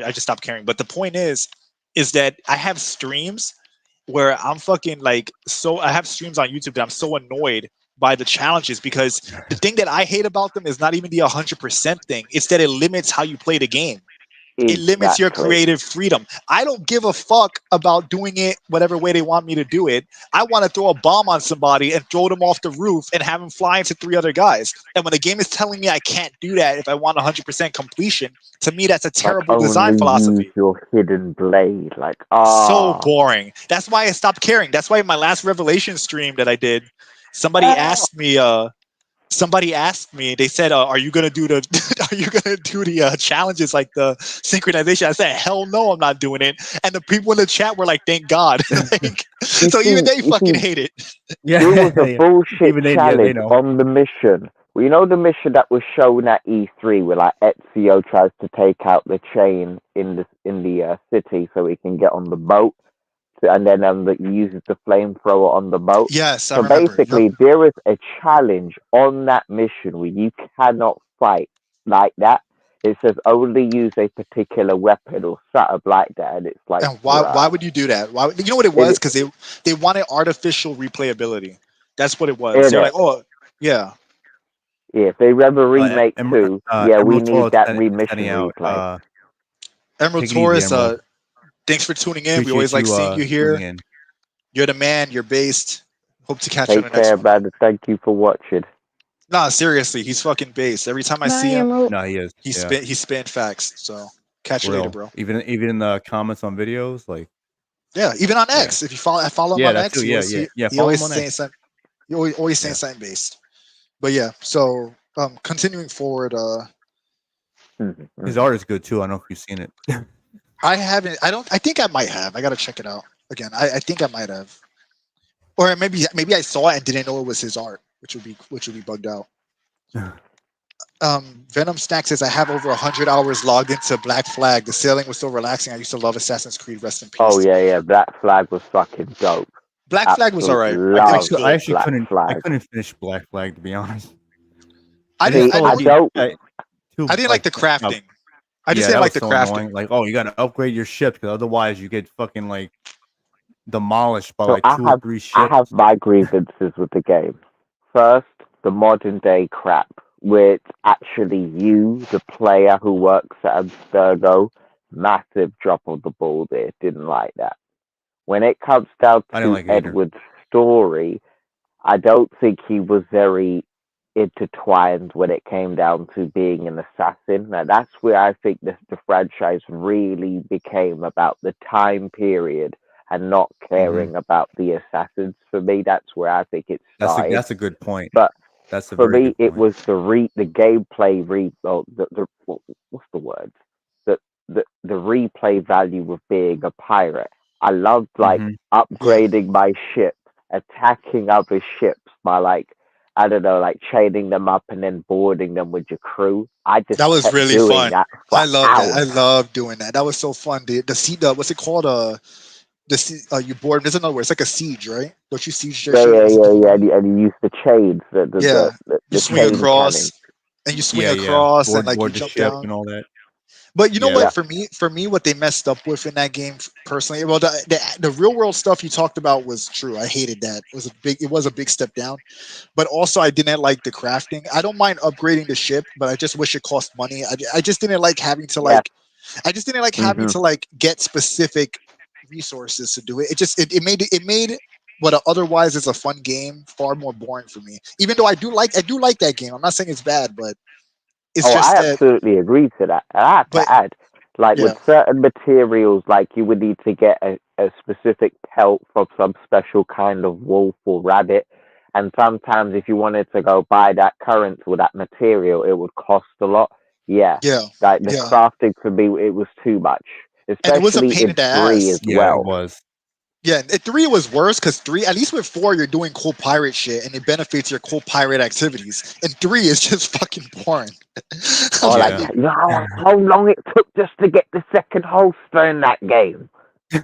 just stopped caring. But the point is, is that I have streams where I'm fucking like so I have streams on YouTube that I'm so annoyed by the challenges because the thing that I hate about them is not even the 100% thing. It's that it limits how you play the game. It limits your creative freedom. I don't give a fuck about doing it whatever way they want me to do it. I want to throw a bomb on somebody and throw them off the roof and have them fly into 3 other guys. And when the game is telling me I can't do that if I want 100% completion, to me that's a terrible design philosophy. Use your hidden blade, like so boring. That's why I stopped caring. That's why in my last Revelation stream that I did, somebody asked me. They said, "Are you gonna do the challenges like the synchronization?" I said, "Hell no, I'm not doing it." And the people in the chat were like, "Thank God." Like, so even they fucking hate it. Yeah, it was a bullshit challenge on the mission. Well, you know the mission that was shown at E3 where like Ezio tries to take out the chain in the city so he can get on the boat. And then he uses the flamethrower on the boat. Yes, so basically, there is a challenge on that mission where you cannot fight like that. It says only use a particular weapon or something like that, and it's like. And why would you do that? Why? You know what it was? Because they wanted artificial replayability. That's what it was. They're like, oh yeah. Yeah, if they ever remake 2, we need that remission replay. Emerald Taurus, thanks for tuning in. We always like seeing you here. You're the man. You're based. Hope to catch you on the next one. Brother. Thank you for watching. Nah, seriously, he's fucking based. Every time I see him, he is. He's spitting facts. So catch you later, bro. Even in the comments on videos, like even on X. If you follow him on X, he always saying something. You always saying something based. But yeah, so continuing forward. His art is good too. I don't know if you've seen it. I haven't. I think I might have. I gotta check it out again. I think I might have, or maybe I saw it and didn't know it was his art, which would be bugged out. Venom Snack says I have over 100 hours logged into Black Flag. The sailing was so relaxing. I used to love Assassin's Creed. Rest in peace. Oh yeah. Black Flag was fucking dope. Black Flag was alright. I actually couldn't finish Black Flag, to be honest. I didn't like the crafting. I just didn't like the crafting. Annoying. Like, oh, you gotta upgrade your ship because otherwise you get fucking like demolished by like 2 or 3 ships. I have my grievances with the game. First, the modern day crap, which actually you, the player who works at Abstergo, massive drop of the ball there. Didn't like that. When it comes down to Edward's story, I don't think he was very intertwined when it came down to being an assassin. Now that's where I think the franchise really became about the time period and not caring about the assassins. For me, that's where I think it started. That's a good point. But for me, it was the gameplay what's the word? The replay value of being a pirate. I loved upgrading my ship, attacking other ships by I don't know, chaining them up and then boarding them with your crew. That was really fun. I love that. I love doing that. That was so fun. What's it called? You board. There's another word. It's like a siege, right? Don't you siege their ship? Yeah. And you use the chains. You swing across, and you swing across, and you jump down and all that. But you know what? For me, what they messed up with in that game, personally, well, the real world stuff you talked about was true. I hated that. It was a big step down. But also, I didn't like the crafting. I don't mind upgrading the ship, but I just wish it cost money. I just didn't like having to I just didn't like having to get specific resources to do it. It made what otherwise is a fun game far more boring for me. Even though I do like that game. I'm not saying it's bad, but. I absolutely agree to that. I have to add, with certain materials, you would need to get a specific pelt from some special kind of wolf or rabbit. And sometimes if you wanted to go buy that current or that material, it would cost a lot. Yeah. The crafting for me, it was too much. Especially and it was a pain in the ass. As well. It was. Yeah, at 3 it was worse because 3, at least with 4, you're doing cool pirate shit and it benefits your cool pirate activities. And 3 is just fucking boring. How long it took just to get the second holster in that game? You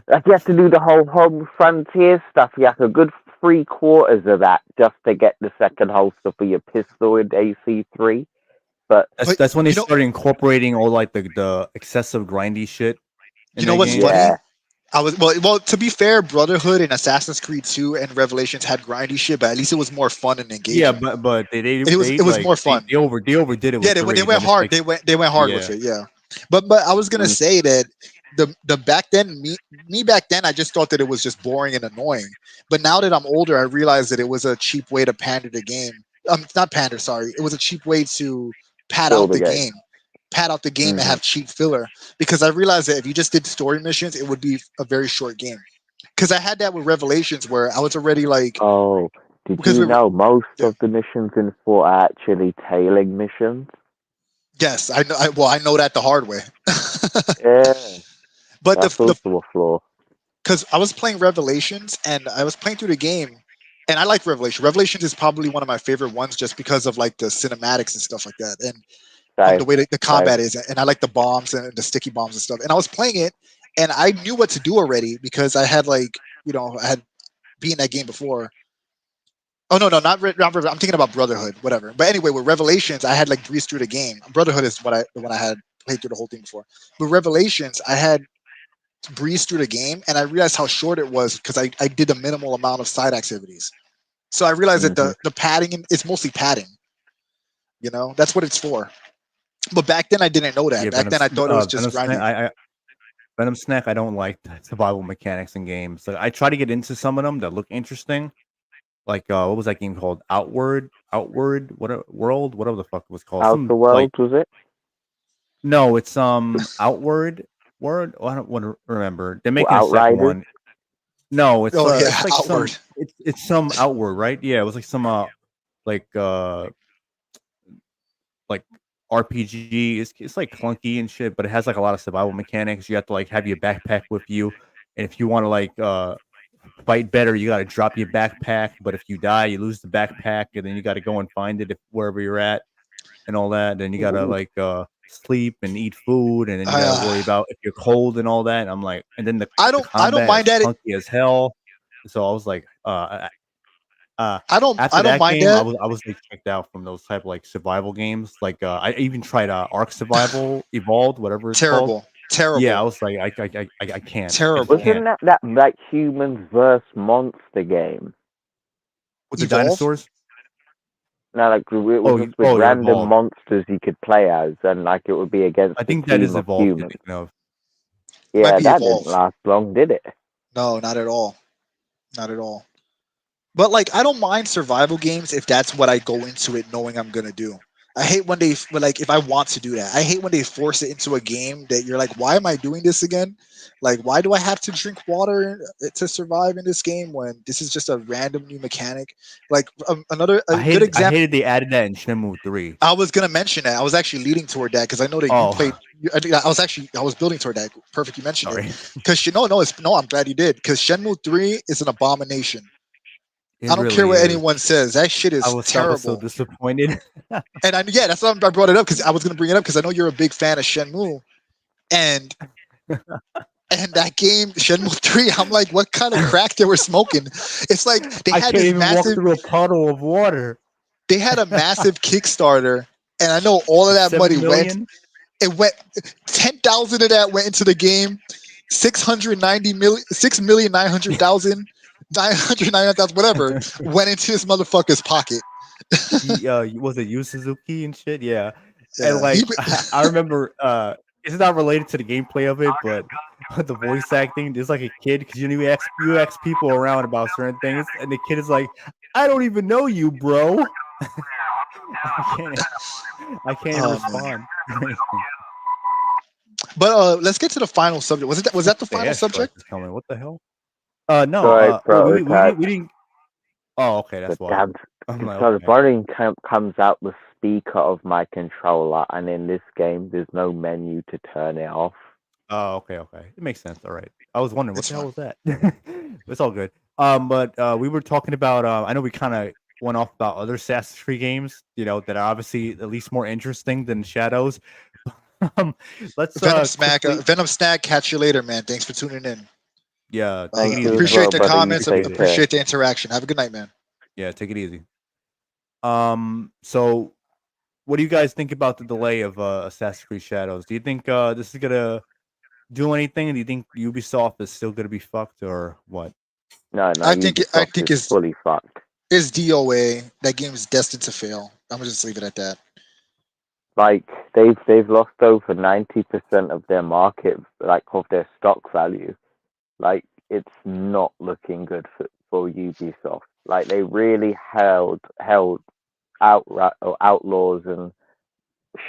have to do the whole home frontier stuff. You have a good 3/4 of that just to get the second holster for your pistol in AC3. But that's when they started incorporating all the excessive grindy shit. in You know that what's game? funny? Yeah. I was well. To be fair, Brotherhood and Assassin's Creed 2 and Revelations had grindy shit, but at least it was more fun and Yeah, engaging. but they It was like more fun. they overdid it Yeah, with they 3. went Then it's hard. like They went hard with yeah. it. Yeah, but I was gonna say that the back then me back then I just thought that it was just boring and annoying. But now that I'm older, I realized that it was a cheap way to pander the game. Not pander. Sorry, it was a cheap way to pad Fill out the the game. pad out the game and have cheap filler. Because I realized that if you just did story missions, it would be a very short game. Because I had that with Revelations where I was already like, Oh, did because you we were, know most yeah. of the missions in 4 are actually tailing missions? Yes, I know. I know that the hard way. Yeah, But that's the also a flaw. because I was playing Revelations and I was playing through the game, and I like Revelation. Revelations is probably one of my favorite ones just because of like the cinematics and stuff like that, and the Same, way that the same. combat is, and I like the bombs and the sticky bombs and stuff. And I was playing it, and I knew what to do already because I had like I had been in that game before. Oh no, not I'm thinking about Brotherhood, whatever. But anyway, with Revelations, I had like breezed through the game. Brotherhood is the one I had played through the whole thing before. But Revelations, I had breezed through the game and I realized how short it was because I did a minimal amount of side activities. So I realized that the padding is mostly padding. That's what it's for. But back then I didn't know that. Yeah, Back then I thought it was just Venom grinding. Snack, Venom Snack, I don't like the survival mechanics in games. So I try to get into some of them that look interesting. Like what was that game called? Outward, World, whatever the fuck it was called. Outer World, was it? No, it's Outward World. Oh, I don't want to remember. They're making a second Outriders? one. No, it's Oh yeah, it's like Outward. it's some Outward, right? Yeah, it was like some like like RPG. It's like clunky and shit, but it has like a lot of survival mechanics. You have to like have your backpack with you, and if you want to like fight better, you got to drop your backpack. But if you die, you lose the backpack, and then you got to go and find it wherever you're at, and all that. Then you got to like sleep and eat food, and then you got to worry about if you're cold and all that. And I'm like, and then the I don't combat mind is that. clunky as hell. So I was like, I don't after that mind game, that. I was like checked out from those type of like survival games. Like I even tried Ark Survival Evolved, whatever it's called. Terrible. Yeah, I was like, I can't. Terrible. I can't. Wasn't that like humans versus monster game? With the Evolve? dinosaurs? No, like it was just with random Evolved. monsters you could play as, and like it would be against I think a that team is of Evolved. humans. Of. Yeah, that Evolve. didn't last long, did it? No, not at all. Not at all. But like, I don't mind survival games if that's what I go into it knowing I'm gonna do. I hate when if I want to do that. I hate when they force it into a game that you're like, why am I doing this again? Like, why do I have to drink water to survive in this game when this is just a random new mechanic? Like good example. I hated they added that in Shenmue 3. I was gonna mention that. I was actually leading toward that because I know that you played. I was building toward that. Perfect, you mentioned it. Because I'm glad you did. Because Shenmue 3 is an abomination. I don't care what anyone says. That shit is terrible. I was so disappointed. And that's why I brought it up because I was going to bring it up because I know you're a big fan of Shenmue, and that game Shenmue 3. I'm like, what kind of crack they were smoking? It's like they had this massive. Walk through a puddle of water. They had a massive Kickstarter, and I know all of that money went. It went 10,000 of that went into the game. 6,900,000. 999,000, whatever, went into this motherfucker's pocket. Was it Yu Suzuki and shit? Yeah. And like I remember it's not related to the gameplay of it, but the voice acting, there's like a kid because you ask people around about certain things, and the kid is like, I don't even know you, bro. I can't respond. But let's get to the final subject. Was that the final subject? What the hell? No. Sorry, we didn't. Oh, okay, that's why. So the volume comes out the speaker of my controller, and in this game, there's no menu to turn it off. Oh, okay. It makes sense. All right. I was wondering what the hell was that. It's all good. But we were talking about. I know we kind of went off about other Assassin's Creed games, that are obviously at least more interesting than Shadows. Let's Venom Snack. Catch you later, man. Thanks for tuning in. Yeah, appreciate the comments. Appreciate the interaction. Have a good night, man. Yeah, take it easy. So what do you guys think about the delay of Assassin's Creed Shadows? Do you think this is gonna do anything? Do you think Ubisoft is still gonna be fucked or what? No, I think Ubisoft is fully fucked. it's DOA. That game is destined to fail. I'm gonna just leave it at that. Like they've lost over 90% of their market, like of their stock value. Like it's not looking good for Ubisoft. Like they really held Outlaws and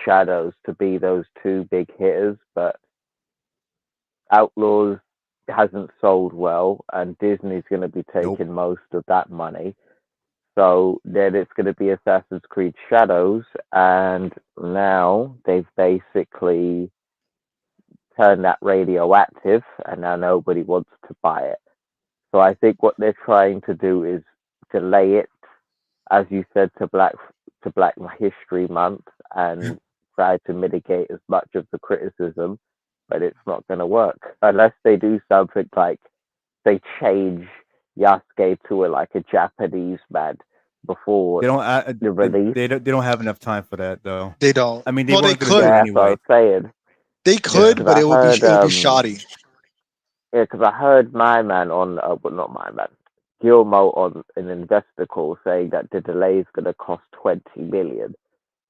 Shadows to be those two big hitters, but Outlaws hasn't sold well, and Disney's going to be taking most of that money. So then it's going to be Assassin's Creed Shadows, and now they've basically turned that radioactive, and now nobody wants to buy it. So I think what they're trying to do is delay it, as you said, to Black History Month, and try to mitigate as much of the criticism, but it's not going to work unless they do something like they change Yasuke to a Japanese man before They don't. the release. They don't have enough time for that though. They don't. I mean, they Well, they weren't going to do could. it That's what I anyway. was saying. They could, Yeah. but I it would heard, be shoddy. Yeah, because I heard my man on, well, not my man, Gilmo on an investor call saying that the delay is going to cost 20 million.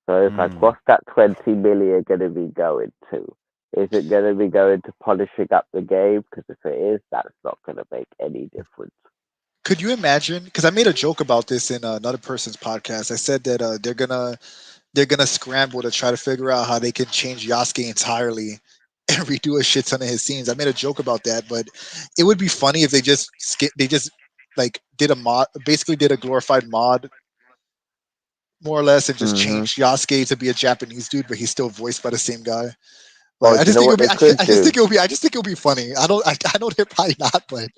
So it's like, what's that 20 million going to be going to? Is it going to be going to polishing up the game? Because if it is, that's not going to make any difference. Could you imagine? Because I made a joke about this in another person's podcast. I said that they're gonna scramble to try to figure out how they can change Yasuke entirely and redo a shit ton of his scenes. I made a joke about that, but it would be funny if they just like did a mod, basically did a glorified mod, more or less, and just changed Yasuke to be a Japanese dude, but he's still voiced by the same guy. Like, I just think it'll be funny. I know they're probably not, but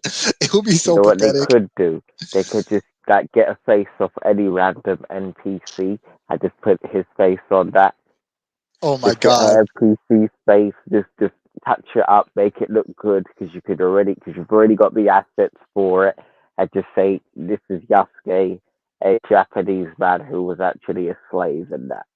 it will be so pathetic. What they could do? They could just get a face off any random NPC and just put his face on that. Oh my god! NPC face, just touch it up, make it look good because you've already got the assets for it, and just say this is Yasuke, a Japanese man who was actually a slave in that.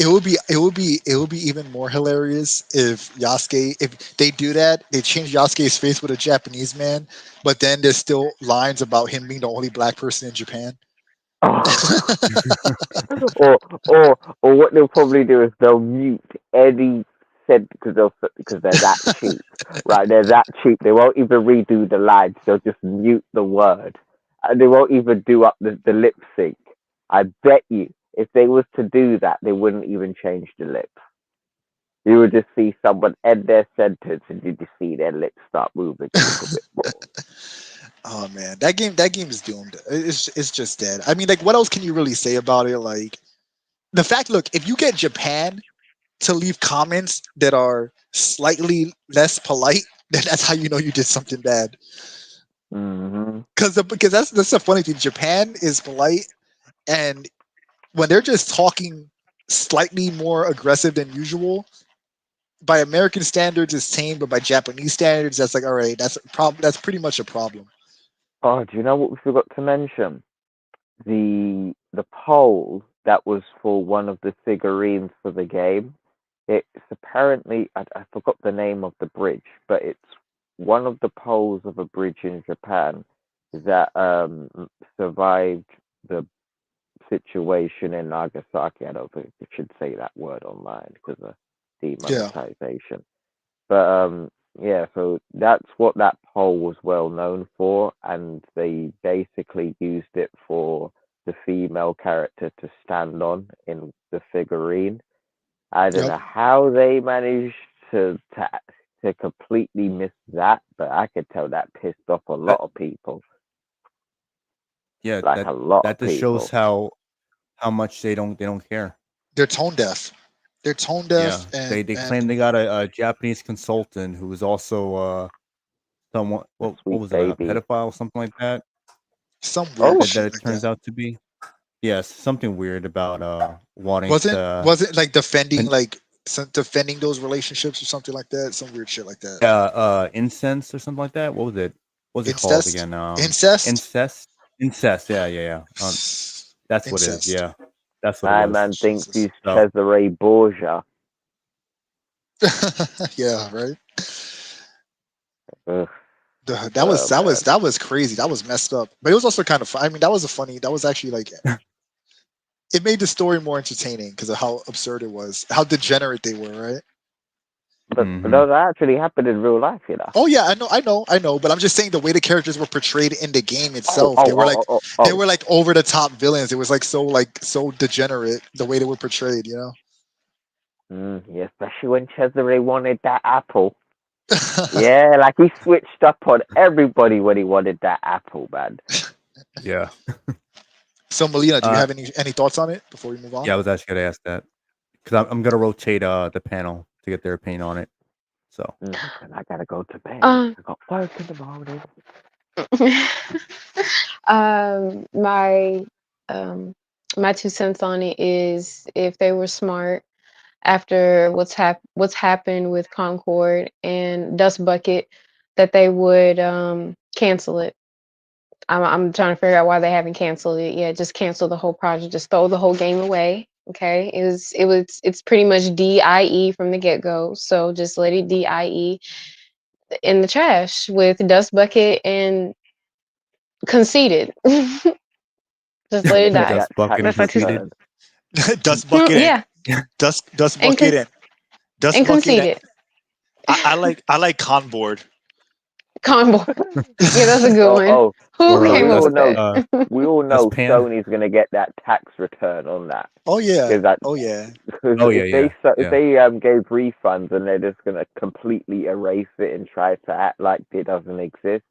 It would be even more hilarious if they do that, they change Yasuke's face with a Japanese man, but then there's still lines about him being the only black person in Japan. or what they'll probably do is they'll mute any said because they're that cheap, right? They're that cheap. They won't even redo the lines. They'll just mute the word, and they won't even do up the lip sync. I bet you, if they was to do that, they wouldn't even change the lips. You would just see someone end their sentence, and you just see their lips start moving a little bit more. Oh man, that game is doomed. It's just dead. I mean, like, what else can you really say about it? Like, the fact, look, if you get Japan to leave comments that are slightly less polite, then that's how you know you did something bad. Because that's the funny thing. Japan is polite, and when they're just talking slightly more aggressive than usual, by American standards it's tame, but by Japanese standards, that's like, all right, that's a problem. That's pretty much a problem. Oh, do you know what we forgot to mention? The poll that was for one of the figurines for the game. It's apparently, I forgot the name of the bridge, but it's one of the poles of a bridge in Japan that survived the situation in Nagasaki. I don't think we should say that word online because of demonetization. But yeah, so that's what that pole was well known for, and they basically used it for the female character to stand on in the figurine. I don't know how they managed to completely miss that, but I could tell that pissed off a lot of people. Yeah, like a lot. That just shows how much they don't care. They're tone deaf. They're tone deaf. Yeah, they claim they got a Japanese consultant who is also someone. What was it? A pedophile or something like that. Some weird that it turns out to be. Yes, something weird about wanting wasn't like defending those relationships or something like that. Some weird shit like that. Yeah, incense or something like that. What was it? What was it called again? Incest. Yeah. That's what it is. Yeah, that's what it was. My man thinks he's Cesare Borgia. Yeah, right. Ugh. That was crazy. That was messed up. But it was also kind of fun. I mean, that was actually like it made the story more entertaining because of how absurd it was, how degenerate they were, right? But those actually happened in real life, you know. Oh yeah, I know. But I'm just saying the way the characters were portrayed in the game itself, they were like over the top villains. It was like so degenerate the way they were portrayed, you know. Yeah, especially when Cesare wanted that apple. Yeah, like he switched up on everybody when he wanted that apple, man. Yeah. So Melina, do you have any thoughts on it before we move on? Yeah, I was actually gonna ask that because I'm gonna rotate the panel to get their opinion on it. So I gotta go to bed. I got work in the morning. My 2 cents on it is if they were smart after what's happened with Concord and Dust Bucket, that they would cancel it. I'm trying to figure out why they haven't canceled it yet. Just cancel the whole project. Just throw the whole game away. Okay, it's pretty much DIE from the get go. So just let it DIE in the trash with Dust Bucket and Conceited. Just let it die. Dust Bucket and Conceited. Dust Bucket. Yeah. Dust Bucket and Dust and Bucket. Conceited. I like Conboard. Conboard. Yeah, that's a good one. Who came up with that? We all know Sony's gonna get that tax return on that. Oh yeah. If they gave refunds and they're just gonna completely erase it and try to act like it doesn't exist.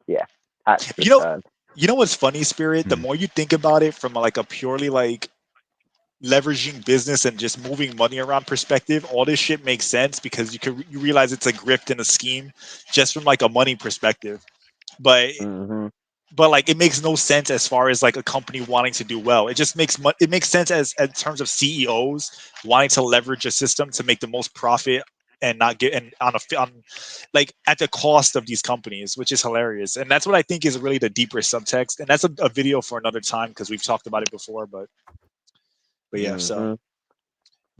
Yeah, tax return. You know what's funny, Spirit? The more you think about it from like a purely like leveraging business and just moving money around perspective, all this shit makes sense because you realize it's a grift and a scheme just from like a money perspective. But like it makes no sense as far as like a company wanting to do well. It just makes sense as in terms of CEOs wanting to leverage a system to make the most profit and not get on like at the cost of these companies, which is hilarious. And that's what I think is really the deeper subtext. And that's a video for another time because we've talked about it before. But yeah, so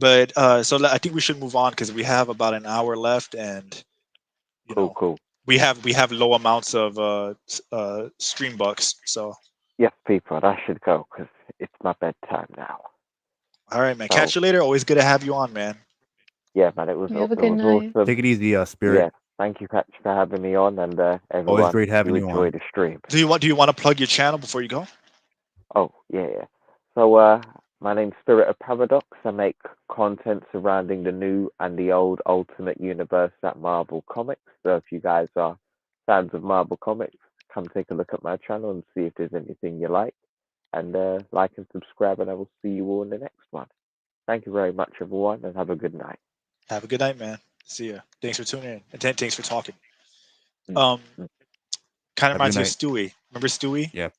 I think we should move on because we have about an hour left, and cool. We have low amounts of stream bucks. So yes, people, I should go because it's my bedtime now. All right, man. So, catch you later. Always good to have you on, man. Yeah, man. It was awesome. Take it easy, Spirit. Yeah, thank you, Patch, for having me on, and everyone. Always great having you enjoy on. the stream. Do you want to plug your channel before you go? Oh yeah. So my name's Spirit of Paradox. I make content surrounding the new and the old Ultimate Universe at Marvel Comics. So if you guys are fans of Marvel Comics, come take a look at my channel and see if there's anything you like. And like and subscribe, and I will see you all in the next one. Thank you very much, everyone, and have a good night. Have a good night, man. See ya. Thanks for tuning in. And thanks for talking. Kind of reminds me of Stewie. Remember Stewie? Yeah.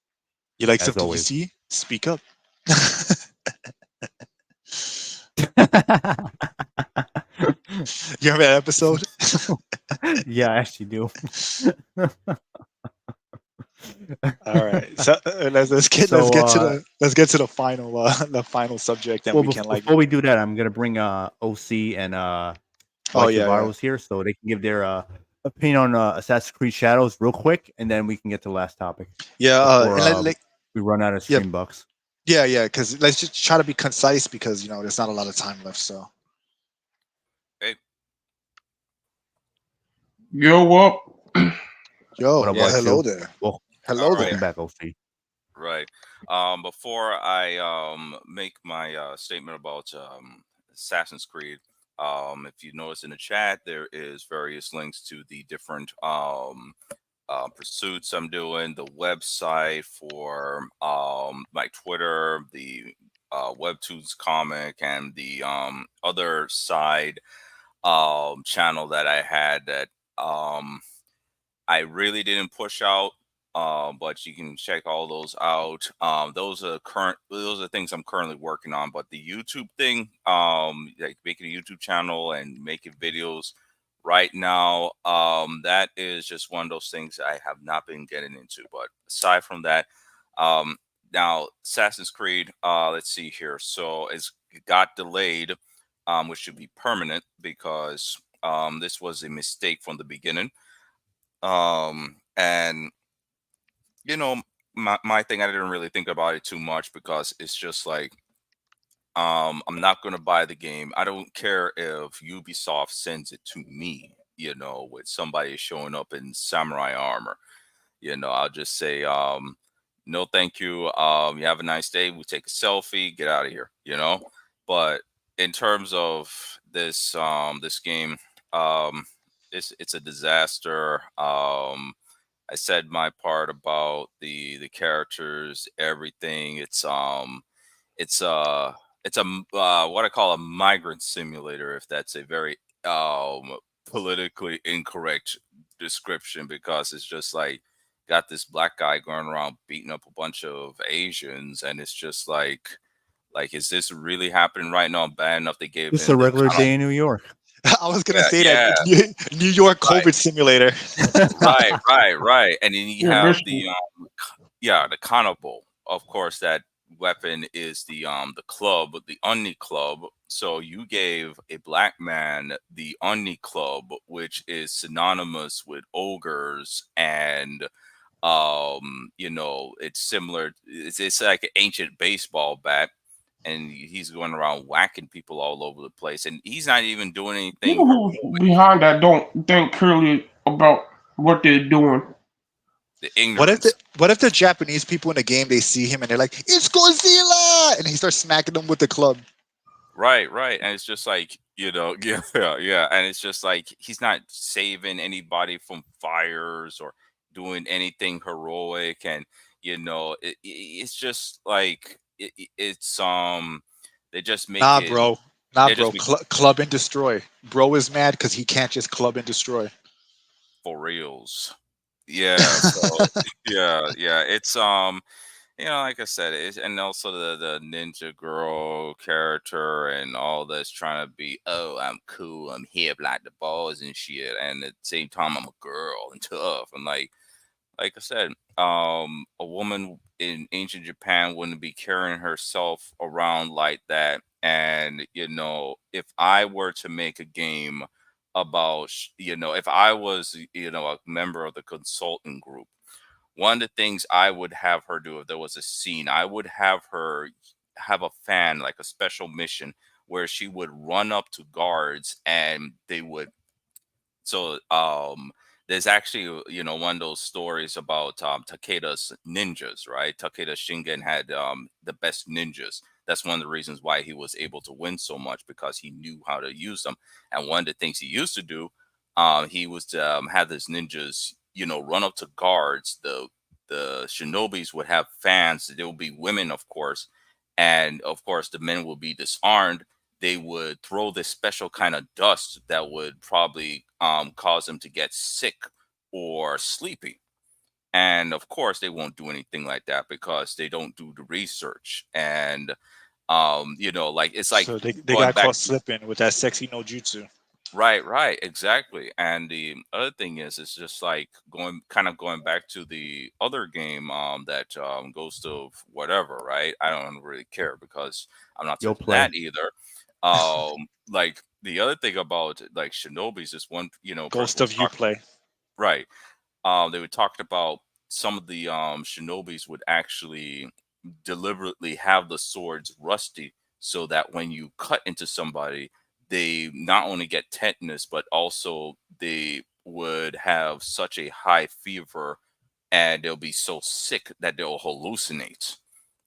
You like some DC? Speak up. You remember that episode? Yeah, I actually do. All right, so let's get to the final subject. Then before we do that, I'm gonna bring OC and Virals here so they can give their opinion on Assassin's Creed Shadows real quick, and then we can get to the last topic. Yeah, before, we run out of stream bucks. Yeah, because let's just try to be concise because there's not a lot of time left. So, hey, yo, what? Yo, hello there. Well, hello there. Welcome back, OC. Right. Before I make my statement about Assassin's Creed, if you notice in the chat, there is various links to the different pursuits I'm doing, the website for my Twitter, the Webtoons comic, and the other side channel that I had that I really didn't push out. But you can check all those out. Those are things I'm currently working on. But the YouTube thing, like making a YouTube channel and making videos right now, that is just one of those things I have not been getting into. But aside from that, now Assassin's Creed, let's see here. So it got delayed, which should be permanent because this was a mistake from the beginning. And you know, my thing, I didn't really think about it too much because it's just like, I'm not gonna buy the game. I don't care if Ubisoft sends it to me, you know, with somebody showing up in samurai armor. You know, I'll just say, no, thank you. You have a nice day. We take a selfie, get out of here, you know. But in terms of this game, um, it's a disaster. I said my part about the characters, everything. It's what I call a migrant simulator, if that's a very politically incorrect description, because it's just like got this black guy going around beating up a bunch of Asians, and it's just like is this really happening right now? Bad enough they gave It's him a the regular kind of day in New York. I was gonna yeah, say yeah, that New York right, COVID simulator. right, and then you Yeah, have basically. the cannibal. Of course, that weapon is the club, the Onni club. So you gave a black man the Onni club, which is synonymous with ogres, and you know, it's similar. It's like an ancient baseball bat, and he's going around whacking people all over the place, and he's not even doing anything People who's heroic. behind that don't think clearly about what they're doing. The ignorance. What if the Japanese people in the game, they see him and they're like, "It's Godzilla," and he starts smacking them with the club? Right, right. And it's just like, you know, yeah. And it's just like he's not saving anybody from fires or doing anything heroic. And, you know, it's just like they just make Nah, it bro. Nah, they bro. just make Club and destroy. Bro is mad because he can't just club and destroy. for reals. Yeah, so yeah. It's you know, like I said, and also the ninja girl character and all this trying to be, oh, I'm cool, I'm hip like the boys and shit, and at the same time I'm a girl and tough, and like I said, a woman in ancient Japan wouldn't be carrying herself around like that. And you know, if I were to make a game about, you know, if I was, you know, a member of the consultant group, one of the things I would have her do if there was a scene, I would have her have a fan, like a special mission where she would run up to guards and they would so there's actually you know one of those stories about Takeda's ninjas, right? Takeda Shingen had the best ninjas. That's one of the reasons why he was able to win so much, because he knew how to use them. And one of the things he used to do, he was to have his ninjas, you know, run up to guards. The shinobis would have fans. There will be women, of course, and of course the men will be disarmed. They would throw this special kind of dust that would probably cause them to get sick or sleepy. And of course, they won't do anything like that because they don't do the research. And you know, like it's like So they going got back caught slipping with that sexy no jutsu. right, exactly. And the other thing is, it's just like going back to the other game, that Ghost of whatever, right? I don't really care because I'm not You'll touching play. that either. Like the other thing about like Shinobi's is one, you know, person Ghost was of talking Uplay. right. They were talking about some of the Shinobis would actually deliberately have the swords rusty so that when you cut into somebody, they not only get tetanus, but also they would have such a high fever and they'll be so sick that they'll hallucinate.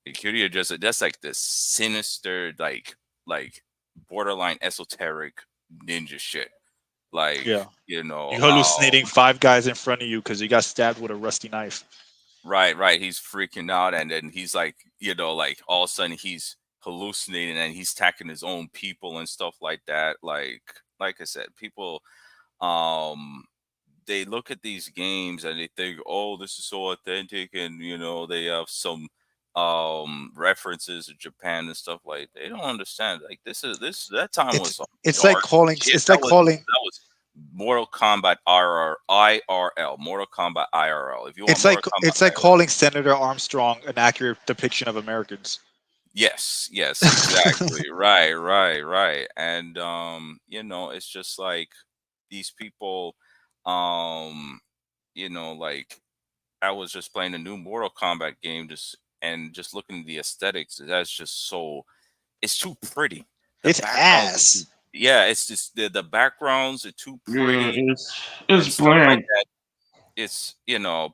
Ikiryu just that's like this sinister, like borderline esoteric ninja shit. Like, Yeah. you know, You hallucinating 5 guys in front of you because you got stabbed with a rusty knife. right. He's freaking out, and then he's like, you know, like all of a sudden he's hallucinating and he's attacking his own people and stuff like that. Like I said, people they look at these games and they think, oh, this is so authentic, and you know, they have some references to Japan and stuff. Like, they don't understand. Like, this that time was some It's like dark calling. shit. It's like calling. That was Mortal Kombat IRL. Mortal Kombat IRL. If you want It's like Mortal Kombat it's like IRL. calling Senator Armstrong an accurate depiction of Americans. Yes, exactly. Right. And you know, it's just like these people, um, like I was just playing a new Mortal Kombat game, just looking at the aesthetics. That's just it's too pretty. The It's backgrounds are ass. yeah, it's just the backgrounds are too Yeah, pretty and it's stuff like bland. that. It's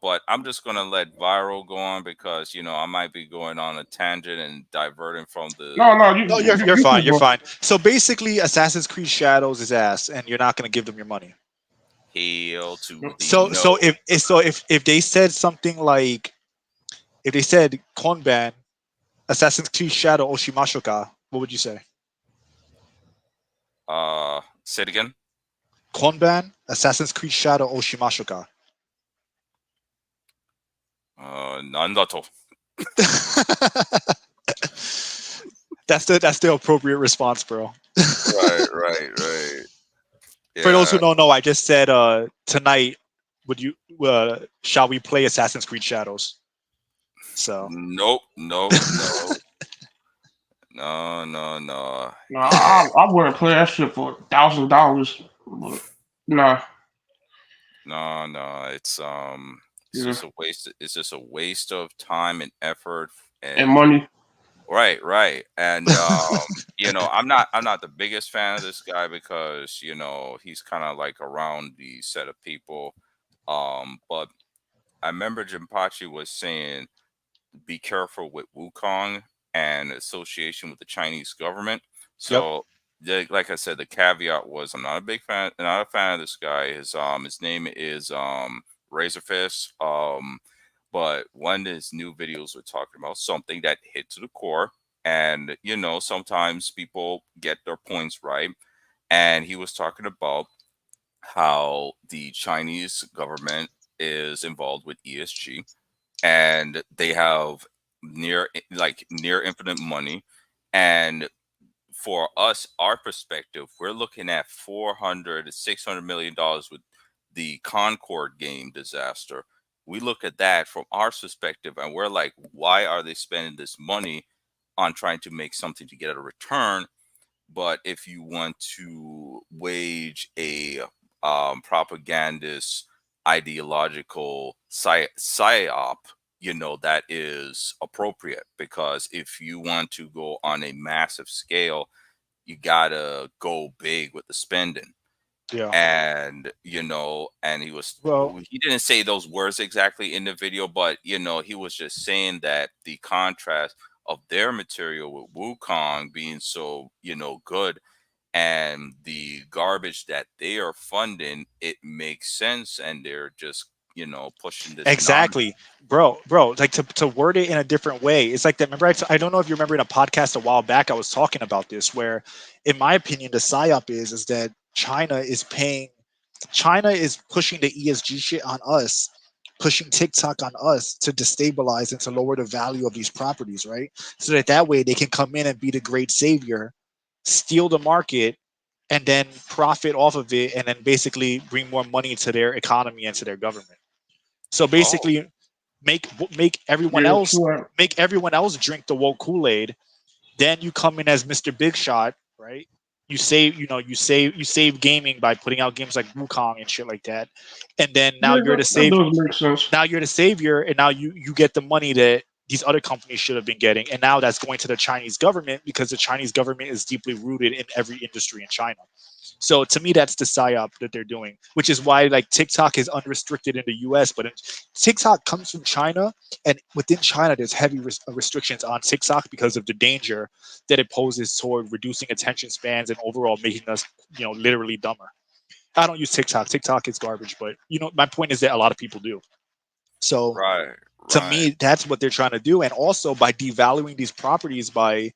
but I'm just gonna let Viral go on because I might be going on a tangent and diverting from No, the no, No, you you're you fine. cool, You're bro. fine. So basically, Assassin's Creed Shadows is ass, and you're not gonna give them your money. hail to the So no. if they said something like, if they said Konban, Assassin's Creed Shadow Oshimashoka, what would you say? Say it again. Konban, Assassin's Creed Shadow Oshimashoka. Nandato. That's the appropriate response, bro. Right. For those who Yeah. don't know, I just said tonight, would you shall we play Assassin's Creed Shadows? So Nope. No. No, I wouldn't play that shit for $1,000. But nah, No. It's yeah, just a waste. It's just a waste of time and effort. and And money. right. And I'm not the biggest fan of this guy because he's kind of like around the set of people. But I remember Jinpachi was saying, be careful with Wukong and association with the Chinese government. yep. So, like I said, the caveat was I'm not a fan of this guy. His name is Razorfist. But one of his new videos were talking about something that hit to the core, and sometimes people get their points right, and he was talking about how the Chinese government is involved with ESG and they have near infinite money, and for us, our perspective, we're looking at 400 to 600 million dollars with the Concord game disaster. We look at that from our perspective and we're like, why are they spending this money on trying to make something to get a return? But if you want to wage a propagandist ideological psyop, that is appropriate, because if you want to go on a massive scale, you gotta go big with the spending. Yeah. And and Well, he didn't say those words exactly in the video, but he was just saying that the contrast of their material with Wukong being so good and the garbage that they are funding, it makes sense, and they're just pushing this nonsense. exactly, bro. Like to word it in a different way, it's like that. Remember, I don't know if you remember in a podcast a while back, I was talking about this, where, in my opinion, the psyop is that China is pushing the ESG shit on us, pushing TikTok on us to destabilize and to lower the value of these properties, right? So that way they can come in and be the great savior, steal the market, and then profit off of it, and then basically bring more money to their economy and to their government. So Oh, basically, make everyone Yeah, else sure. drink the woke Kool-Aid. Then you come in as Mr. Big Shot, right? You save gaming by putting out games like Wukong and shit like that. And then now Yeah, you're the that save does make sense. now you're the savior, and now you get the money that these other companies should have been getting, and now that's going to the Chinese government because the Chinese government is deeply rooted in every industry in China. So to me, that's the psyop that they're doing, which is why like TikTok is unrestricted in the U.S., but TikTok comes from China, and within China, there's heavy restrictions on TikTok because of the danger that it poses toward reducing attention spans and overall making us, literally dumber. I don't use TikTok. TikTok is garbage, but my point is that a lot of people do. So right, to right. me, that's what they're trying to do. And also by devaluing these properties by,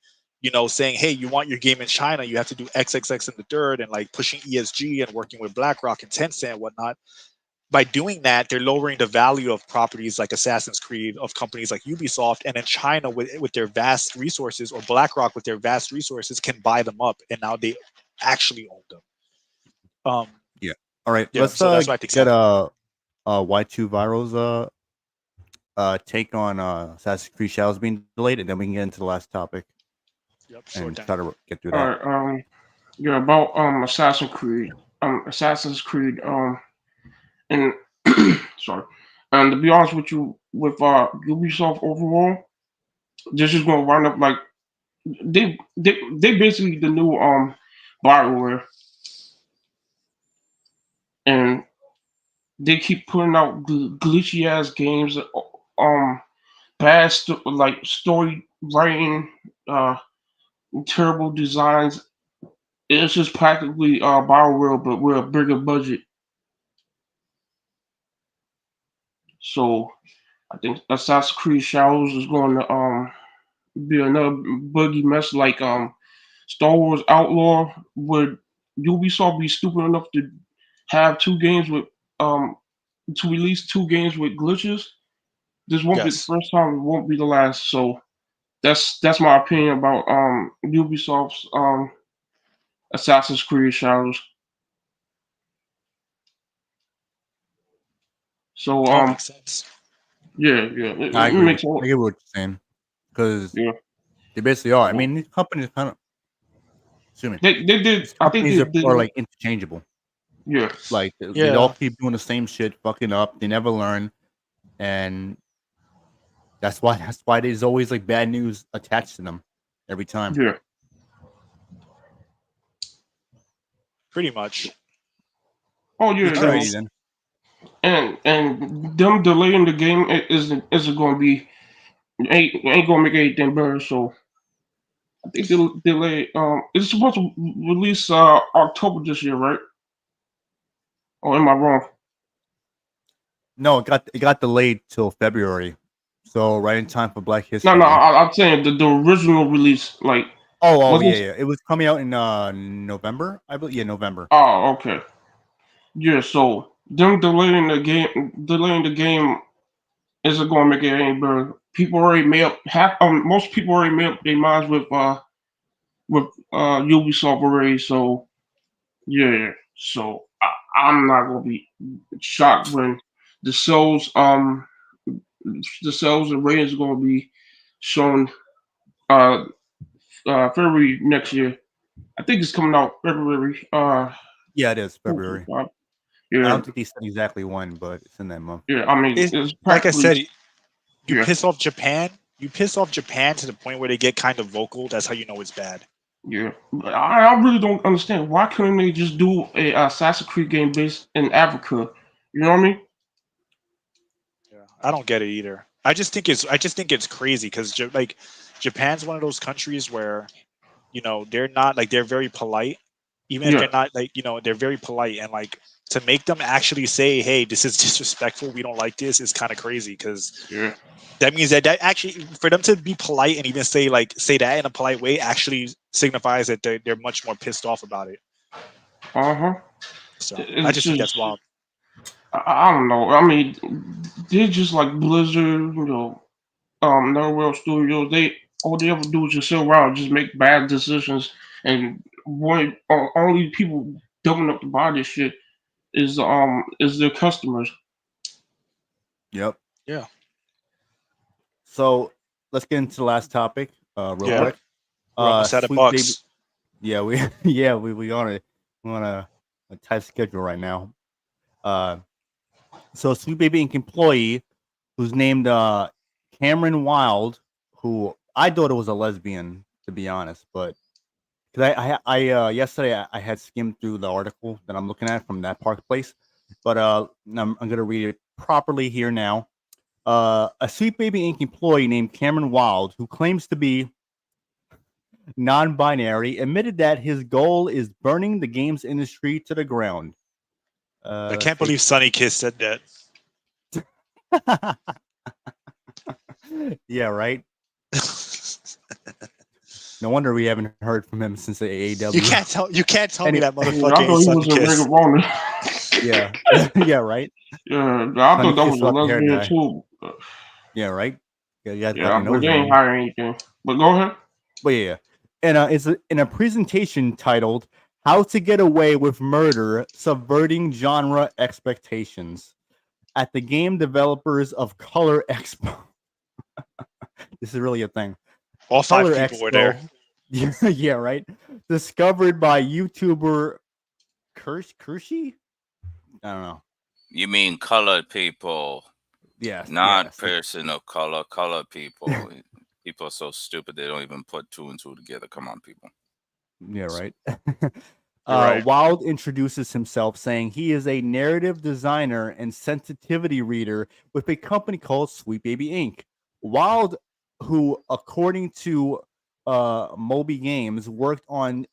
saying, hey, you want your game in China, you have to do XXX in the third, and like pushing ESG and working with BlackRock and Tencent and whatnot. By doing that, they're lowering the value of properties like Assassin's Creed, of companies like Ubisoft, and then China with their vast resources, or BlackRock with their vast resources, can buy them up, and now they actually own them. Yeah. All right. Yeah, Let's so that's what I think. get Y2 Viral's take on Assassin's Creed Shadows being delayed, and then we can get into the last topic Yep, sure and thing. try to get through All that. right. Yeah, about Assassin's Creed. And sorry. And to be honest with you, with Ubisoft overall, this is gonna wind up like they basically the new Bioware, and they keep putting out glitchy ass games, bad like story writing, terrible designs. It's just practically Bioware, but with a bigger budget. So I think Assassin's Creed Shadows is going to be another buggy mess like Star Wars Outlaw. Would Ubisoft be stupid enough to have two games with to release two games with glitches? This won't be the Yes. first time. It won't be the last. So that's my opinion about Ubisoft's Assassin's Creed Shadows. So That makes sense. yeah, I it agree makes with I get what you're saying because yeah. they basically are. I mean, these companies kind of. Excuse me. They did. These I think companies they are did. like interchangeable. Yeah. Like they Yeah. all keep doing the same shit, fucking up. They never learn, and that's why there's always like bad news attached to them every time. Yeah. Pretty much. Oh yeah. Because- Alrighty And them delaying the game isn't going to be ain't going to make anything better. So I think they'll delay. It's supposed to release October this year, right? Or am I wrong? No, it got delayed till February, so right in time for Black History No, Month. I'm saying the original release, like. Oh yeah. It was coming out in November, I believe. Yeah, November. Oh, okay. Yeah, so them delaying the game isn't going to make it any better. People already made up most people already made up their minds with Ubisoft already. So yeah, so I'm not gonna be shocked when the sales and ratings are gonna be shown February next year. I think it's coming out February. Yeah, it is February. I Yeah, don't think they said exactly when, but it's in that month. yeah. I mean, It's- it's like I said, you yeah. piss off Japan. You piss off Japan to the point where they get kind of vocal. That's how you know it's bad. Yeah, but I really don't understand why couldn't they just do a Assassin's Creed game based in Africa? You know what I mean? Yeah, I don't get it either. I just think it's crazy because like Japan's one of those countries where they're not like they're very polite, even if Yeah. they're not like they're very polite, and like to make them actually say, hey, this is disrespectful, we don't like this, is kind of crazy because Yeah. that means that actually for them to be polite and even say that in a polite way actually signifies that they're much more pissed off about it. So I just think that's wild. I don't know. I mean, they're just like Blizzard, NetherRealm Studios. All they ever do is just sit around and just make bad decisions, and only people dumb enough to buy this shit is their customers. Yep. Yeah. So let's get into the last topic, real quick. We're almost out of Sweet bucks. Baby, yeah, we on a tight schedule right now. So Sweet Baby Inc. employee who's named Cameron Wild, who I thought it was a lesbian, to be honest, but because I yesterday I had skimmed through the article that I'm looking at from that park place, but I'm gonna read it properly here now. A Sweet Baby Inc. employee named Cameron Wild, who claims to be non-binary, admitted that his goal is burning the games industry to the ground. I can't believe Sunny Kiss said that. Yeah, right. No wonder we haven't heard from him since the AEW. You can't tell me that I motherfucker thought ain't he Sunny was a Ring Kiss. of Honor. Yeah, yeah, right. Yeah, I Sunny thought that Kiss was a without the hair lesbian dye. too. Yeah, right. Yeah, you got Yeah, fucking but nose they ain't ring. hire anything. But go ahead. But yeah, and it's in a presentation titled "How to Get Away with Murder: Subverting Genre Expectations" at the Game Developers of Color Expo. This is really a thing. All five Color people were there. Yeah, right. Discovered by YouTuber Kershi? I don't know. You mean colored people, Yes, not yes. person of color. Colored people. People are so stupid they don't even put two and two together. Come on, people. Yeah, right. You're right. Wild introduces himself saying he is a narrative designer and sensitivity reader with a company called Sweet Baby Inc. Wild, who, according to Moby Games, worked on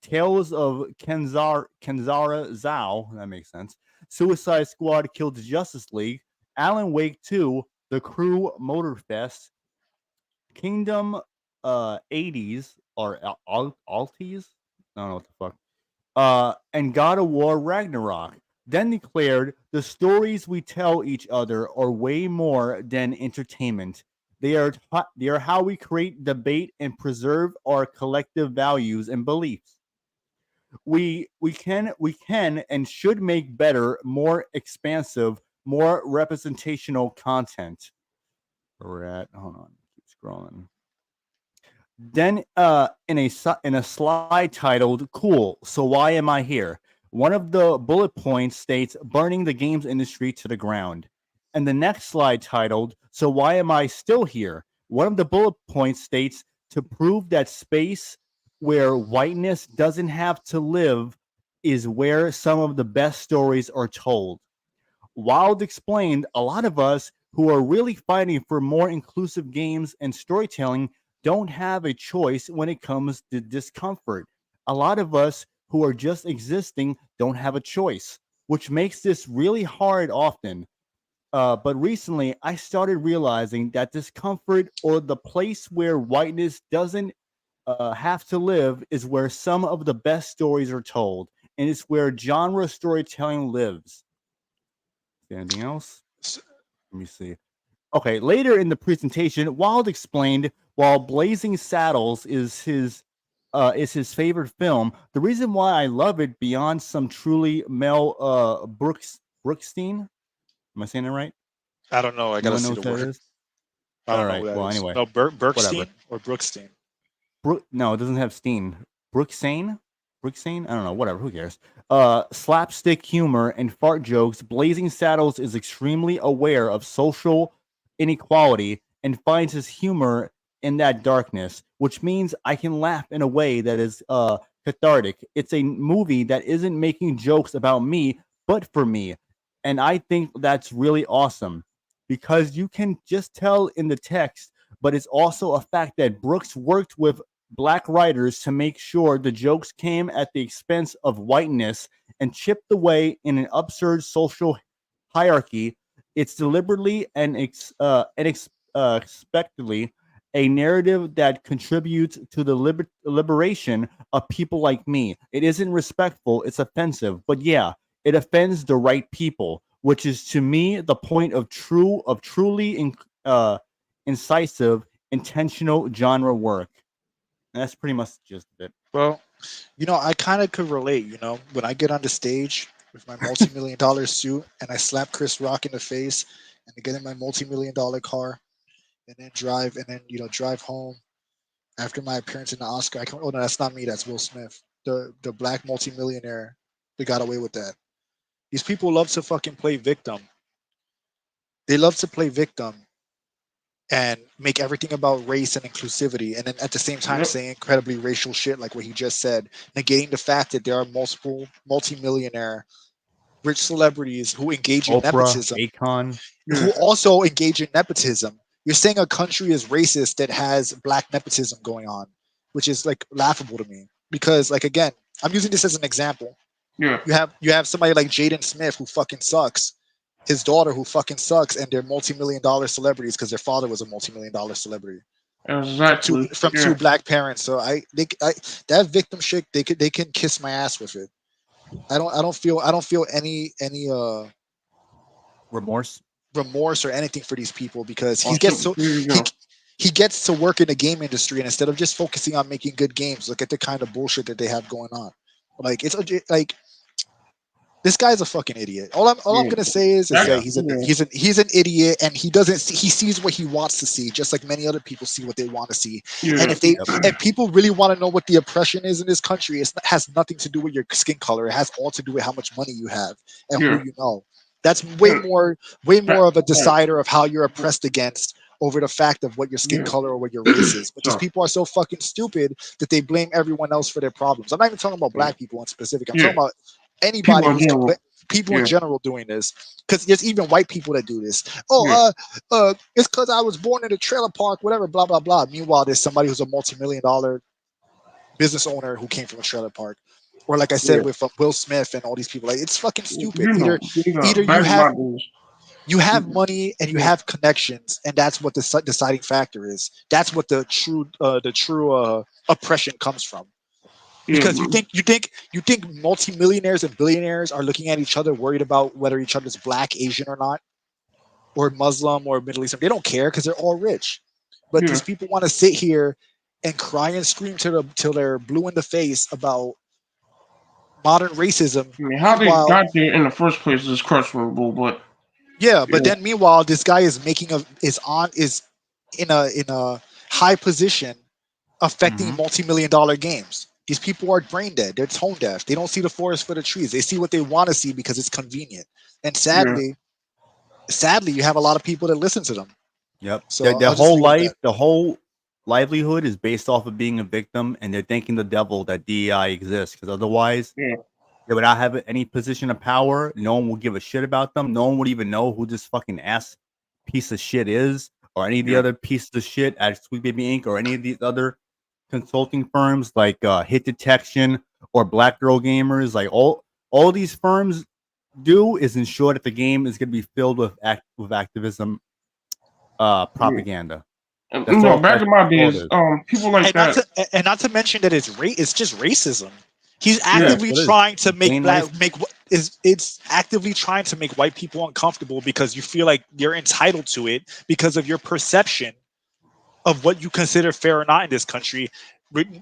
Tales of Kenzara Zhao, that makes sense, Suicide Squad Killed the Justice League, Alan Wake 2, The Crew Motorfest, Kingdom 80s or Alties? I don't know what the fuck. And God of War Ragnarok. Then declared, the stories we tell each other are way more than entertainment. They are how we create debate and preserve our collective values and beliefs. We can and should make better, more expansive, more representational content. Where we're at, hold on, keep scrolling. Then, in a slide titled "Cool, so why am I here?" one of the bullet points states "burning the games industry to the ground," and the next slide titled "So why am I still here?" one of the bullet points states to prove that space where whiteness doesn't have to live is where some of the best stories are told. Wild explained, a lot of us who are really fighting for more inclusive games and storytelling don't have a choice when it comes to discomfort. A lot of us who are just existing don't have a choice, which makes this really hard often. But recently, I started realizing that discomfort or the place where whiteness doesn't have to live is where some of the best stories are told, and it's where genre storytelling lives. Anything else? S- Let me see. Okay, later in the presentation, Wild explained while Blazing Saddles is his favorite film, the reason why I love it beyond some truly Mel Brookstein. Am I saying it right? I don't know. I gotta Anyone see knows the who that word. is? I All don't know right. who that Well, is. anyway, No, whatever. Bergstein or Brookstein. No, it doesn't have Steen. Brooksane? Brooksane? I don't know. Whatever. Who cares? Slapstick humor and fart jokes. Blazing Saddles is extremely aware of social inequality and finds his humor in that darkness, which means I can laugh in a way that is cathartic. It's a movie that isn't making jokes about me, but for me. And I think that's really awesome because you can just tell in the text, but it's also a fact that Brooks worked with black writers to make sure the jokes came at the expense of whiteness and chipped away in an absurd social hierarchy. It's deliberately and unexpectedly a narrative that contributes to the liberation of people like me. It isn't respectful, it's offensive, but yeah, it offends the right people, which is to me the point of truly incisive, intentional genre work. And that's pretty much just it. Well, I kind of could relate. When I get on the stage with my multi-million-dollar suit and I slap Chris Rock in the face and I get in my multi-million-dollar car and then drive home after my appearance in the Oscar. Oh no, that's not me. That's Will Smith, the black multi-millionaire that got away with that. These people love to fucking play victim. They love to play victim and make everything about race and inclusivity, and then at the same time Yep. saying incredibly racial shit like what he just said, negating the fact that there are multiple multimillionaire rich celebrities who engage in Oprah, nepotism, Akon. Yeah. who also engage in nepotism. You're saying a country is racist that has black nepotism going on, which is like laughable to me. Because like again, I'm using this as an example. Yeah. You have somebody like Jaden Smith who fucking sucks, his daughter who fucking sucks, and they're multi-million-dollar celebrities because their father was a multi-million-dollar celebrity from two Exactly. from two Yeah. black parents. So that victim shit, they can kiss my ass with it. I don't feel any Remorse. remorse or anything for these people because Or here you he go. he gets to work in the game industry, and instead of just focusing on making good games, look at the kind of bullshit that they have going on. Like like this guy's a fucking idiot. All I'm Yeah. gonna say is that Yeah. Yeah. he's an idiot, and he sees what he wants to see, just like many other people see what they want to see. And Yeah. Yep. if people really want to know what the oppression is in this country, it has nothing to do with your skin color. It has all to do with how much money you have and who Yeah. you know. That's way more of a Right. decider of how you're oppressed against over the fact of what your skin color or what your race is. But these people are so fucking stupid that they blame everyone else for their problems. I'm not even talking about black people in specific. I'm talking about anybody who's people in general doing this. Because there's even white people that do this. It's because I was born in a trailer park, whatever, blah blah blah. Meanwhile, there's somebody who's a multi-million-dollar business owner who came from a trailer park. Or like I said with Will Smith and all these people, like it's fucking stupid. Either you have money and you have connections, and that's what the deciding factor is. That's what the true oppression comes from. Because you think multimillionaires and billionaires are looking at each other, worried about whether each other's black, Asian or not, or Muslim or Middle Eastern. They don't care because they're all rich. But these people want to sit here and cry and scream till they're blue in the face about modern racism. I mean, how they got there in the first place is questionable, but then meanwhile, this guy is in a high position, affecting multi-million-dollar games. These people are brain dead. They're tone deaf. They don't see the forest for the trees. They see what they want to see because it's convenient. And sadly, you have a lot of people that listen to them. Yep. So their whole life, the whole livelihood is based off of being a victim, and they're thanking the devil that DEI exists, because otherwise, they would not have any position of power. No one will give a shit about them. No one would even know who this fucking ass piece of shit is, or any of the other pieces of shit at Sweet Baby Inc. or any of these other consulting firms like Hit Detection or Black Girl Gamers. Like all these firms do is ensure that the game is going to be filled with activism, propaganda. Back in my days, people like not to mention that it's just racism. He's actively trying to it's actively trying to make white people uncomfortable because you feel like you're entitled to it because of your perception of what you consider fair or not in this country,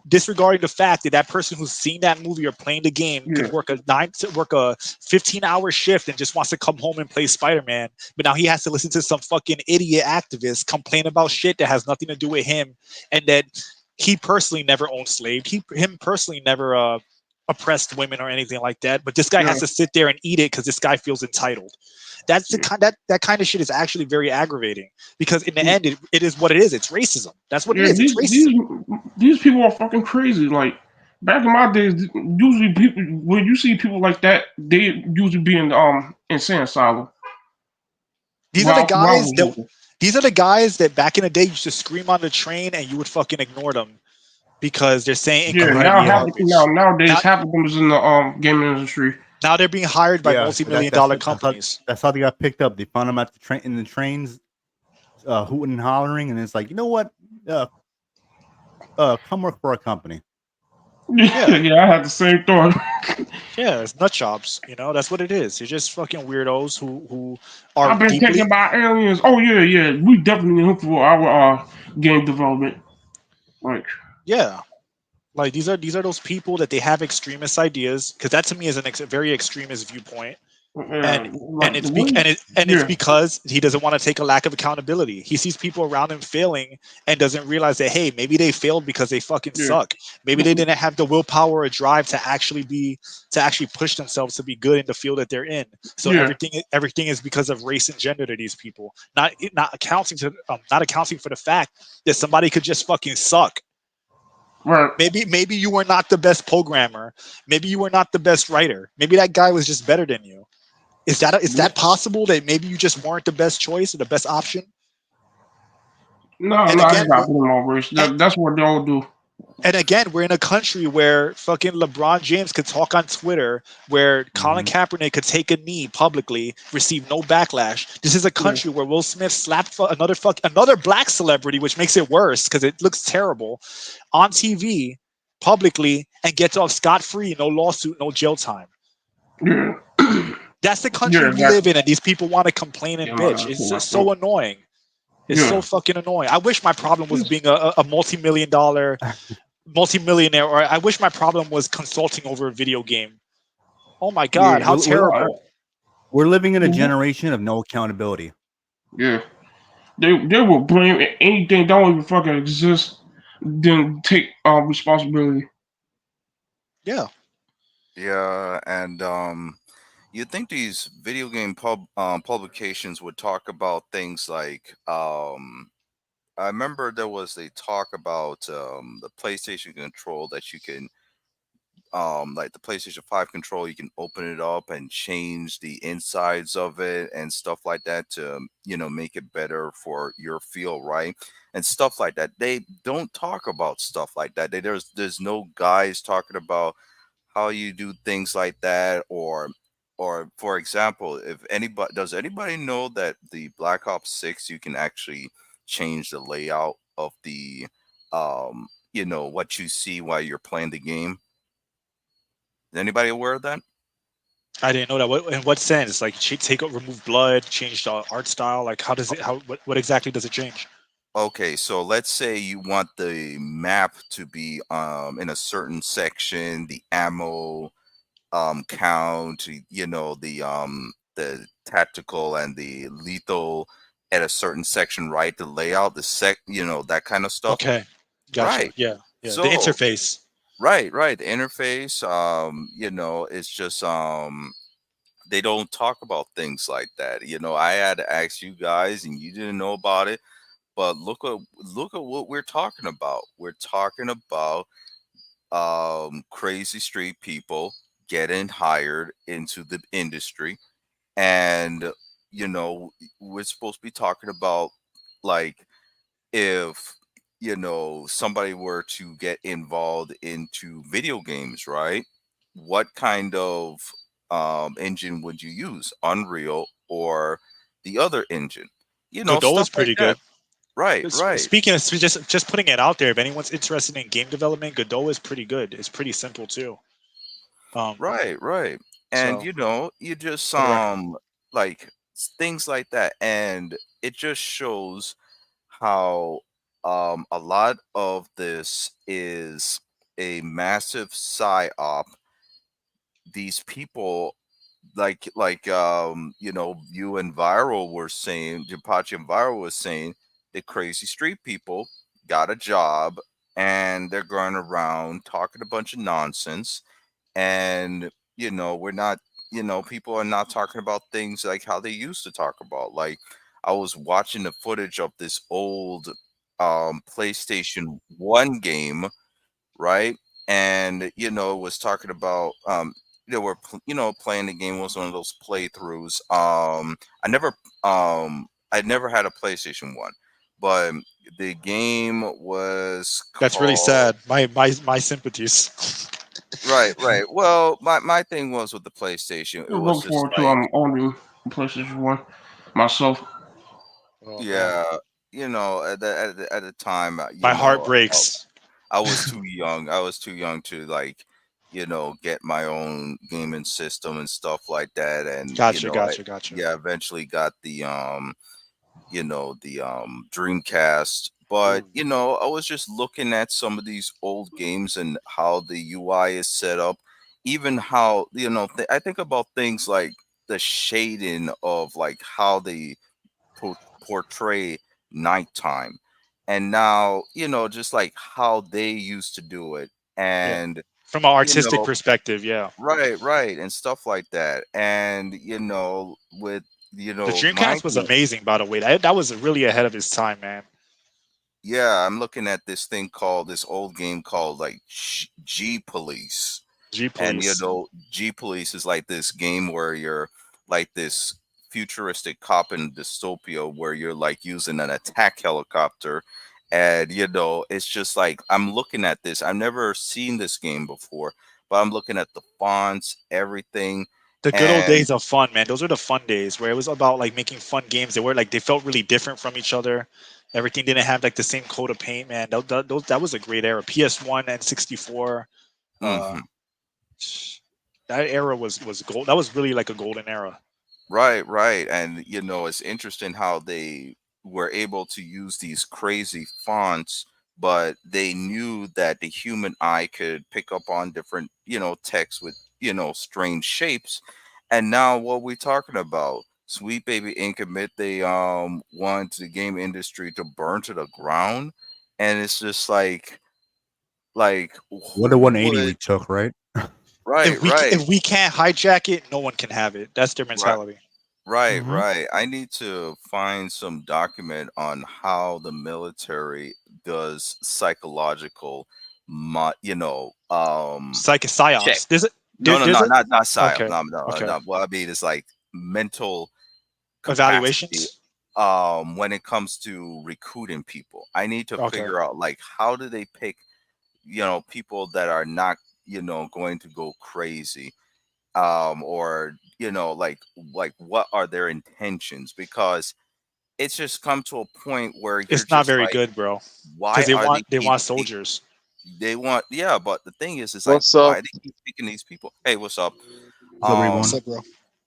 disregarding the fact that person who's seen that movie or playing the game could work a 15-hour shift and just wants to come home and play Spider-Man, but now he has to listen to some fucking idiot activist complain about shit that has nothing to do with him, and that he personally never owned slaves. Him personally never oppressed women or anything like that. But this guy has to sit there and eat it because this guy feels entitled. That's the kind that kind of shit is actually very aggravating because in the end, it is what it is. It's racism. That's what it is. It's racism. These people are fucking crazy. Like back in my days, usually people when you see people like that, they usually be in insane asylum. These are the guys that back in the day used to scream on the train and you would fucking ignore them because they're saying nowadays half of them is in the gaming industry. Now they're being hired by multi-million-dollar companies. That's how they got picked up. They found them at the in the trains, hooting and hollering, and it's like, you know what? Come work for our company. Yeah, I had the same thought. It's nut jobs. That's what it is. You're just fucking weirdos who are. I've been taken by aliens. Oh yeah. We definitely look for our game development. Like these are those people that they have extremist ideas, because that to me is a very extremist viewpoint, and it's because he doesn't want to take a lack of accountability. He sees people around him failing and doesn't realize that, hey, maybe they failed because they fucking suck. Maybe they didn't have the willpower or drive to actually push themselves to be good in the field that they're in. So everything is because of race and gender to these people, not accounting for the fact that somebody could just fucking suck. Right. Maybe you were not the best programmer. Maybe you were not the best writer. Maybe that guy was just better than you. Is that possible? That maybe you just weren't the best choice or the best option? No, again, that's what they all do. And again, we're in a country where fucking LeBron James could talk on Twitter, where Colin Kaepernick could take a knee publicly, receive no backlash. This is a country where Will Smith slapped another black celebrity, which makes it worse because it looks terrible, on TV publicly and gets off scot-free, no lawsuit, no jail time. That's the country we live in, and these people want to complain and bitch. It's just so annoying. It's so fucking annoying. I wish my problem was being a multi-million-dollar multi-millionaire, or I wish my problem was consulting over a video game. Oh my god, how terrible. We're living in a generation of no accountability. Yeah. They will blame anything that don't even fucking exist, then take responsibility. Yeah. Yeah, and you think these video game publications would talk about things like I remember there was a talk about the PlayStation control that you can like the PlayStation 5 control, you can open it up and change the insides of it and stuff like that to, make it better for your feel, right? And stuff like that. They don't talk about stuff like that. There's no guys talking about how you do things like that, or for example, if anybody does anybody know that the Black Ops 6 you can actually change the layout of the what you see while you're playing the game? Is anybody aware of that? I didn't know that. In what sense? Like remove blood, change the art style. Like how does it? What exactly does it change? Okay, so let's say you want the map to be in a certain section, the ammo count, the tactical and the lethal at a certain section, right? The layout, that kind of stuff. Okay, gotcha. Right. Yeah, yeah. The So interface. right, the interface, it's just they don't talk about things like that. I had to ask you guys and you didn't know about it. But look at what we're talking about. We're talking about crazy street people getting hired into the industry, and we're supposed to be talking about, like, if somebody were to get involved into video games, right? What kind of engine would you use, Unreal or the other engine? Godot Stuff is like pretty that. good. Right, right, Speaking of just putting it out there, if anyone's interested in game development, Godot is pretty good. It's pretty simple too. right. And So you just for the record, like things like that, and it just shows how a lot of this is a massive psyop. These people, you and Viral were saying, Japachi and Viral was saying, the crazy street people got a job and they're going around talking a bunch of nonsense. And we're not, people are not talking about things like how they used to talk about. Like, I was watching the footage of this old PlayStation 1 game, right? And it was talking about we're playing the game. Was one of those playthroughs. I never had a PlayStation 1, but the game was that's really called. sad. My sympathies. Right. Well, my thing was with the PlayStation, I it was look just forward to like, owning the PlayStation 1 myself. Oh man, yeah, at the time, my heart breaks. I was too young. I was too young to, like, get my own gaming system and stuff like that. And Gotcha. eventually got the Dreamcast. But I was just looking at some of these old games and how the UI is set up, even how I think about things like the shading of, like, how they portray nighttime, and now just like how they used to do it, Yeah, and from an you artistic know perspective, yeah. right, and stuff like that. And with The my Dreamcast was game, amazing, by the way. That was really ahead of his time, man. yeah, I'm looking at this old game called, like, G Police. G And Police. G Police is like this game where you're like this futuristic cop in dystopia where you're, like, using an attack helicopter. And it's just like, I'm looking at this. I've never seen this game before, but I'm looking at the fonts, everything. The good old And days of fun, man. Those were the fun days where it was about like making fun games. They felt really different from each other. Everything didn't have like the same coat of paint, man. That was a great era. PS1 and 64. Uh, mhm. that era was gold. That was really like a golden era. Right. And it's interesting how they were able to use these crazy fonts, but they knew that the human eye could pick up on different, text with, strange shapes. And now what we talking about? Sweet Baby Inc. admit they want the game industry to burn to the ground. And it's just like What a who 180 we would took, right? Right, if we can't hijack it, no one can have it. That's their mentality. Right, Mhm. right. I need to find some document on how the military does psychological, Psychic check. psyops. No, no, There's no, a not psyop. okay. No, no, Okay. no. What I mean is like mental capacity. Evaluations. When it comes to recruiting people, I need to Okay. figure out like how do they pick, people that are not, going to go crazy, or like what are their intentions, because it's just come to a point where you're It's not just very like, good, bro. why Because they are they want keep soldiers. they want, yeah, but the thing is like, What's why up? they keep picking these people? Hey, what's up? What's up, What's Reborn? um up, bro?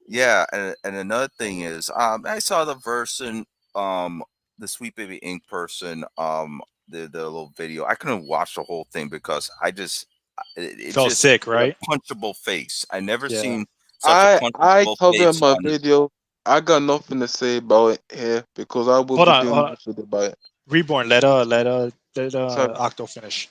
yeah, and another thing is, I saw the version, the Sweet Baby Ink person, the little video. I couldn't watch the whole thing because it Felt just sick, had right? a punchable face. I never Yeah. seen such a I punchable cover face my on. video. I got nothing to say about it here because I will Hold be on, doing hold my on. shit about it. Reborn. Let So Octo finish.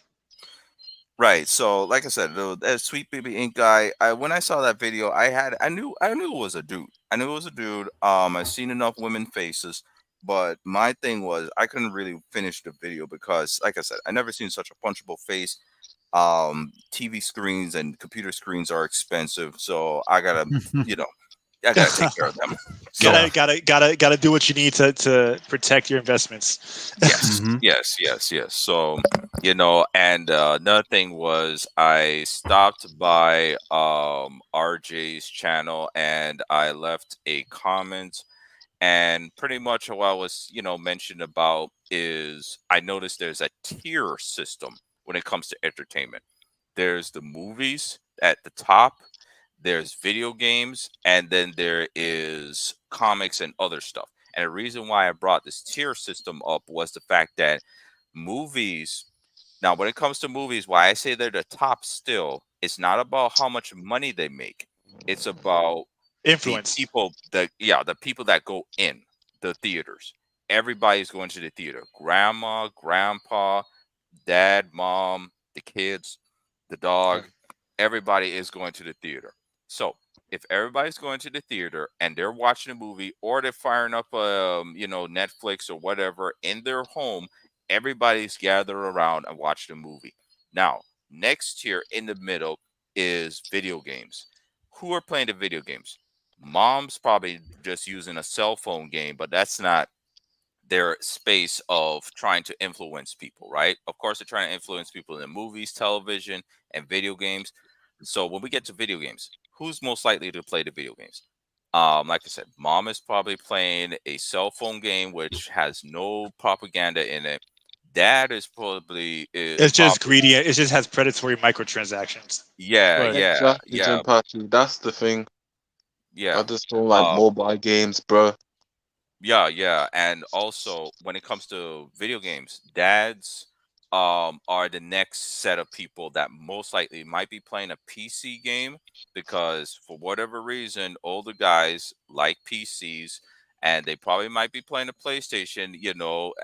Right. So, like I said, that Sweet Baby Ink guy. When I saw that video, I knew it was a dude. I knew it was a dude. I've seen enough women faces, but my thing was I couldn't really finish the video because, like I said, I never seen such a punchable face. TV screens and computer screens are expensive, so you know, I gotta take care of them. So, Yeah. Gotta do what you need to protect your investments. yes, Mhm. yes. So, and another thing was I stopped by RJ's channel and I left a comment, and pretty much what I was, mentioned about is I noticed there's a tier system when it comes to entertainment. There's the movies at the top, there's video games, and then there is comics and other stuff. And the reason why I brought this tier system up was the fact that movies, now when it comes to movies, why I say they're the top still, it's not about how much money they make. It's about the Influence. people the people that go in the theaters. Everybody's going to the theater. Grandma, grandpa, dad, mom, the kids, the Yeah. dog, everybody is going to the theater. So if everybody's going to the theater and they're watching a movie or they're firing up Netflix or whatever in their home, everybody's gathered around and watch the movie. Now, next here in the middle is video games. Who are playing the video games? Mom's probably just using a cell phone game, but that's not their space of trying to influence people, right? Of course, they're trying to influence people in movies, television, and video games. So when we get to video games, who's most likely to play the video games? Like I said, mom is probably playing a cell phone game which has no propaganda in it. Dad is It's just probably, greedy. It just has predatory microtransactions. yeah, But yeah, exactly, yeah, Jinpachi. That's the thing. I yeah. just don't like Uh, mobile games, bro. Yeah. And also when it comes to video games, dads are the next set of people that most likely might be playing a PC game, because for whatever reason, older guys like PCs and they probably might be playing a PlayStation,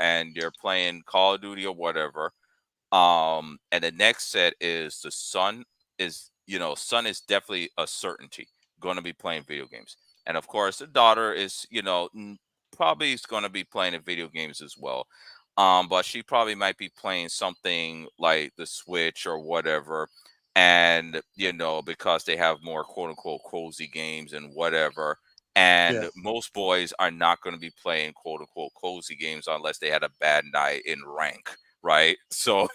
and they're playing Call of Duty or whatever. And the next set is the son. Son is definitely a certainty going to be playing video games. And of course the daughter is, probably is going to be playing the video games as well. But she probably might be playing something like the Switch or whatever. And because they have more quote unquote cozy games and whatever. yeah, And most boys are not going to be playing quote unquote cozy games unless they had a bad night in rank, right? So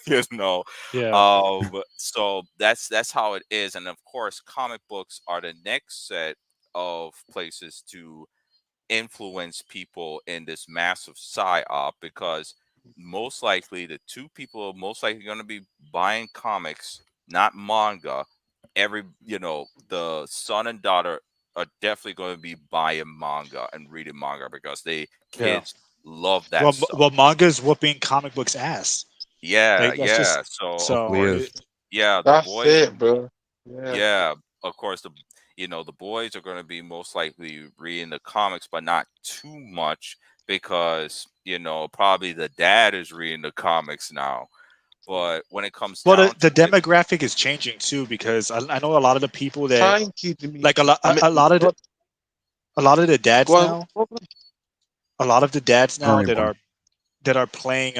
yeah, so that's how it is. And of course comic books are the next set of places to influence people in this massive psyop, because most likely the two people most likely going to be buying comics, not manga. The son and daughter are definitely going to be buying manga and reading manga because they yeah. kids love that stuff. Well, manga's whooping comic books ass. Yeah, Like that's just yeah. So of so. Hopefully is. course, yeah, the That's boys are, it, bro. Yeah. yeah, of course the boys are going to be most likely reading the comics, but not too much because probably the dad is reading the comics now. But when it comes Well, down the to it, demographic is changing too, because I know a lot of the people that Time keeping me. like a lot I mean, a lot of a lot of the dads go on. now, a lot of the dads now Very important. that are playing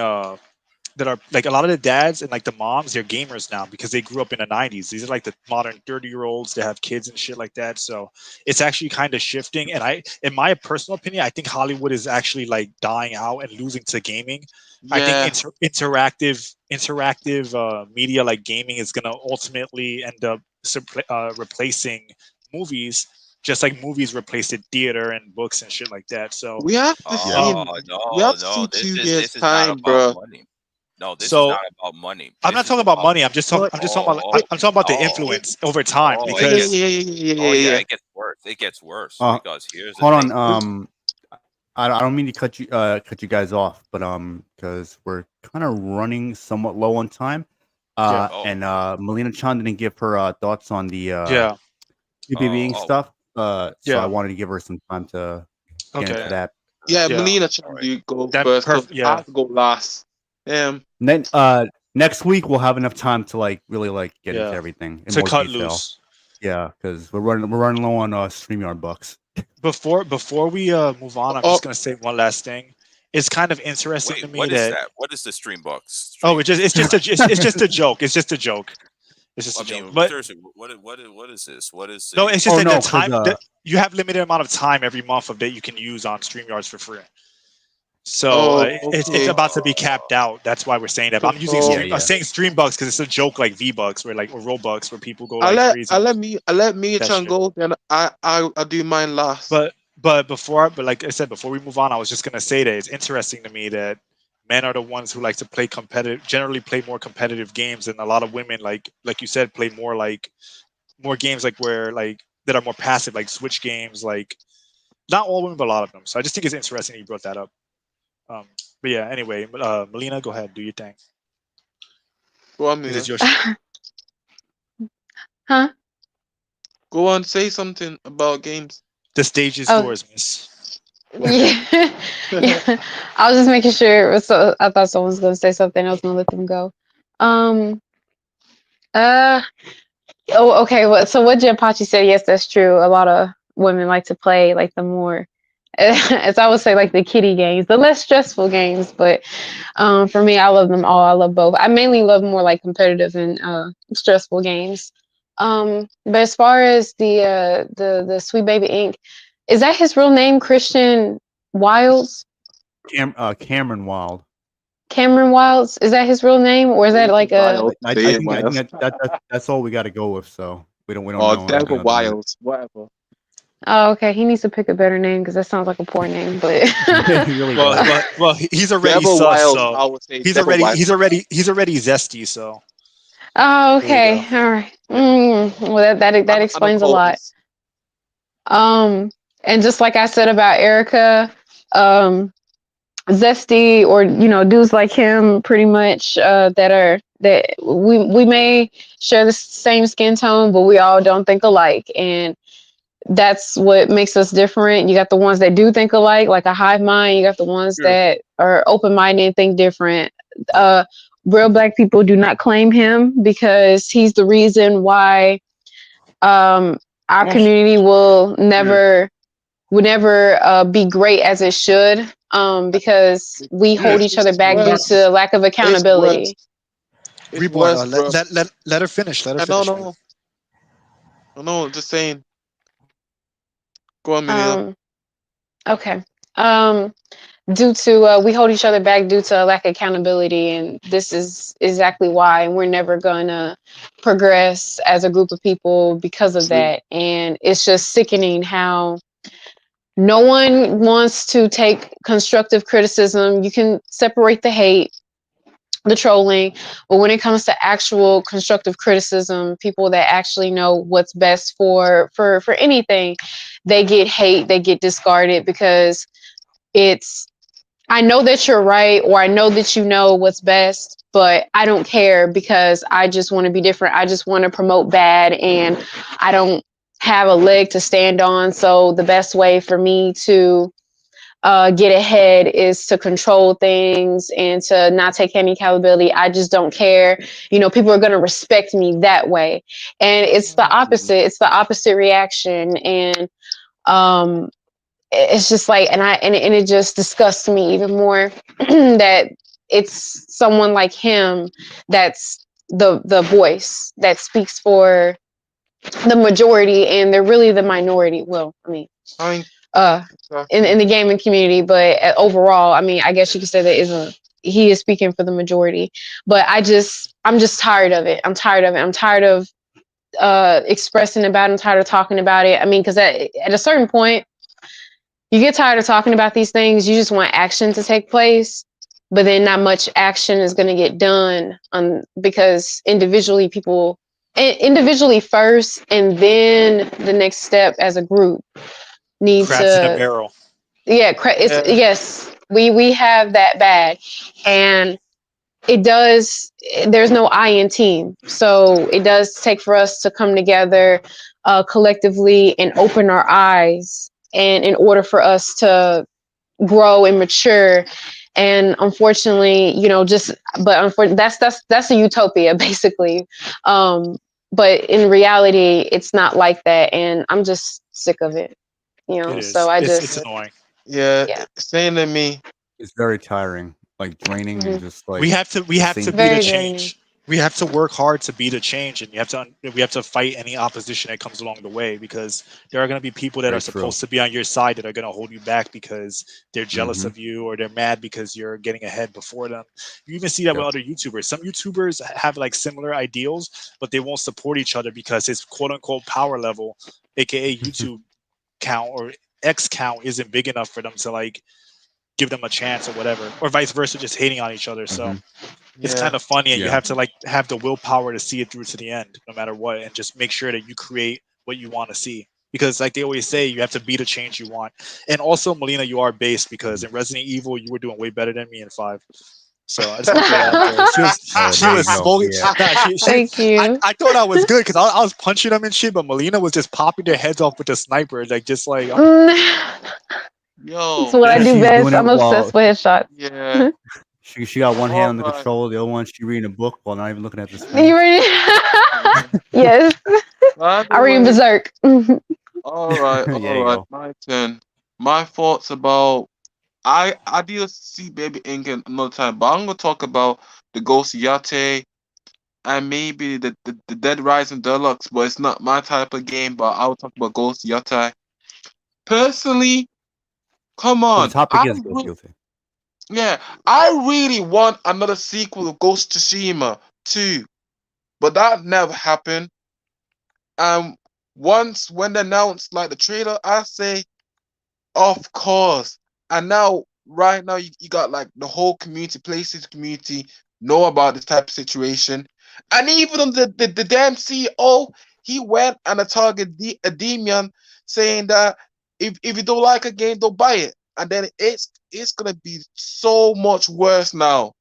that are like a lot of the dads and like the moms, they're gamers now because they grew up in the 90s. These are like the modern 30-year-olds that have kids and shit like that. So it's actually kind of shifting. And in my personal opinion, I think Hollywood is actually like dying out and losing to gaming. I think Yeah, interactive media like gaming is going to ultimately end up replacing movies, just like movies replaced theater and books and shit like that. So we have to Yeah. see. oh We have to no, see this 2 years this is not time, about bro. money. No, this is so not about money. I'm This not is talking about about money. But I'm just talking about oh I'm talking about the oh it, influence over time oh it yeah, because gets yeah, yeah, yeah, yeah, oh yeah, yeah, yeah. it gets worse. It gets worse Uh, because here's the hold thing. on. I don't mean to cut you guys off, but because we're kind of running somewhat low on time. yeah, Oh And Melina Chan didn't give her thoughts on the yeah, PBBing oh stuff. So I yeah. wanted to give her some time to get into Okay, yeah. that. Yeah, yeah. Melina, All trying right. to go Then first because perfect. I Yeah, have to go last. Then next week we'll have enough time to like really like get into yeah. everything in To more cut detail. loose. Yeah, because we're running low on StreamYard bucks. Before we move on, I'm Oh, just gonna say one last thing. It's kind of interesting Wait, to me what is that that? What is the stream box? oh, Stream it's just a joke. It's just a joke. It's just I a joke. mean, But seriously, what is this? What is no, it's the just Oh that the no, because time that you have limited amount of time every month of that you can use on StreamYards for free. So it's okay. about to be uh capped out. That's why we're saying that. But I'm using yeah, I'm yeah. saying stream bucks because it's a joke like V bucks, where like or Robux, where people go I like let crazy. I let me That try and shit. go. Then I do mine last. But like I said, before we move on, I was just gonna say that it's interesting to me that men are the ones who like to play generally play more competitive games, and a lot of women, like you said, play more games like where like that are more passive, like Switch games, like not all women, but a lot of them. So I just think it's interesting that you brought that up. But yeah, anyway, Melina, go ahead, do your thing. Go on, It is Melina. your show. Huh? Go on, say something about games. The stage is Oh, yours, miss. yeah. Yeah. I was just making sure. So I thought someone was gonna say something. I was gonna let them go. Um. Uh. Oh. Okay. So what Jampachi said. Yes, that's true. A lot of women like to play like the more, as I would say, like the kiddie games, the less stressful games. But for me, I love them all. I love both. I mainly love more like competitive and stressful games. But as far as the Sweet Baby Inc., is that his real name, Christian Wilds? Cameron Wild. Cameron Wilds? Is that his real name, or is that like a? Wild, I say it, think Miles. that's all we got to go with. So we don't Or know anything Denver other than that. Wilds, whatever. Oh, okay. He needs to pick a better name because that sounds like a poor name. But He really does. Well, he's already Denver sus, Wilds, so I would say Denver Wilds. he's already zesty. So oh, there you okay. go. All right. Well, that I don't explains a call lot. this. And just like I said about Erica, zesty or dudes like him pretty much that we may share the same skin tone, but we all don't think alike, and that's what makes us different. You got the ones that do think alike, like a hive mind. You got the ones True. that are open-minded and think different. Real black people do not claim him because he's the reason why our community will never be great as it should, because we hold each other It's back due worse. to lack of It's worse. accountability. It's Reborn. worse, bro. Let her finish. Let her I don't finish. know. No, just saying. Go on, Melina. Okay. Due to we hold each other back due to a lack of accountability, and this is exactly why we're never gonna progress as a group of people because of True. that. And it's just sickening how no one wants to take constructive criticism. You can separate the hate, the trolling, but when it comes to actual constructive criticism, people that actually know what's best for anything, they get hate, they get discarded because it's, I know that you're right, or I know that you know what's best, but I don't care because I just want to be different. I just want to promote bad, and I don't have a leg to stand on. So the best way for me to get ahead is to control things and to not take any accountability. I just don't care. You know, people are going to respect me that way. And it's the opposite. It's the opposite reaction. And it's just like, and it just disgusts me even more that it's someone like him that's the voice that speaks for the majority, and they're really the minority. Well, I mean, in the gaming community, but overall, I mean, I guess you could say that he is speaking for the majority. But I'm just tired of it. I'm tired of it. I'm tired of expressing about it. I'm tired of talking about it. I mean, because at a certain point, you get tired of talking about these things. You just want action to take place, but then not much action is going to get done because individually first, and then the next step as a group need Crabs in a to. barrel. Yeah, yes, we have that bad, and it does. There's no I in team, so it does take for us to come together collectively and open our eyes, and in order for us to grow and mature. And unfortunately, that's a utopia basically. But in reality, it's not like that, and I'm just sick of it. It is. So It's annoying. Yeah. Saying to me, It's very tiring, like draining, and just like We have to be the Very change. We have to work hard to be the change, and we have to fight any opposition that comes along the way, because there are going to be people that Very are supposed to be on your side that are going to hold you back because they're jealous of you, or they're mad because you're getting ahead before them. You even see that with other YouTubers. Some YouTubers have like similar ideals, but they won't support each other because his quote unquote power level, aka YouTube count or X count, isn't big enough for them to like give them a chance or whatever, or vice versa, just hating on each other. So it's kind of funny, and you have to like have the willpower to see it through to the end, no matter what, and just make sure that you create what you want to see. Because like they always say, you have to be the change you want. And also, Melina, you are based, because in Resident Evil, you were doing way better than me in 5. So I just want to throw that out there. She was smoking. Yeah. Nah, Thank you. I thought I was good because I was punching them and shit, but Melina was just popping their heads off with the sniper, like just like. yo, That's what I do She's best. doing it I'm while obsessed with headshots. yeah, she got one hand on the Alright. controller, the other one she reading a book while not even looking at the You screen. ready? Yes. by the I read way, Berserk. alright, Yeah, you go. my turn. My thoughts about I did see Baby Ink another time, but I'm gonna talk about the Ghost Yate and maybe the Dead Rising Deluxe, but it's not my type of game, but I'll talk about Ghost Yate. Personally, come Well, the on. topic is guilty. Yeah, I really want another sequel of Ghost Tsushima 2, but that never happened. Once when they announced like the trailer, I say, of course. And now, right now, you got like the whole community, PlayStation community, know about this type of situation. And even the damn CEO, he went and targeted a demon saying that if you don't like a game, don't buy it. And then it's gonna be so much worse now.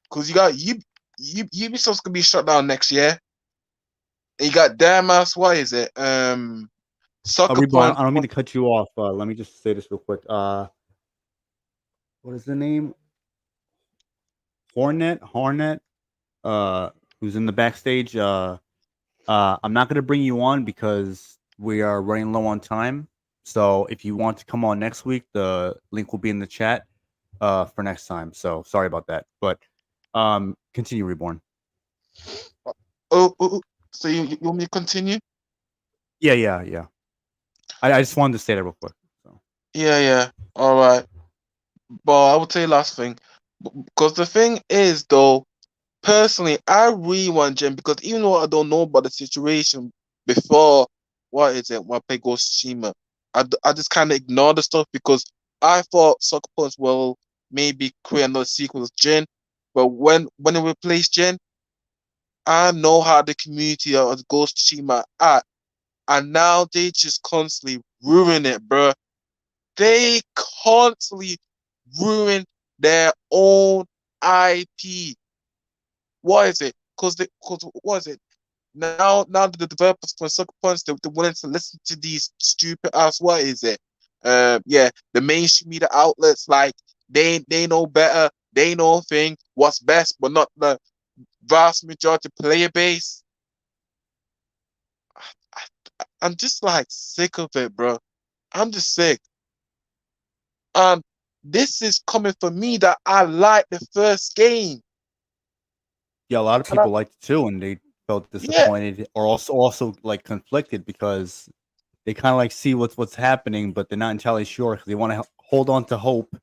Because you got Ubisoft's gonna be shut down next year. And you got damn ass, what is it? Sucker Reborn, Punch. I don't mean to cut you off. Let me just say this real quick. What is the name? Hornet, who's in the backstage. I'm not gonna bring you on because we are running low on time. So if you want to come on next week, the link will be in the chat for next time. So sorry about that. But continue, Reborn. So you want me to continue? Yeah. I just wanted to say that real quick. So. Yeah. All right. But I will tell you last thing. Because the thing is, though, personally, I really want Jen, because even though I don't know about the situation before, when I play Ghost of Tsushima, I just kind of ignore the stuff because I thought Sucker Punch will maybe create another sequel with Jen. But when they replace Jen, I know how the community of Ghost of Tsushima act. And now they just constantly ruin it, bro. They constantly ruin their own IP. What is it? Because what is it? Now the developers for Sucker Punch, they're willing to listen to these stupid ass. What is it? yeah, the mainstream media outlets, like they know better, they know thing what's best, but not the vast majority player base. I'm just like sick of it, bro. I'm just sick. This is coming from me that I like the first game. Yeah, a lot of And I, people liked it too, and they felt yeah, disappointed, or also like conflicted because they kind of like see what's happening, but they're not entirely sure because they want to hold on to hope.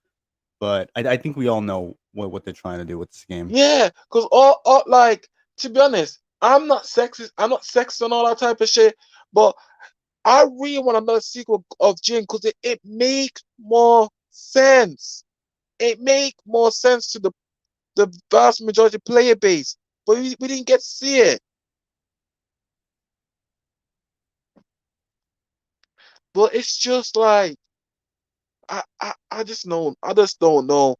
But I think we all know what they're trying to do with this game. yeah, because all like, to be honest, I'm not sexist. I'm not sexist and all that type of shit. But I really want another sequel of Jin because it makes more sense. It make more sense to the vast majority player base, but we didn't get to see it. But it's just like I just don't know.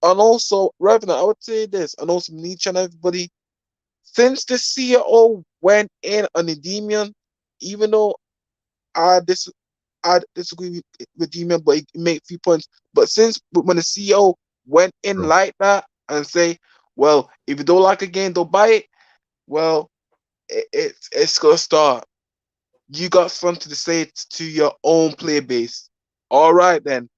And also, Revenant, I would say this, and also Nietzsche and everybody, since the CEO went in on Endymion, even though I dis I disagree with Endymion, but he made a few points. But since when the CEO went in True. like that and say, well, if you don't like a game, don't buy it. Well, it's gonna start. You got something to say to your own player base. All right then.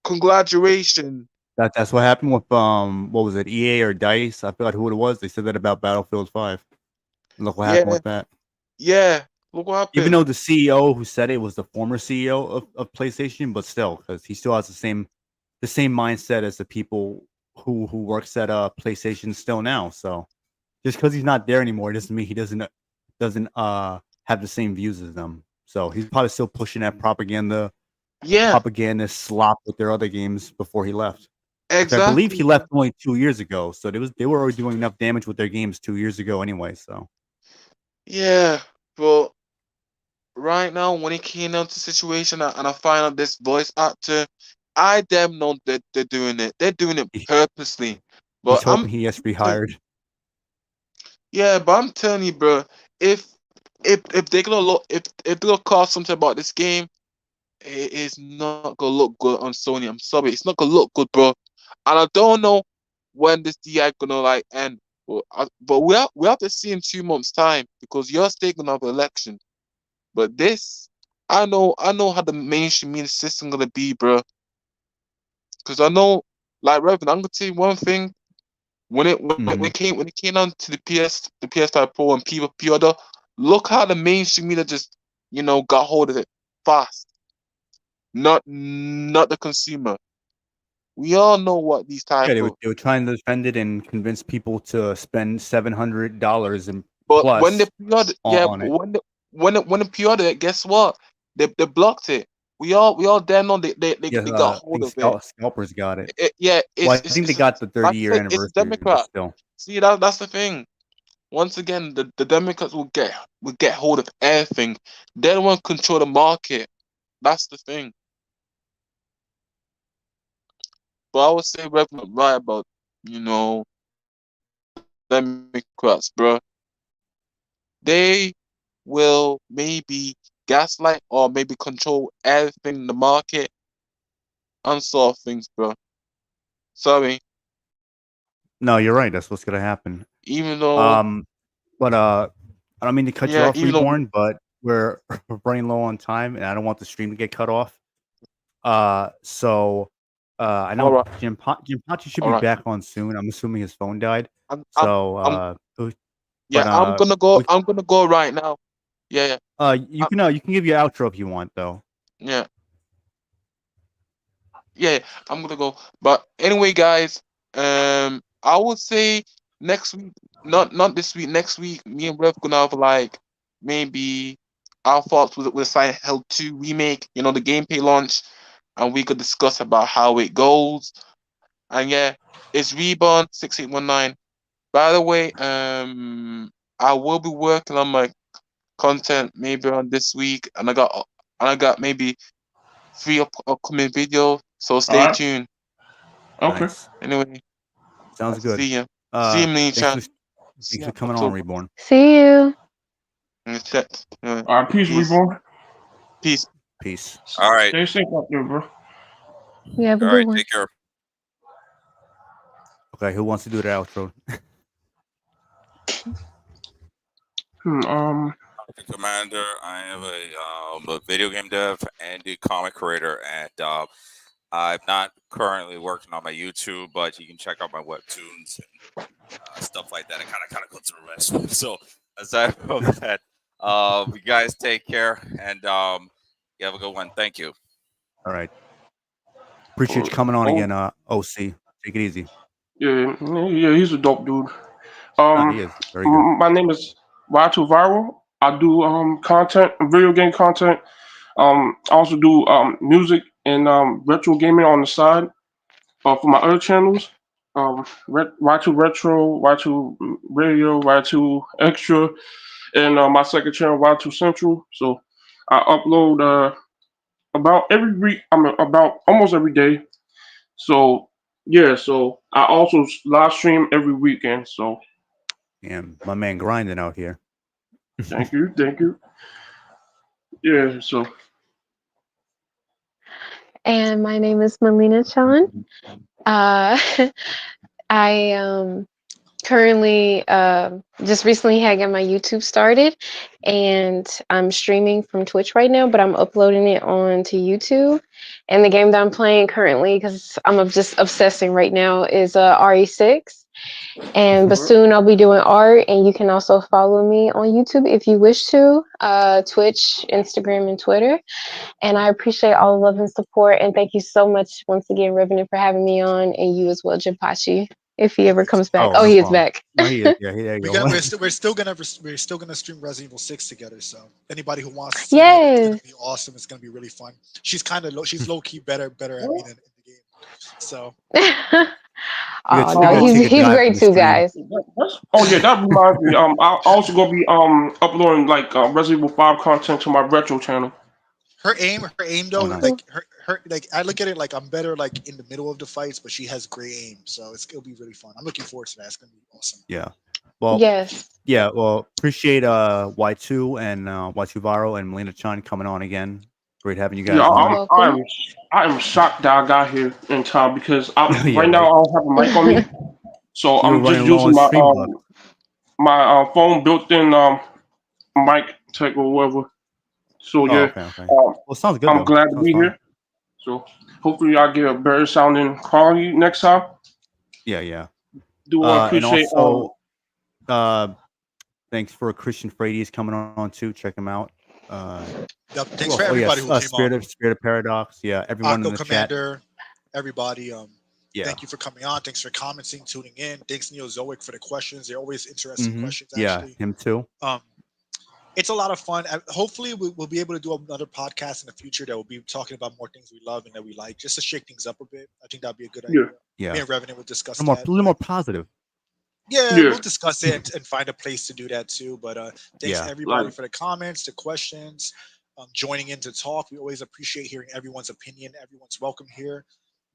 Congratulations. That's what happened with what was it, EA or Dice? I forgot who it was. They said that about Battlefield 5. Look what happened Yeah, with that. yeah. Look what Even happened. though the CEO who said it was the former CEO of PlayStation, but still, because he still has the same mindset as the people who works at PlayStation still now. So just because he's not there anymore doesn't mean he doesn't have the same views as them. So he's probably still pushing that Yeah, propaganda slop with their other games before he left. Which I believe he exactly. left only 2 years ago. So they were already doing enough damage with their games 2 years ago anyway. So Yeah, but right now, when it came down to the situation and I find out this voice actor, I damn know that they're doing it. They're doing it purposely. But he's hoping he gets rehired. yeah, but I'm telling you, bro, if if they're gonna look if they're gonna call something about this game, it is not gonna look good on Sony. I'm sorry, it's not gonna look good, bro. And I don't know when this DI gonna like end. But we have to see in 2 months' time because you're still gonna have an election. But this, I know how the mainstream media system gonna be, bro. Because I know, like Revan, I'm gonna tell you one thing. Mhm. When it came down to the PS5 Pro and people pre-order, look how the mainstream media just got hold of it fast. Not the consumer. We all know what these type Yeah, of. they were trying to defend it and convince people to spend $700 and But when they plus pre-order, on it. when they pre-order it, guess what? They blocked it. We all damn know Yeah, they got I hold think of it. scalpers got it. Yeah, Well, I think they it's got the like I 30-year said, it's anniversary, but Democrat. still. See that's the thing. Once again, the Democrats will get hold of everything. They don't want to control the market. That's the thing. But I would say Reverend right about Democrats, bro. They will maybe gaslight or maybe control everything in the market and sort of things, bro. Sorry, No, you're right. That's what's gonna happen. even though Um, but I don't mean to cut you yeah, off, even though Reborn, but we're running low on time, and I don't want the stream to get cut off. So I all know right, Jim Pachi should all be right. back on soon. I'm assuming his phone died. So I'm but yeah, I'm gonna go right now. Yeah, yeah. you can give your outro if you want though. Yeah, yeah, I'm gonna go. But anyway, guys, I would say next week, not this week, next week, me and Rev gonna have like maybe our thoughts with Silent Hill 2 remake, the gameplay launch, and we could discuss about how it goes. And yeah, it's Reborn 6819. By the way, I will be working on my content maybe on this week, and I got maybe 3 upcoming videos. So All stay right. tuned. Okay. Nice. Anyway, Sounds good. see you. See you, Thanks Mini-chan. for See thanks you for in coming on, October. Reborn. See you. In the chat. All right. Peace, Peace. Reborn. Peace. Peace. All right. Stay safe out there, bro. Yeah, have a All good right. one. Take care. Okay, who wants to do the outro? Commander. I am a video game dev and a comic creator, and I'm not currently working on my YouTube, but you can check out my webtoons and stuff like that. I kind of go through the rest. So aside from that, you guys take care, and you have a good one. Thank you. All right. Appreciate you coming on again, OC. Take it easy. Yeah, he's a dope dude. He is very good. My name is Y2 Viral. I do content, video game content. I also do music and retro gaming on the side for my other channels. Y2 Retro, Y2 Radio, Y2 Extra, and my second channel Y2 Central. So I upload about every week. About almost every day. So yeah, so I also live stream every weekend. So And my man grinding out here. thank you. Yeah, so. And my name is Melina Chan. I currently just recently had got my YouTube started, and I'm streaming from Twitch right now, but I'm uploading it onto YouTube. And the game that I'm playing currently, because I'm just obsessing right now, is RE6. But soon I'll be doing art, and you can also follow me on YouTube if you wish to, Twitch, Instagram, and Twitter. And I appreciate all the love and support, and thank you so much once again, Revenue, for having me on, and you as well, Jimpachi, if he ever comes back. Oh, no he is problem. back. No, he is. Yeah, there you go. We're still gonna stream Resident Evil 6 together. So anybody who wants to see Yes. that, it's gonna be awesome. It's gonna be really fun. She's low key better at me than in the game. So. Oh no, he's great too, guys. Oh yeah, that reminds me. I'm also gonna be uploading like Resident Evil 5 content to my retro channel. Her aim though, nice. like her like I look at it like I'm better like in the middle of the fights, but she has great aim, so it'll be really fun. I'm looking forward to that. It's gonna be awesome. Yeah. Well. Yes. Yeah. Well, appreciate Y2 and Y2 Viral and Melina Chan coming on again. Great having you guys. Yeah, I am shocked that I got here in time because Yeah, right now I don't have a mic on me, so I'm just running low using on my phone built-in mic tech or whatever. So yeah, okay. Well, sounds good. I'm though. glad to Sounds be fun. here. So hopefully I get a better sounding quality next time. Yeah. Do appreciate and also, thanks for Christian Frades coming on too. Check him out. Thanks for everybody who came Spirit on. of Paradox. Yeah, everyone in the Commander, chat. everybody. Yeah. Thank you for coming on. Thanks for commenting, tuning in. Thanks Neozoic for the questions. They're always interesting questions. Actually. Yeah, him too. It's a lot of fun. Hopefully, we'll be able to do another podcast in the future that will be talking about more things we love and that we like, just to shake things up a bit. I think that'd be a good idea. Yeah. Me and Revenant will discuss a that. little more positive. Yeah, we'll discuss it and find a place to do that too. But thanks everybody for the comments, the questions, joining in to talk. We always appreciate hearing everyone's opinion. Everyone's welcome here.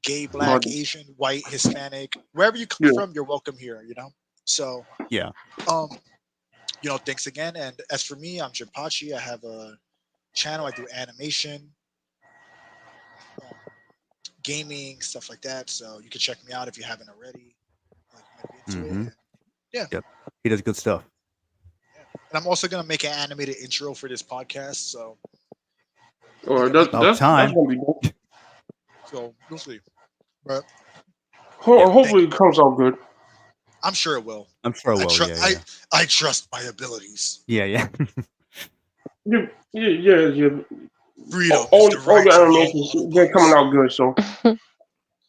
Gay, black, Asian, white, Hispanic, wherever you come from, you're welcome here. You know. So yeah. Thanks again. And as for me, I'm Jimpachi. I have a channel. I do animation, gaming, stuff like that. So you can check me out if you haven't already. Yep. He does good stuff. Yeah. And I'm also gonna make an animated intro for this podcast. So. That's time. Gonna be dope. So we'll see. But hopefully it comes out good. I'm sure it will. I'm sure it will. I trust my abilities. Yeah. Yeah. Freedom all is the rights the of animations all they're coming out good. So.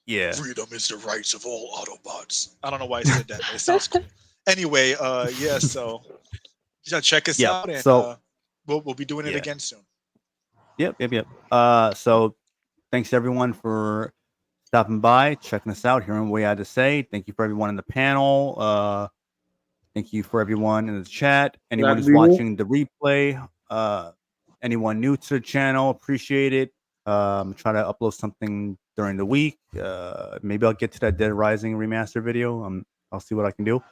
Yeah. Freedom is the rights of all Autobots. I don't know why I said that, but it sounds cool. Anyway, so check us out, and we'll be doing it again soon. Yep. So thanks everyone for stopping by, checking us out, hearing what we had to say. Thank you for everyone in the panel. Thank you for everyone in the chat. Anyone who's watching the replay, anyone new to the channel, appreciate it. Try to upload something during the week. Maybe I'll get to that Dead Rising remaster video. I'll see what I can do.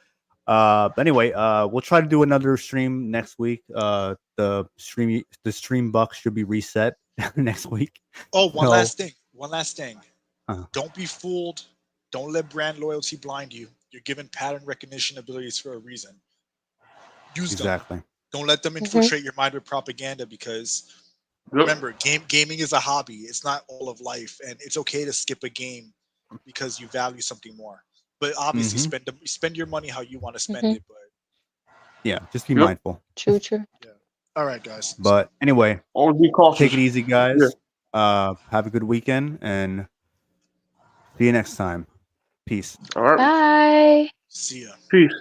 But anyway, we'll try to do another stream next week. The stream buck should be reset next week. Oh, one So- last thing. One last thing. Uh-huh. Don't be fooled. Don't let brand loyalty blind you. You're given pattern recognition abilities for a reason. Use them. Exactly. Don't let them infiltrate your mind with propaganda, because remember, gaming is a hobby. It's not all of life, and it's okay to skip a game because you value something more. But obviously, spend your money how you want to spend it. But yeah, just be mindful. True, true. all right, guys. But anyway, Always be cautious. take it easy, guys. Yeah. Have a good weekend, and see you next time. Peace. All right. Bye. See ya. Peace.